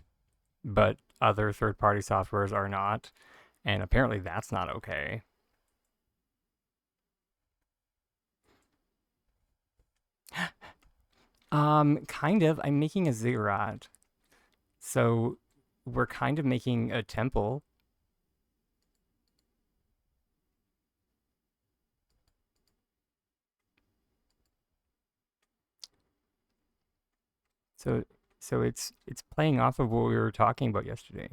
but other third-party softwares are not, and apparently that's not okay. Kind of. I'm making a ziggurat. So we're kind of making a temple. So it's playing off of what we were talking about yesterday.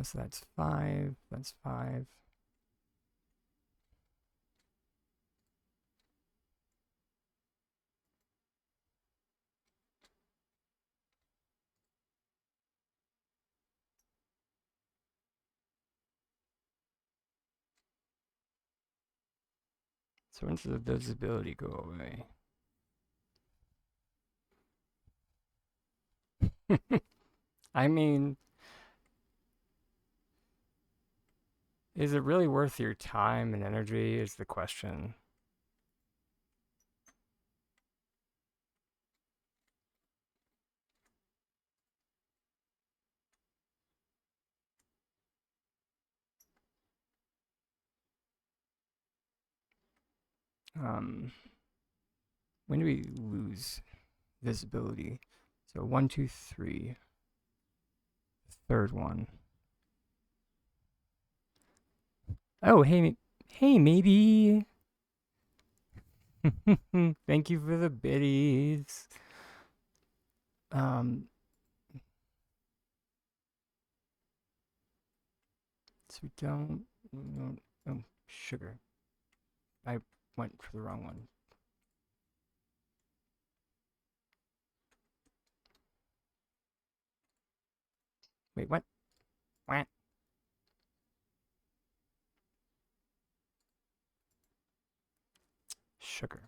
So that's 5. That's 5. So when does the visibility go away? I mean, is it really worth your time and energy is the question. Um, when do we lose visibility? So 1, 2, 3. Third one. Oh, hey, maybe. Thank you for the biddies. Um, so we don't, oh, sugar. I went for the wrong one. Wait, what? What? Sugar.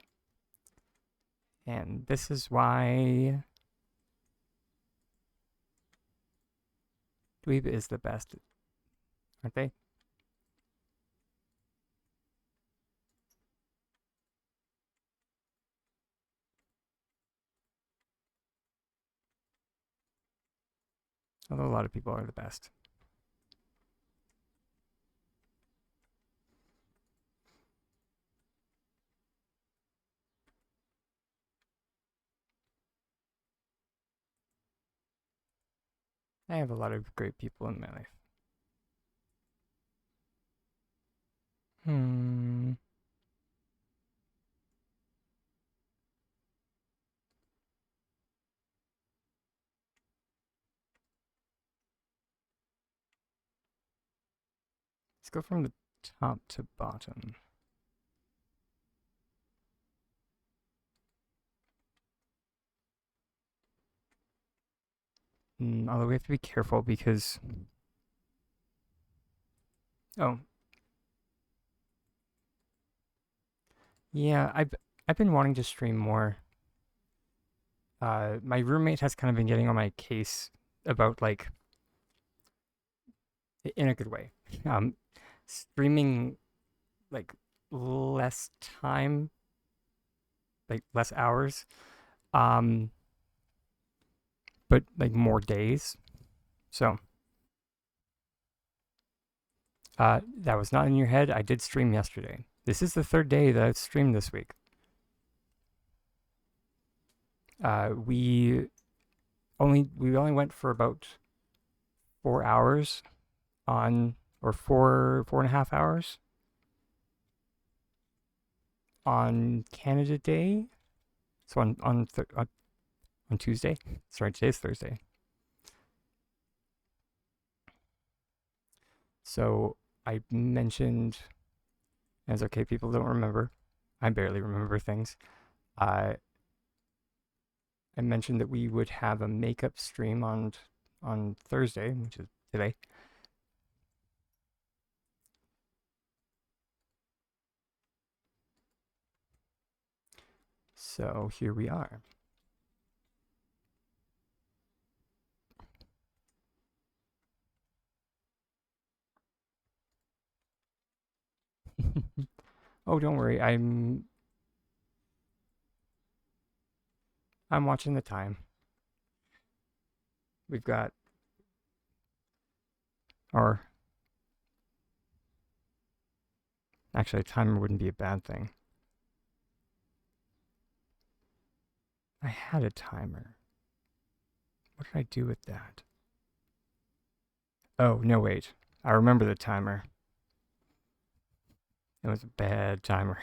And this is why Dweeb is the best, aren't they? Although a lot of people are the best. I have a lot of great people in my life. Hmm. Let's go from the top to bottom. Although we have to be careful because... Oh. Yeah, I've been wanting to stream more. My roommate has kind of been getting on my case about, like, in a good way. Streaming, like, less time, like less hours, um, but like more days. So, that was not in your head. I did stream yesterday. This is the third day that I've streamed this week. We only went for about 4 hours on, or 4.5 hours on Canada Day. So on Tuesday. Sorry, today's Thursday. So I mentioned, and it's okay, people don't remember. I barely remember things. Uh, I mentioned that we would have a makeup stream on Thursday, which is today. So here we are. Oh, don't worry. I'm watching the time. We've got our actually a timer wouldn't be a bad thing. I had a timer. What did I do with that? Oh, no, wait. I remember the timer. It was a bad timer.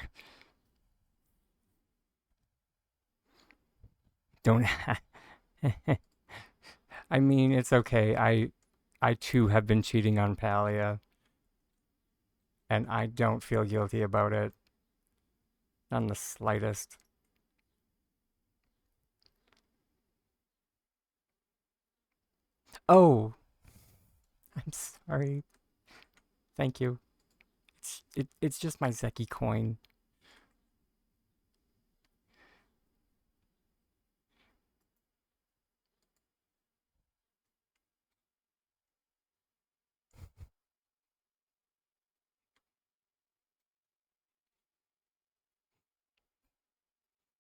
Don't. I mean, it's okay. I too have been cheating on Palia, and I don't feel guilty about it, not in the slightest. Oh, I'm sorry. Thank you. It's just my Zeki coin.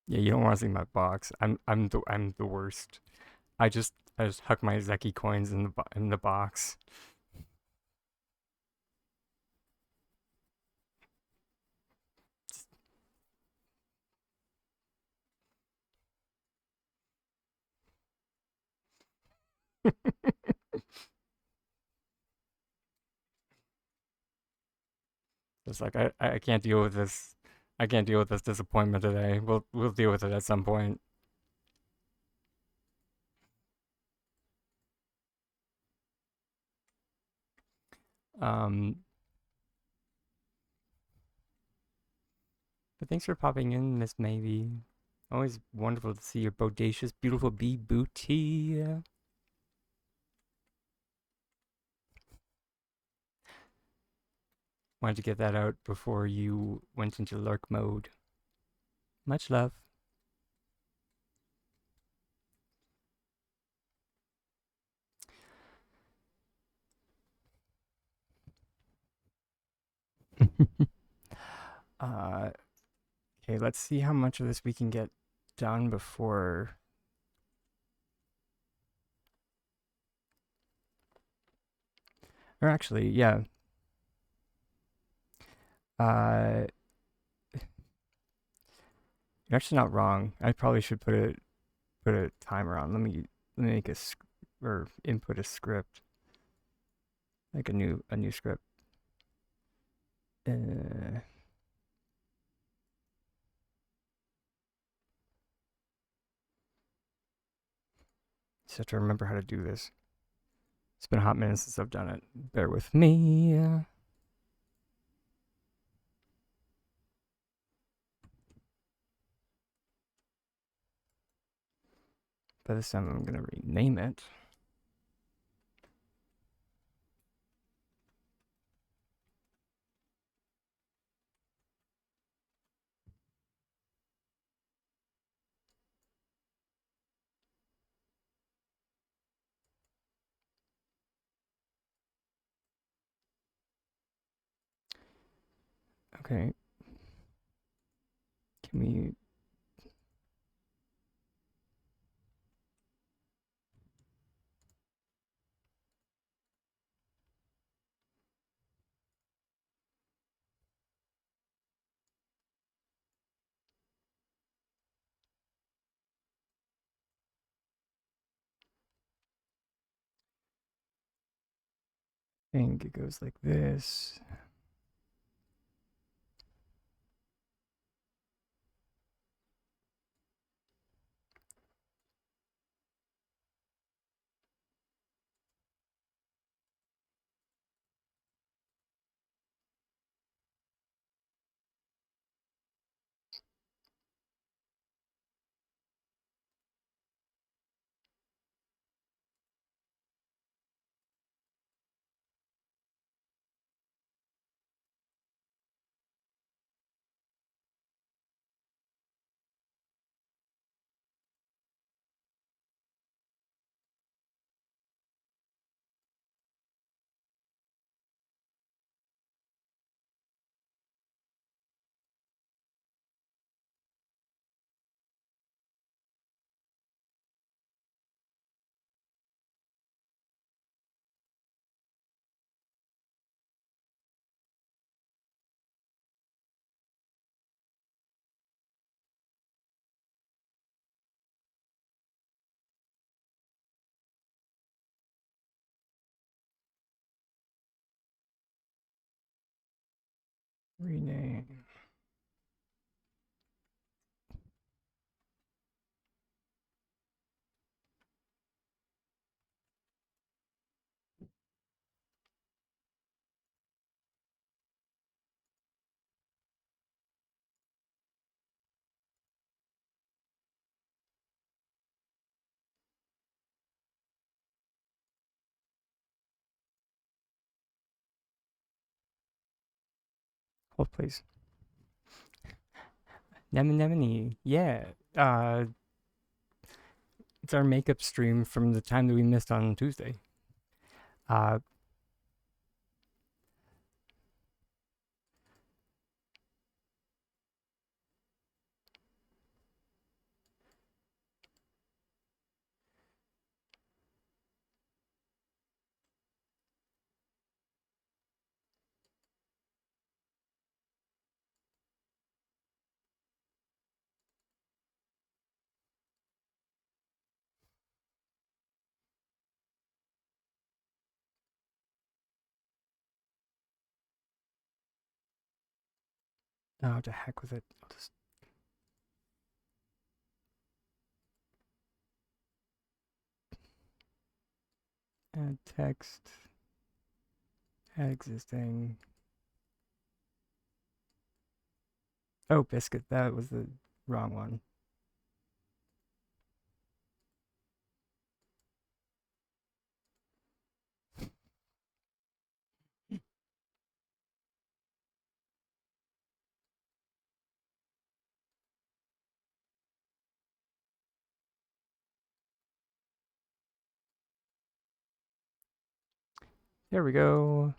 Yeah, you don't want to see my box. I'm the worst. I just huck my Zeki coins in in the box. It's like I can't deal with this. I can't deal with this disappointment today. We'll deal with it at some point. Um, but thanks for popping in, Miss Maybe. Always wonderful to see your bodacious, beautiful bee booty. Wanted to get that out before you went into lurk mode. Much love. uh, okay, let's see how much of this we can get done before. Or actually, yeah. Uh, you're actually not wrong. I probably should put a timer on. Let me make or input a script, like a new script. Uh, just have to remember how to do this. It's been a hot minute since I've done it. Bear with me. By this time, I'm gonna rename it. Okay. Can we? I think it goes like this. Rename. Hold please. Nemini. Yeah. It's our makeup stream from the time that we missed on Tuesday. Uh, oh, to heck with it. I'll just add text, add existing. Oh, biscuit. That was the wrong one. There we go.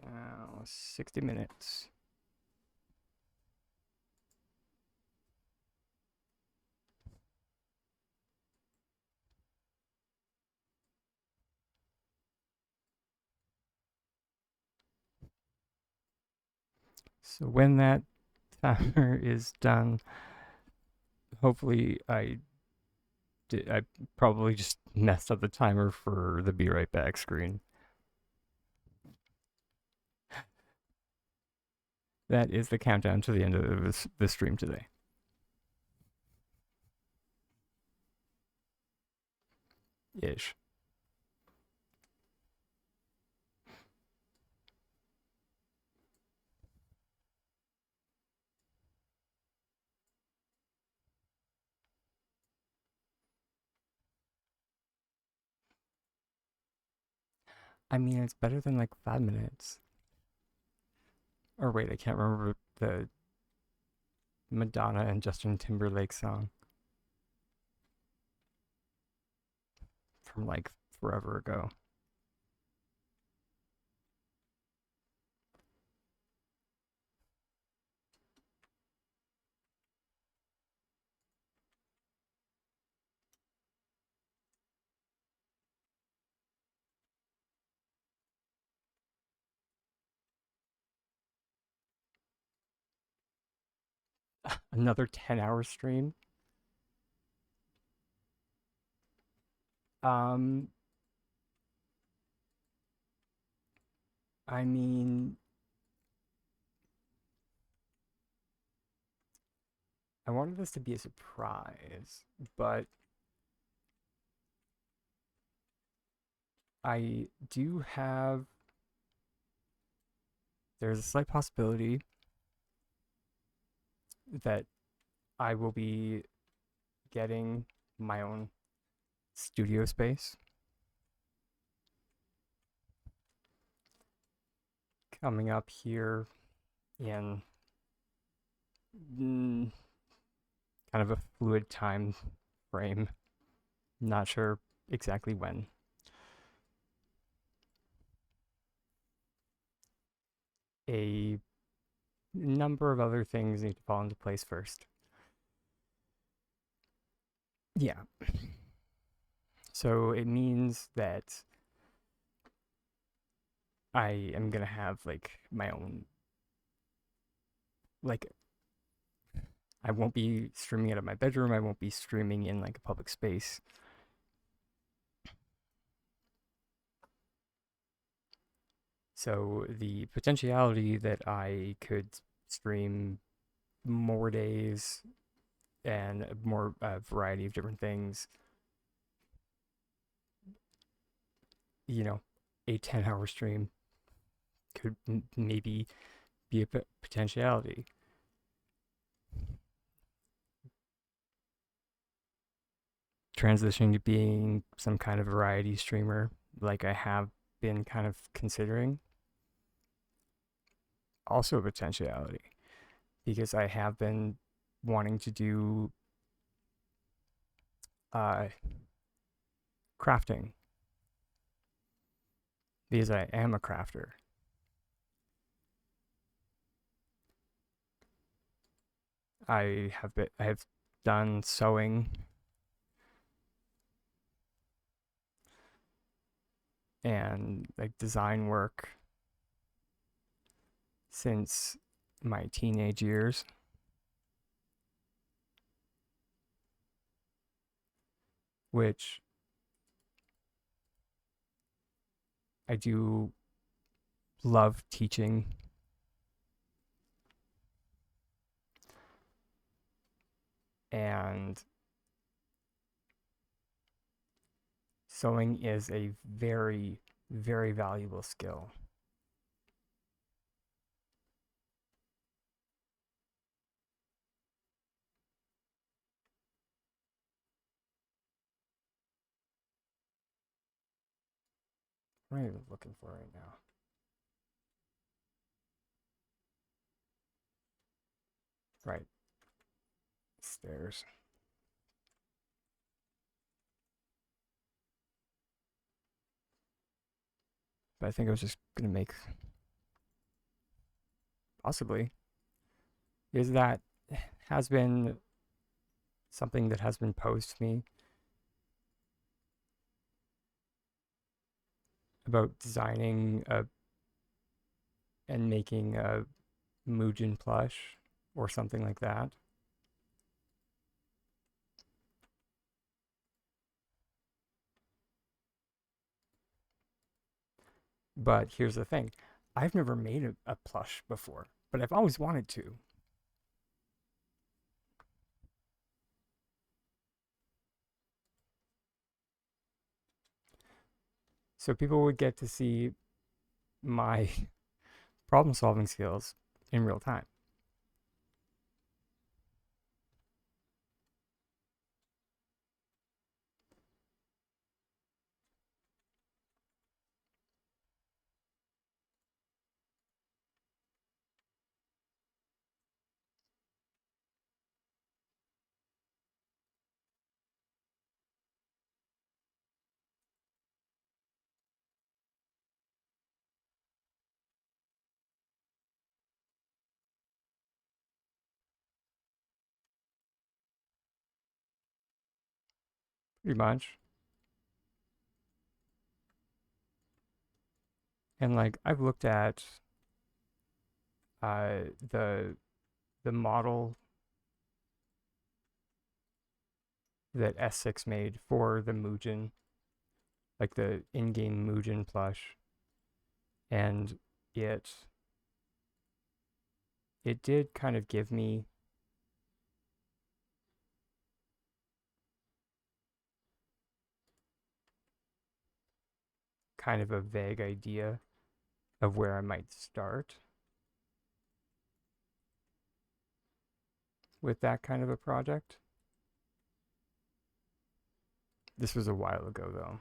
Now, 60 minutes. So when that timer is done, hopefully I probably just messed up the timer for the be right back screen. That is the countdown to the end of the stream today. Ish. I mean, it's better than like 5 minutes. Or wait, I can't remember the Madonna and Justin Timberlake song from like forever ago. Another 10-hour stream. Um, I mean, I wanted this to be a surprise, but I do have. There's a slight possibility that I will be getting my own studio space coming up here in kind of a fluid time frame. Not sure exactly when. A number of other things need to fall into place first. Yeah. So it means that I am gonna have like my own, like, I won't be streaming out of my bedroom. I won't be streaming in like a public space. So the potentiality that I could stream more days and more variety of different things, a 10-hour stream could maybe be a potentiality. Transitioning to being some kind of variety streamer, like I have been kind of considering, also a potentiality because I have been wanting to do uh, crafting because I am a crafter. I have done sewing and like design work since my teenage years, which I do love teaching. And sewing is a very, very valuable skill. What am I even looking for right now? Right, stairs. But I think I was just gonna make, possibly, is that has been something that has been posed to me about designing and making a Muujin plush or something like that. But here's the thing, I've never made a plush before, but I've always wanted to. So people would get to see my problem solving skills in real time. Pretty much. And like I've looked at uh, the the model that S6 made for the Muujin, like the in-game Muujin plush, and it it did kind of give me kind of a vague idea of where I might start with that kind of a project. This was a while ago though.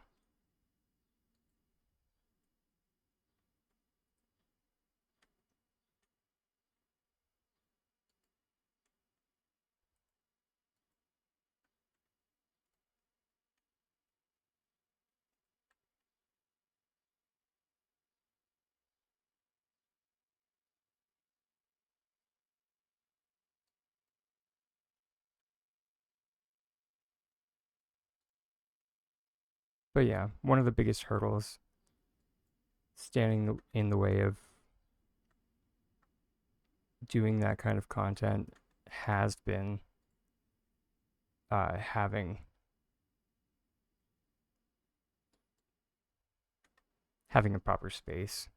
But yeah, one of the biggest hurdles standing in the way of doing that kind of content has been having a proper space.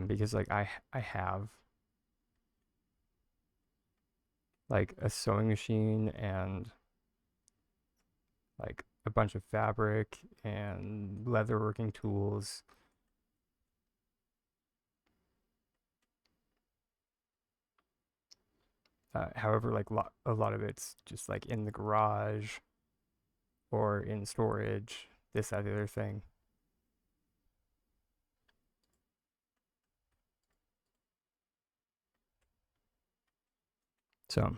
Because like I have like a sewing machine and like a bunch of fabric and leatherworking tools. However, like a lot of it's just like in the garage or in storage, this, that, the other thing. So,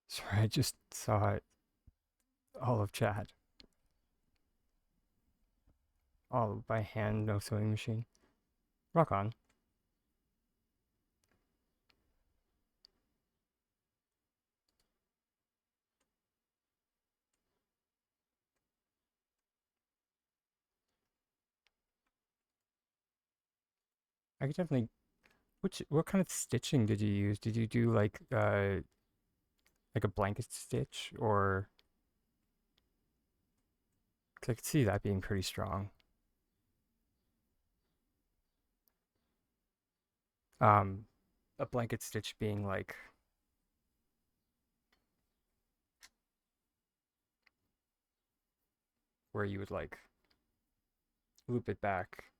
sorry, I just saw it all of chat, all by hand, no sewing machine. Rock on. I could definitely. What kind of stitching did you use? Did you do like a blanket stitch or? 'Cause I could see that being pretty strong. Um, a blanket stitch being like where you would like loop it back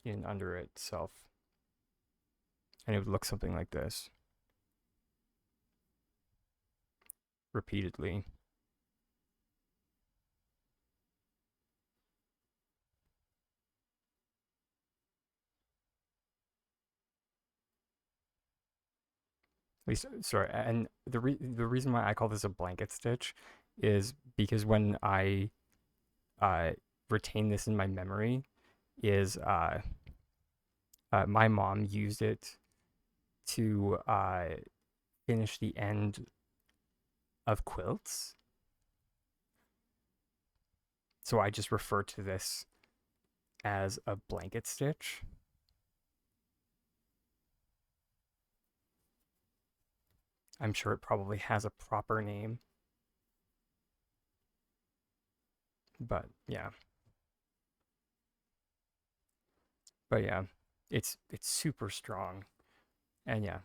in under itself, and it would look something like this repeatedly. At least, sorry, and the reason why I call this a blanket stitch is because when I uh, retain this in my memory, is my mom used it to finish the end of quilts. So I just refer to this as a blanket stitch. I'm sure it probably has a proper name, but yeah. But yeah, it's super strong. And yeah.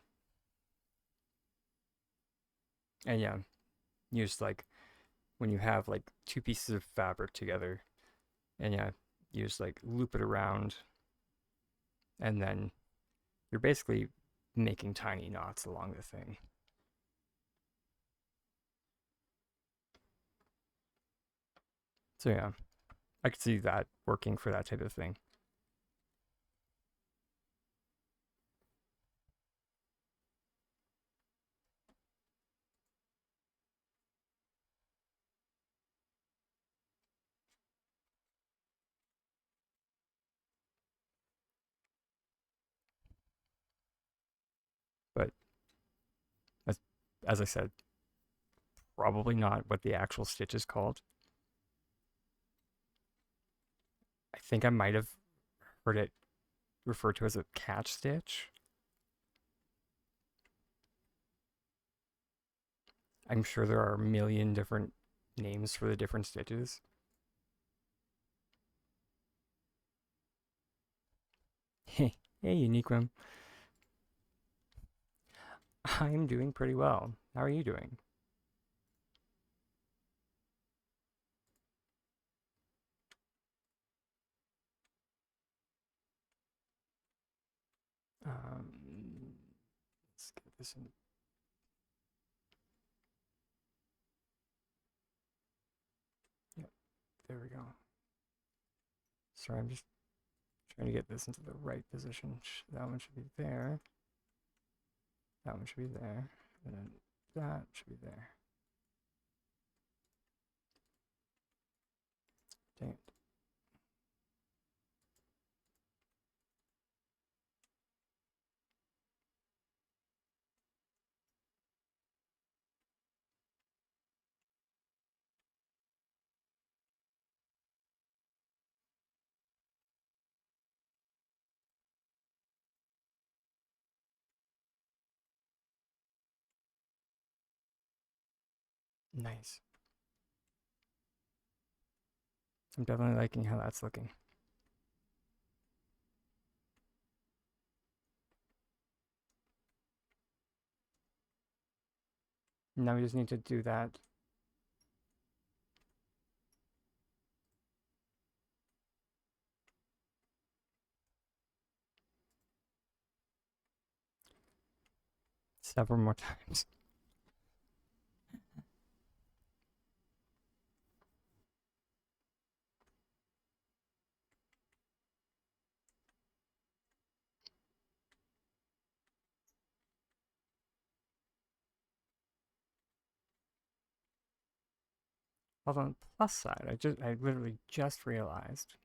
And yeah, you just like when you have like two pieces of fabric together and yeah, you just like loop it around and then you're basically making tiny knots along the thing. So yeah, I could see that working for that type of thing. But as as I said, probably not what the actual stitch is called. I think I might have heard it referred to as a catch stitch. I'm sure there are a million different names for the different stitches. Hey, hey, Uniquem. I'm doing pretty well. How are you doing? Um, let's get this in. Yep, there we go. Sorry, I'm just trying to get this into the right position. That one should be there. That one should be there. And then that should be there. Dang it. Nice. I'm definitely liking how that's looking. Now we just need to do that. Several more times. Although on the plus side, I literally just realized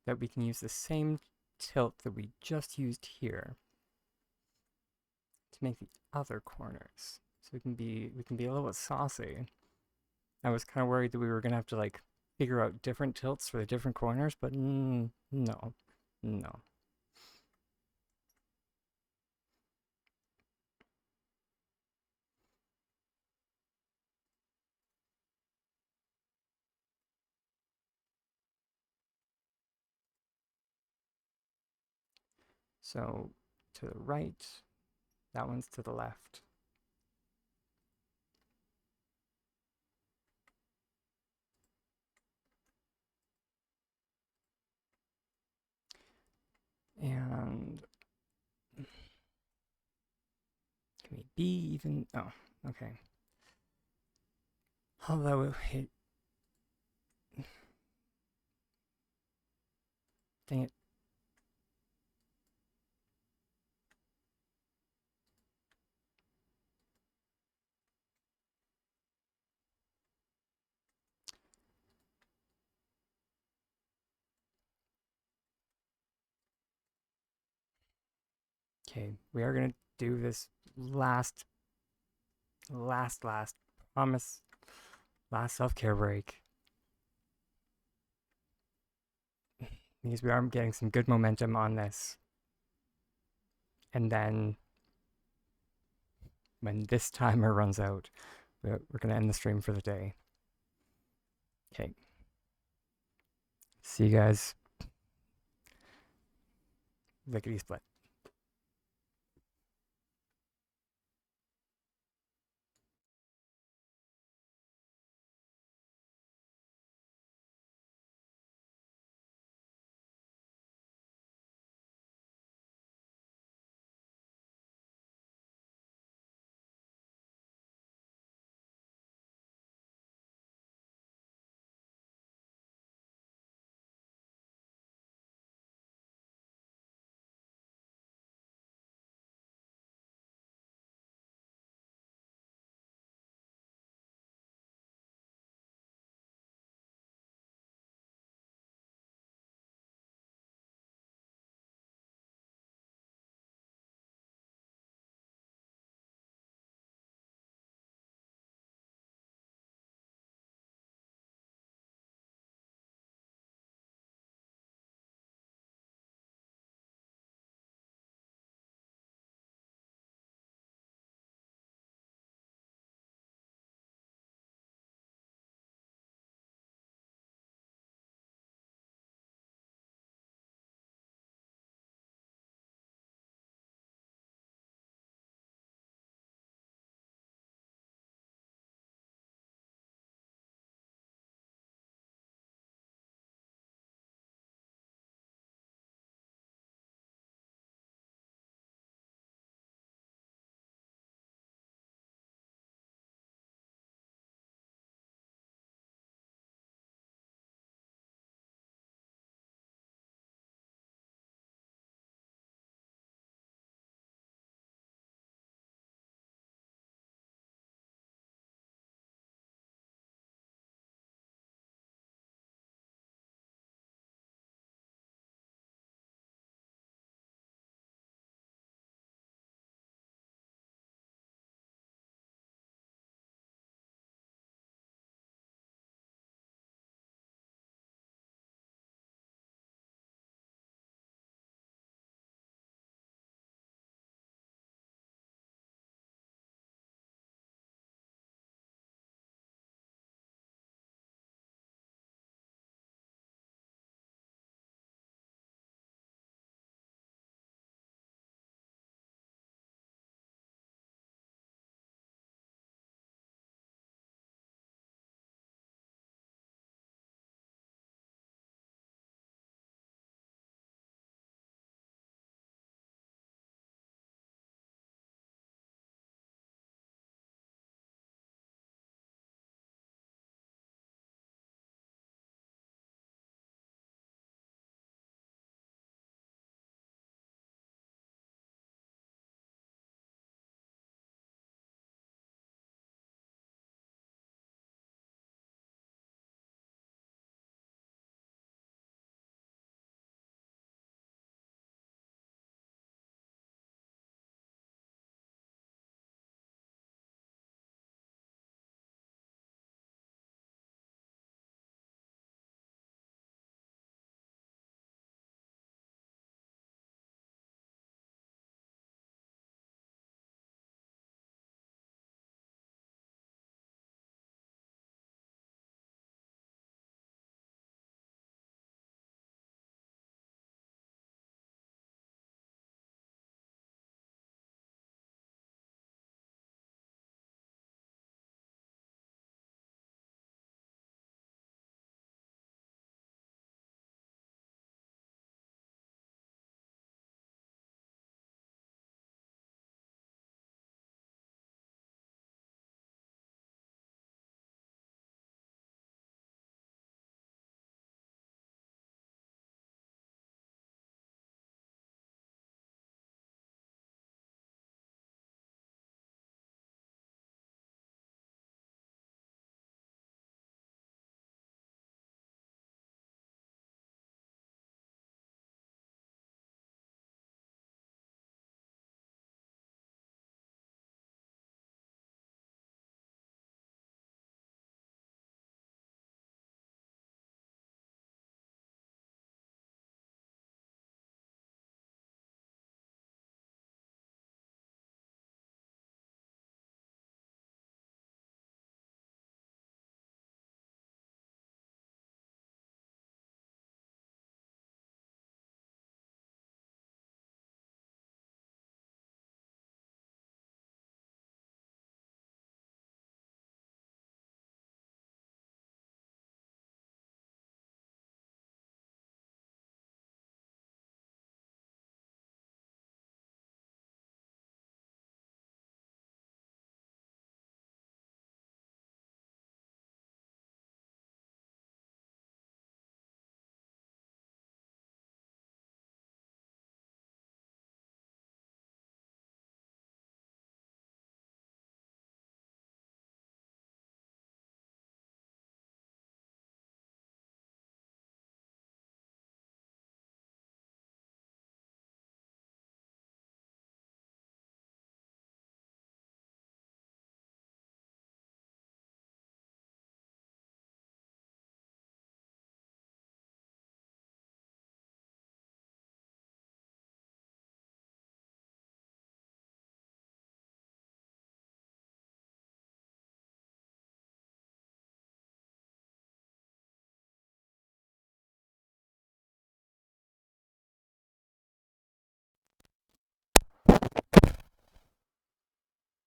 that we can use the same tilt that we just used here to make the other corners. So we can be a little bit saucy. I was kind of worried that we were gonna have to like figure out different tilts for the different corners, but no, no. So to the right, that one's to the left. And can we be even? Oh, okay. Although it, dang it. Okay, we are gonna do this last promise, last self-care break because we are getting some good momentum on this. And then when this timer runs out, we're gonna end the stream for the day. Okay. See you guys. Lickety split.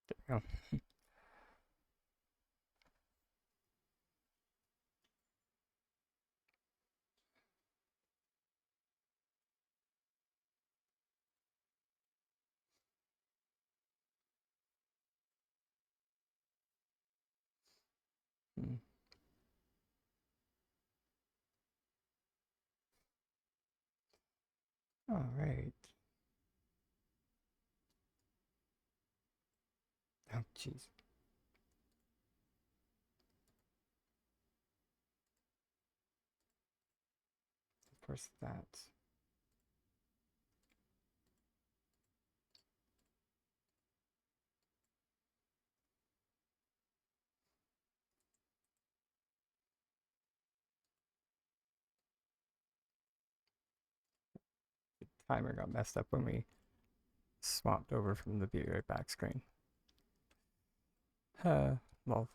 There we go. All right. Oh, jeez. Of course, that. The timer got messed up when we swapped over from the be right back screen. Well.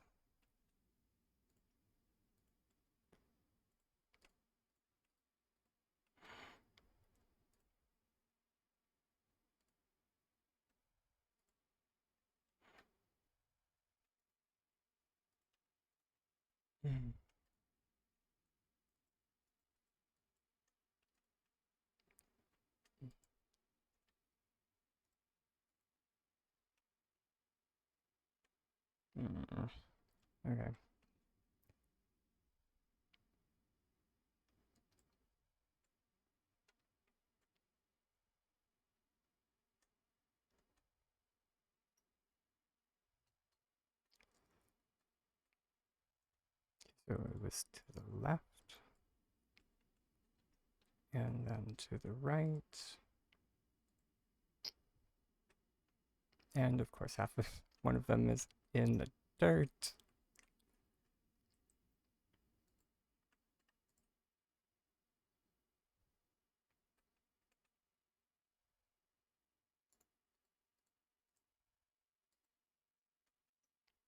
Mm. Mm. Okay. So it was to the left and then to the right. And of course, half of one of them is in the dirt.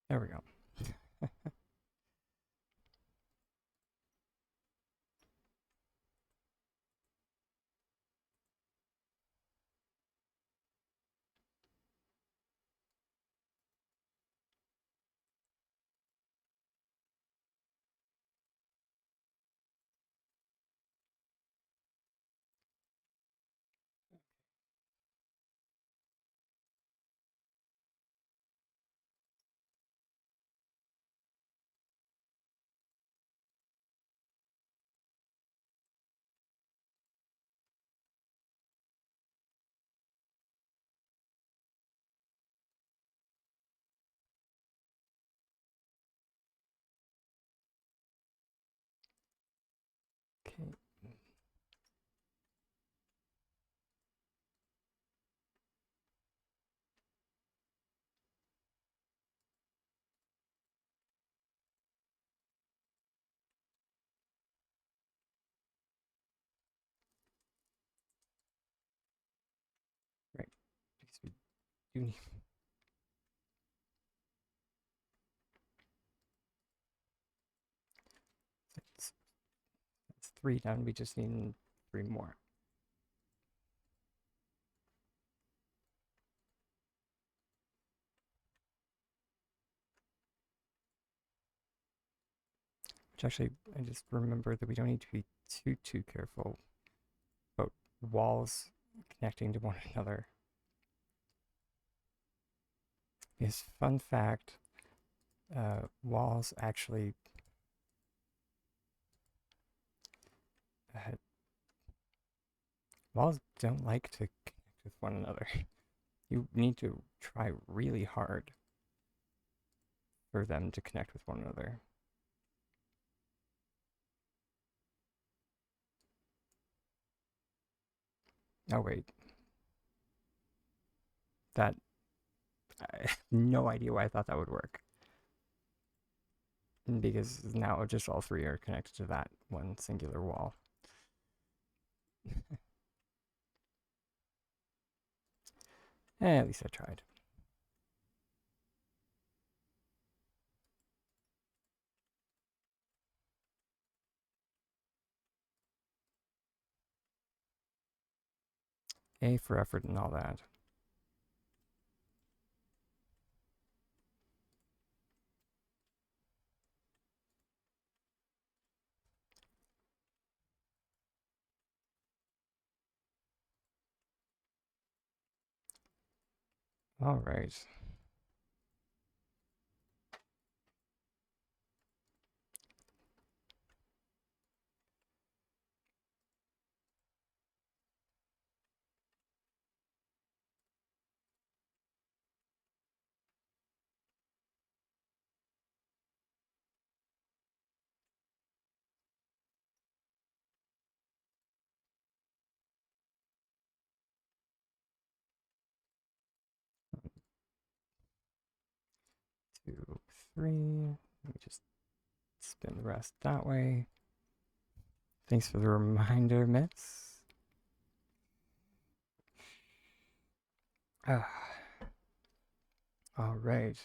There we go. Okay. Right. Because we do need. It's 3 down. We just need 3 more. Which actually, I just remember that we don't need to be too careful about walls connecting to one another. Because fun fact, walls actually uh, walls don't like to connect with one another. You need to try really hard for them to connect with one another. Oh wait, that I have no idea why I thought that would work. Because now just all 3 are connected to that one singular wall. At least I tried. A for effort and all that. All right. 2, 3. Let me just spin the rest that way. Thanks for the reminder, Mitz. Ah, all right.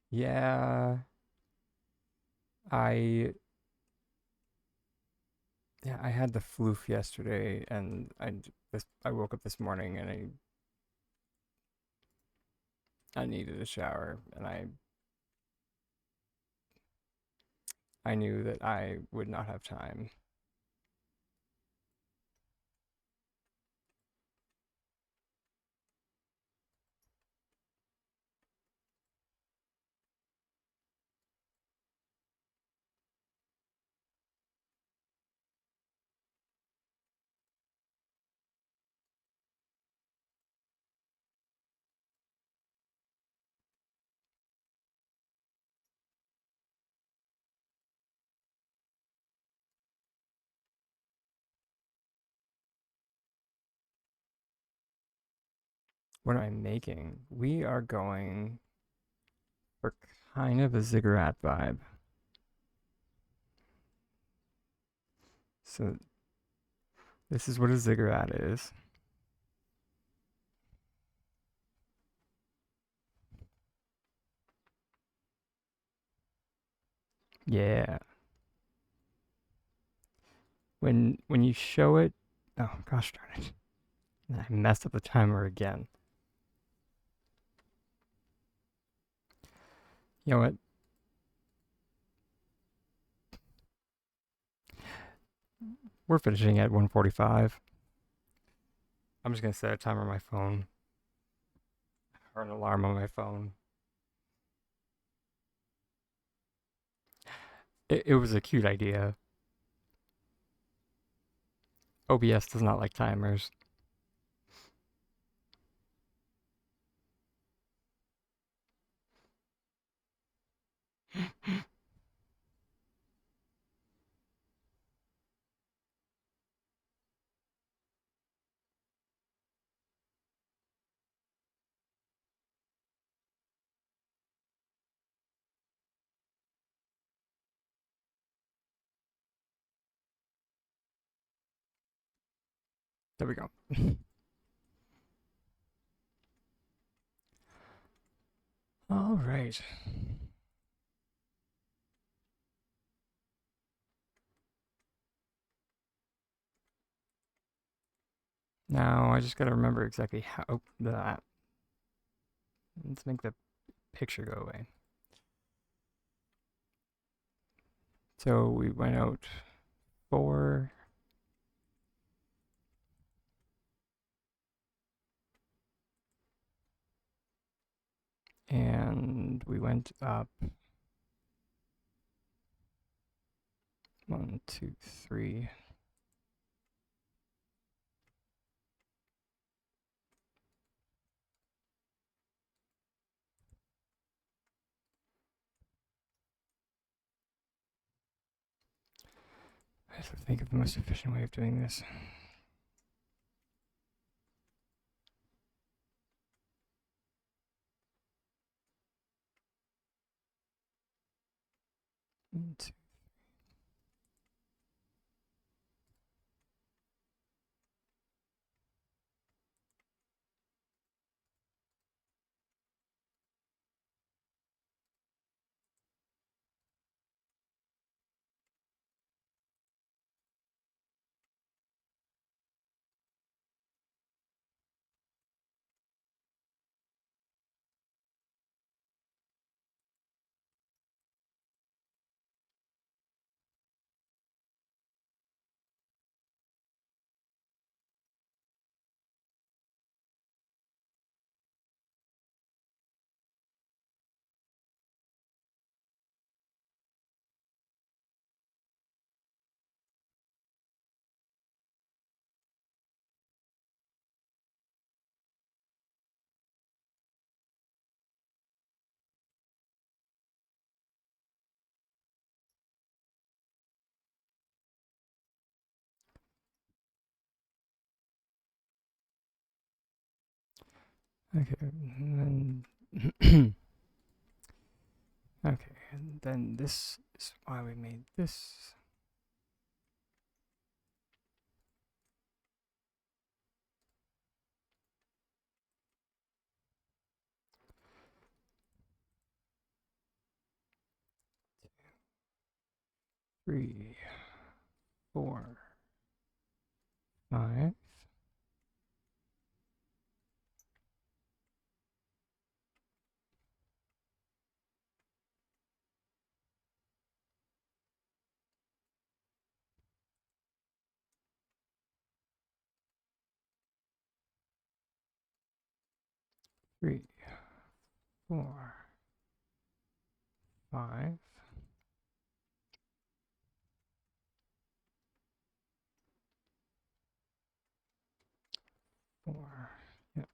Yeah, I yeah, I had the floof yesterday, and I woke up this morning and I needed a shower, and I knew that I would not have time. What am I making? We are going for kind of a Ziggurat vibe. So this is what a Ziggurat is. Yeah. When you show it, oh gosh darn it. I messed up the timer again. You know what? We're finishing at 1:45. I'm just gonna set a timer on my phone or an alarm on my phone. It was a cute idea. OBS does not like timers. There we go. All right. Now I just gotta remember exactly how that. Let's make the picture go away. So we went out 4, and we went up 1, 2, 3. I have to think of the most efficient way of doing this. One, two. Okay, and then okay, and then this is why we made this. Three, 4, 5. 3, 4, 5. 4. Yep.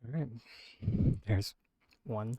All right. There's 1.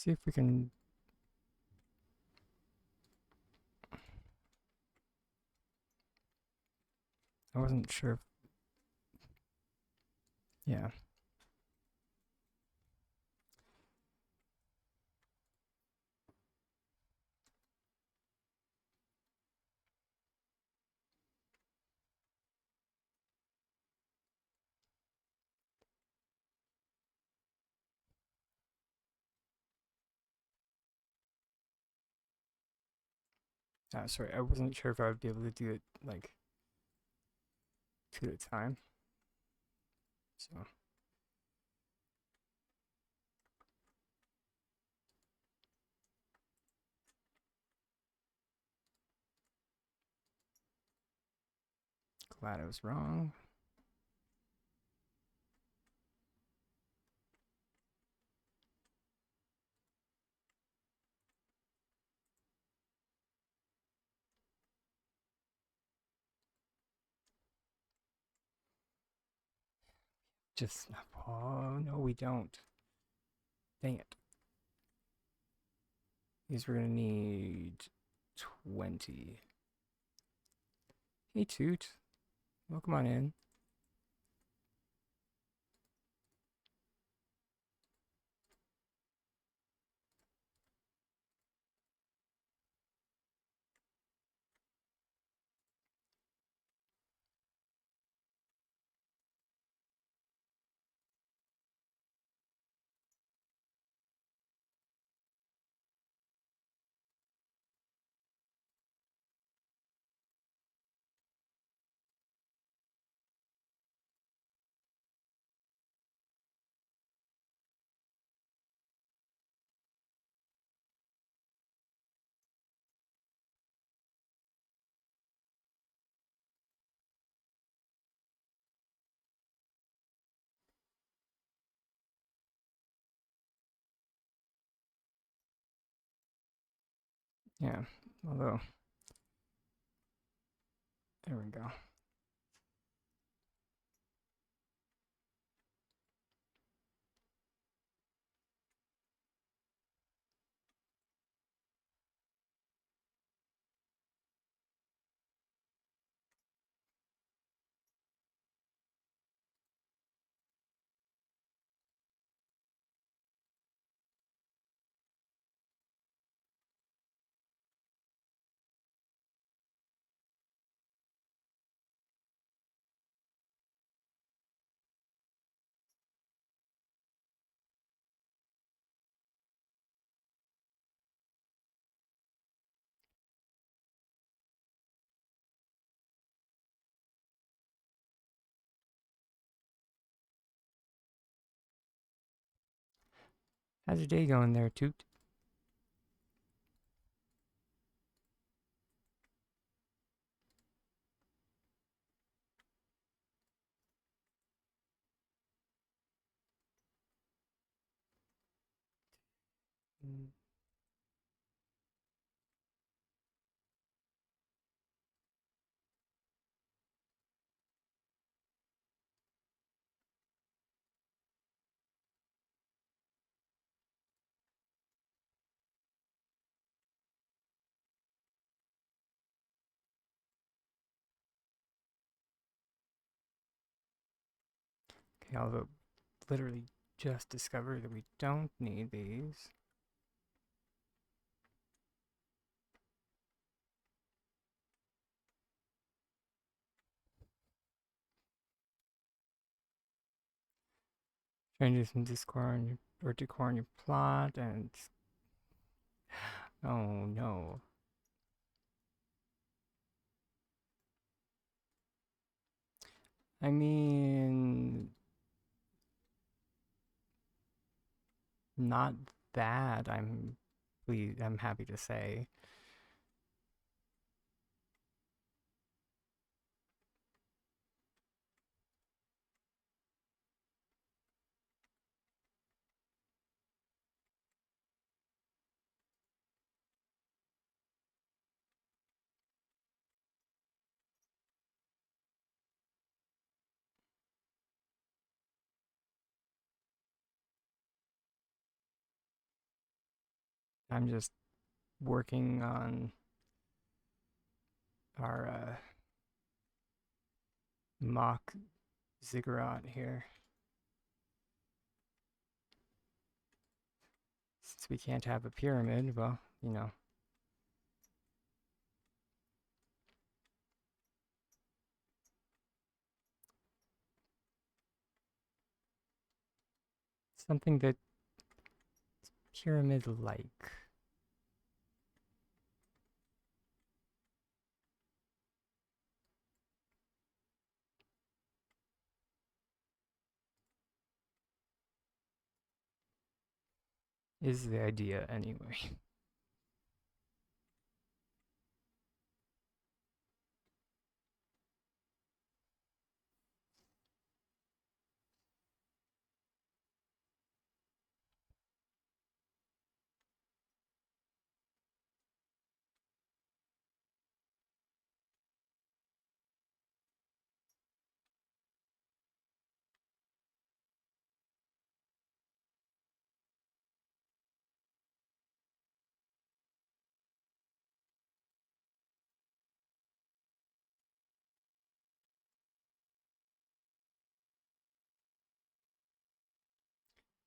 See if we can. I wasn't sure. Yeah. Sorry, I wasn't sure if I would be able to do it like two at a time. So glad I was wrong. Just, oh no, we don't. Dang it. These we're gonna need 20. Hey Toot, welcome on in. Yeah, although, there we go. How's your day going there, Toot? Mm, Okay, although literally just discovered that we don't need these. Trying to do some discord on your or decor on your plot and oh no. I mean, not bad. I'm happy to say. I'm just working on our mock ziggurat here. Since we can't have a pyramid, well, you know. Something that pyramid-like. Is the idea anyway.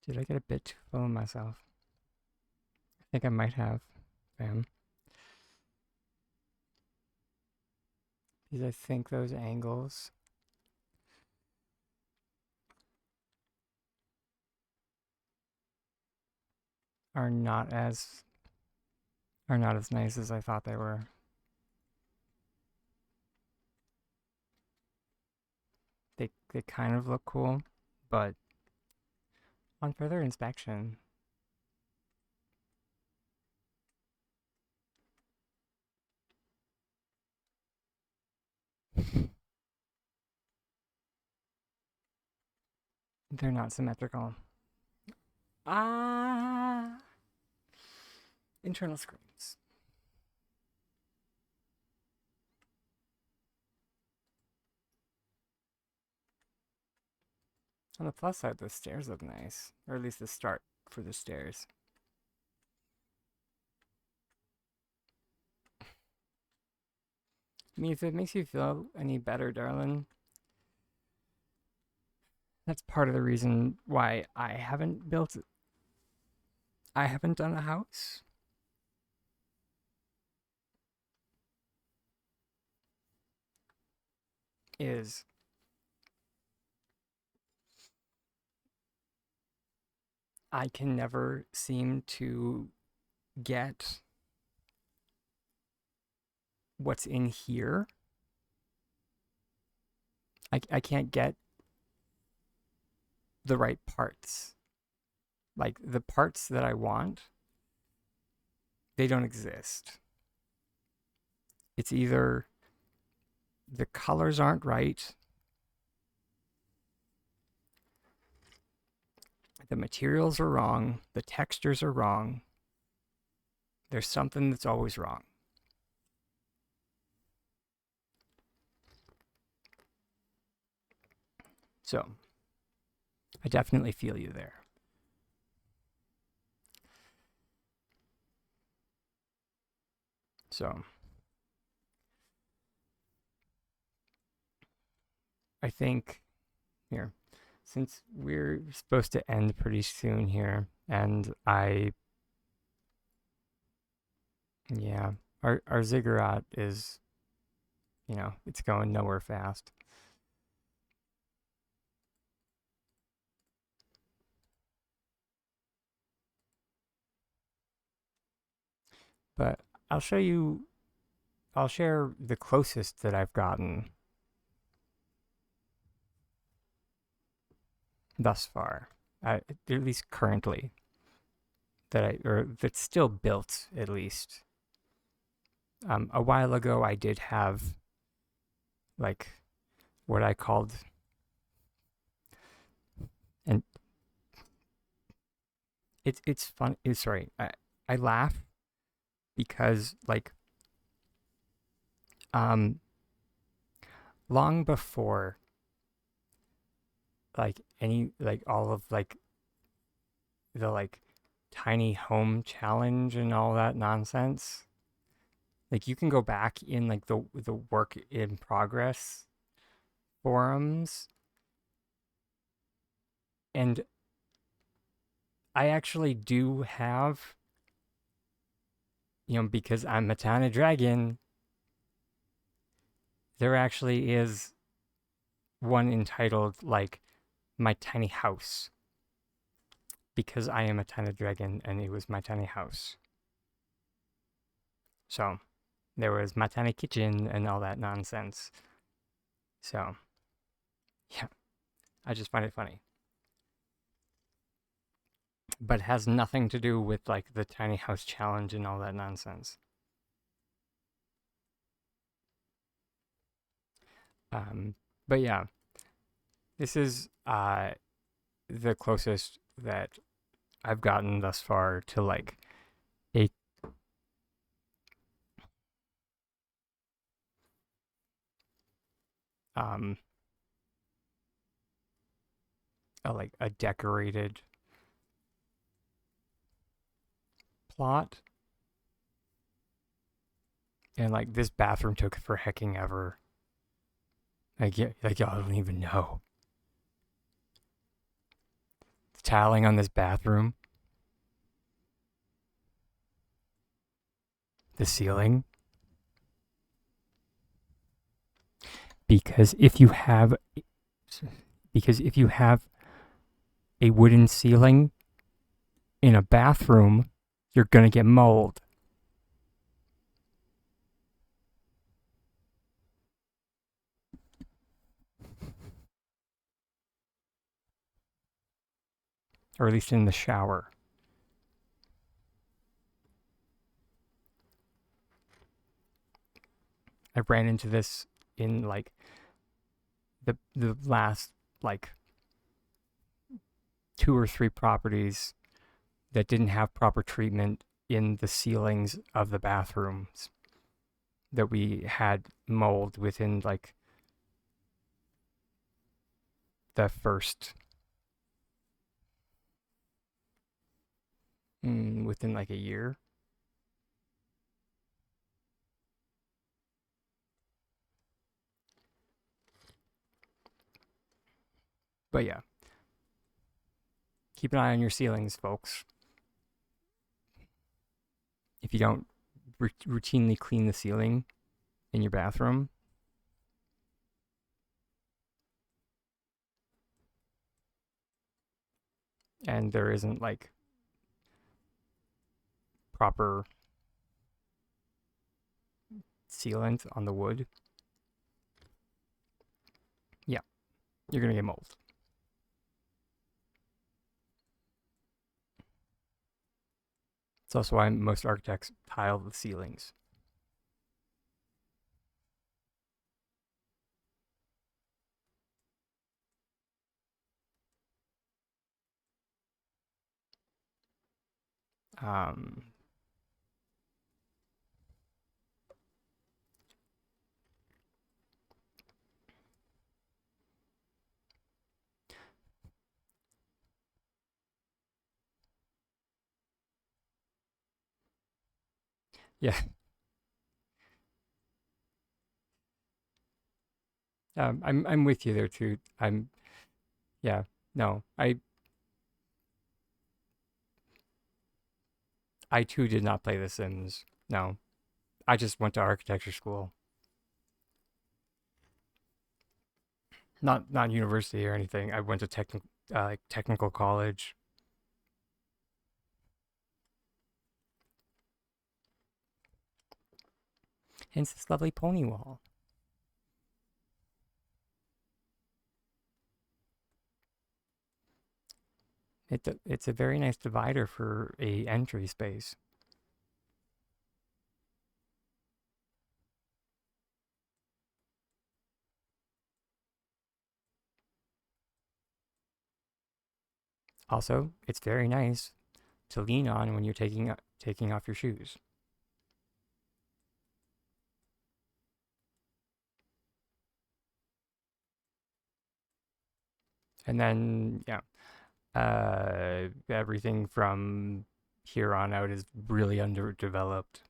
Did I get a bit too full of myself? I think I might have, fam. Because I think those angles are not as nice as I thought they were. They kind of look cool, but on further inspection, they're not symmetrical. Ah, internal screens. On the plus side, the stairs look nice, or at least the start for the stairs. I mean, if it makes you feel any better, darling, that's part of the reason why I haven't done a house. Is I can never seem to get what's in here. I can't get the right parts. Like the parts that I want, they don't exist. It's either the colors aren't right, the materials are wrong, the textures are wrong. There's something that's always wrong. So, I definitely feel you there. So, I think here, since we're supposed to end pretty soon here, and yeah, our ziggurat is, it's going nowhere fast. But I'll share the closest that I've gotten thus far, at least currently, that's still built, at least. A while ago, I did have, like, what I called, and it's fun. Sorry, I laugh because, like, um, long before, like, all of, like, the, like, tiny home challenge and all that nonsense. Like you can go back in like the work in progress forums, and I actually do have, because I'm a tiny dragon, there actually is one entitled like my tiny house, because I am a tiny dragon and it was my tiny house. So there was my tiny kitchen and all that nonsense. So yeah, I just find it funny. But it has nothing to do with like the tiny house challenge and all that nonsense. But yeah, this is the closest that I've gotten thus far to like a um like a decorated plot. And like this bathroom took for hecking ever. Like y'all don't even know. The tiling on this bathroom, the ceiling. Because if you have because if you have a wooden ceiling in a bathroom, you're gonna get mold. Or at least in the shower. I ran into this in like the last like 2 or 3 properties that didn't have proper treatment in the ceilings of the bathrooms, that we had mold within like the first within like a year. But yeah, keep an eye on your ceilings, folks. If you don't routinely clean the ceiling in your bathroom, and there isn't like proper sealant on the wood, yeah, you're gonna get mold. It's also why most architects tile the ceilings. Um, yeah, I'm with you there too. Yeah, no, I too did not play The Sims. No, I just went to architecture school, not university or anything. I went to technical college. Hence this lovely pony wall. It's a very nice divider for a entry space. Also, it's very nice to lean on when you're taking off your shoes. And then yeah, everything from here on out is really underdeveloped.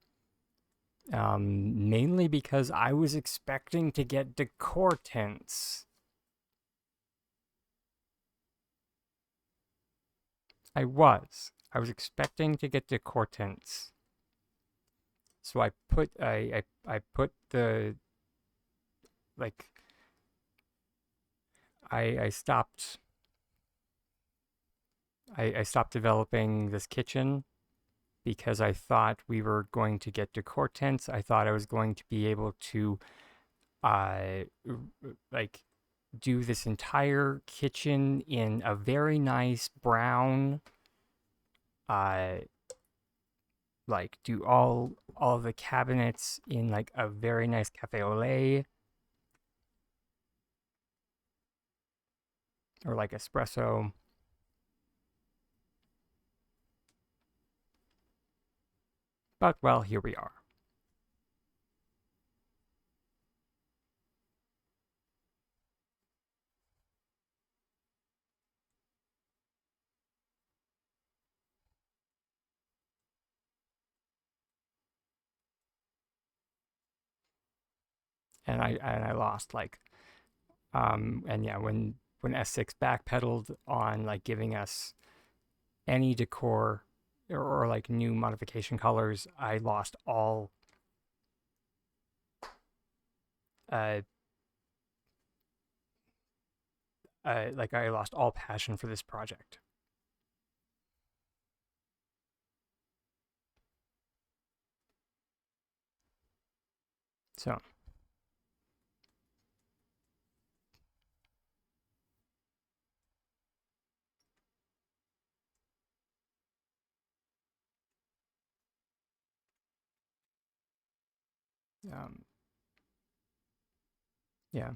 Mainly because I was expecting to get decor tints. I was expecting to get decor tints. So I put the like I stopped I stopped developing this kitchen because I thought we were going to get decor tints. I thought I was going to be able to uh like do this entire kitchen in a very nice brown, uh like do all the cabinets in like a very nice cafe au lait or like espresso. But well, here we are. And I lost like and yeah, when S6 backpedaled on like giving us any decor or like new modification colors, I lost all uh like I lost all passion for this project. So um yeah.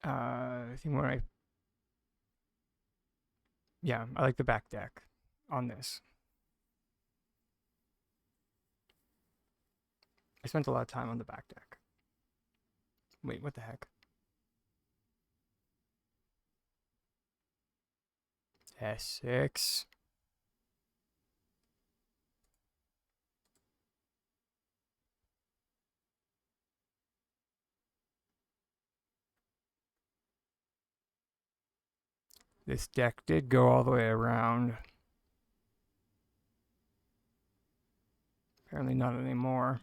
I think when I yeah, I like the back deck on this. I spent a lot of time on the back deck. Wait, what the heck? S6. This deck did go all the way around. Apparently not anymore.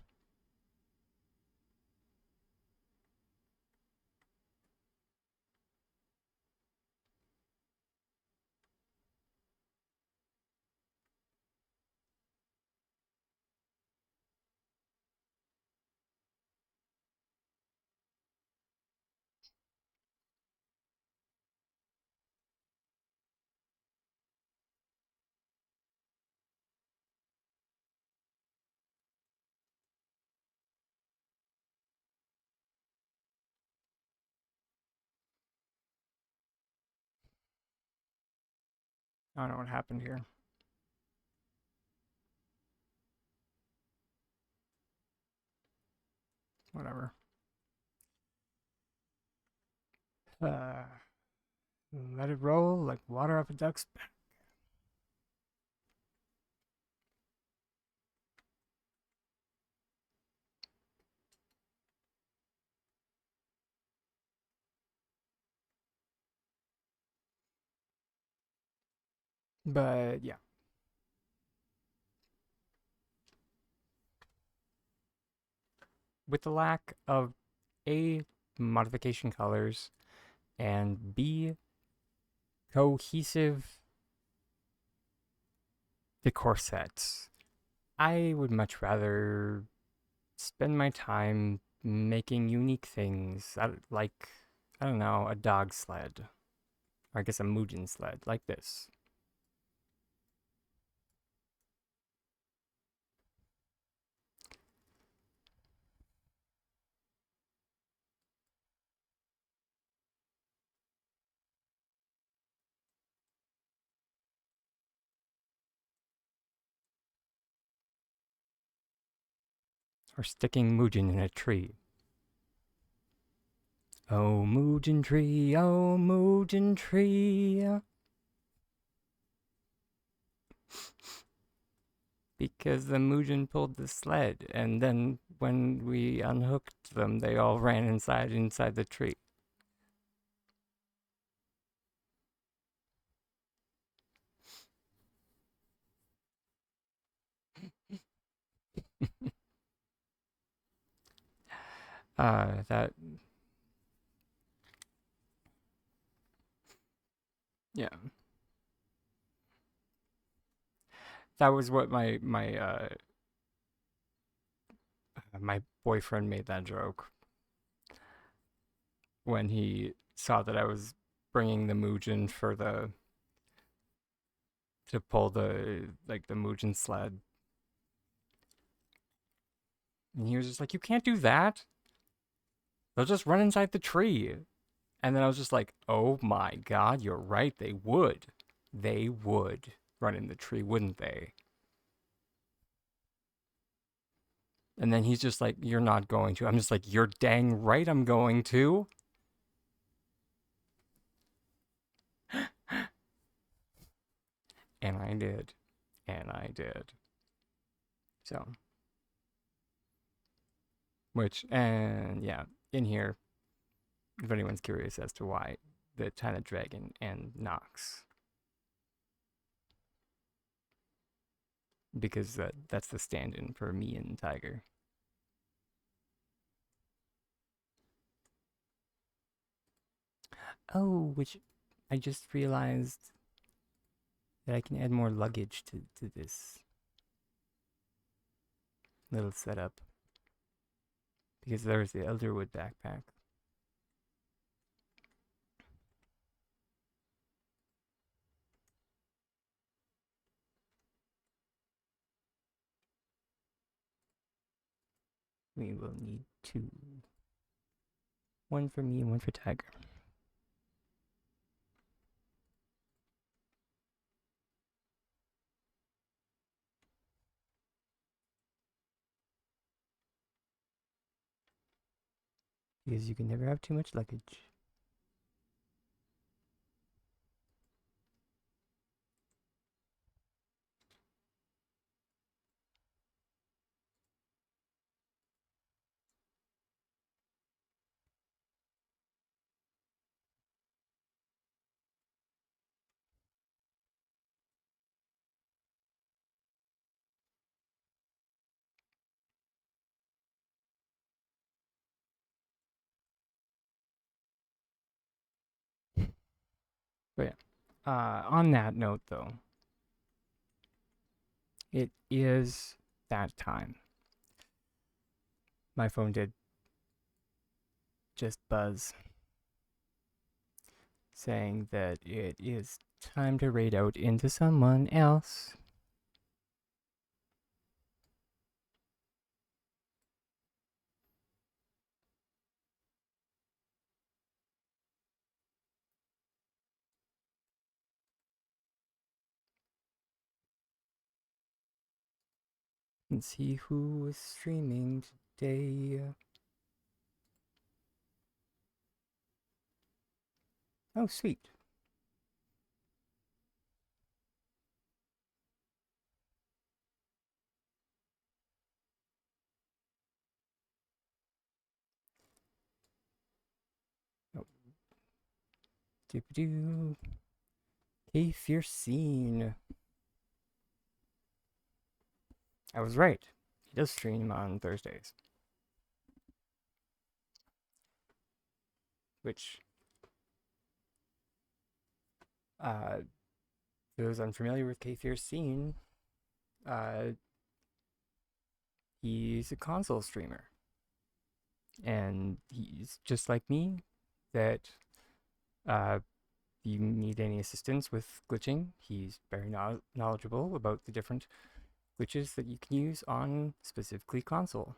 I don't know what happened here. Whatever. Uh, Let it roll like water off a duck's back. But yeah, with the lack of A, modification colors, and B, cohesive decor sets, I would much rather spend my time making unique things. Like, I don't know, a dog sled. Or I guess a Mugen sled, like this. Or sticking Muujin in a tree. Oh, Muujin tree, oh, Muujin tree. Because the Muujin pulled the sled, and then when we unhooked them, they all ran inside the tree. That, yeah, that was what my boyfriend made that joke when he saw that I was bringing the Muujin to pull the Muujin sled, and he was just like, "You can't do that. They'll just run inside the tree." And then I was just like, "Oh my god, you're right. They would. They would run in the tree, wouldn't they?" And then he's just like, "You're not going to." I'm just like, "You're dang right I'm going to." And I did. And I did. So, and yeah, in here, if anyone's curious as to why the China Dragon and Nox, because that's the stand-in for me and Tiger. Oh, which I just realized that I can add more luggage to this little setup, because there's the Elderwood backpack. We will need two. One for me and one for Tiger. Because you can never have too much luggage. But yeah, on that note, though, it is that time. My phone did just buzz, saying that it is time to raid out into someone else. And see who is streaming today. Oh, sweet. Oh, doop-a-doo. Hey, Fiercine. I was right. He does stream on Thursdays. Which, those unfamiliar with K Fiercine, he's a console streamer. And he's just like me, that you need any assistance with glitching, he's very knowledgeable about the different glitches that you can use on specifically console.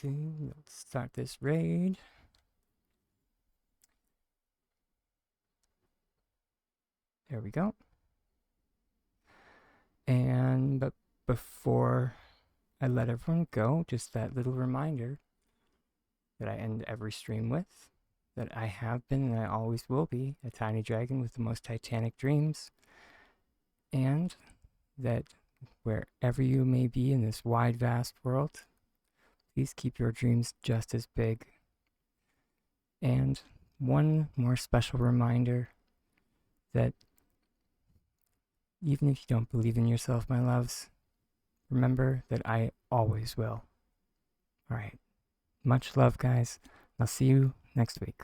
Let's start this raid. There we go. before I let everyone go, just that little reminder that I end every stream with, that I have been and I always will be a tiny dragon with the most titanic dreams, and that wherever you may be in this wide, vast world, please keep your dreams just as big. And one more special reminder that even if you don't believe in yourself, my loves, remember that I always will. All right. Much love, guys. I'll see you next week.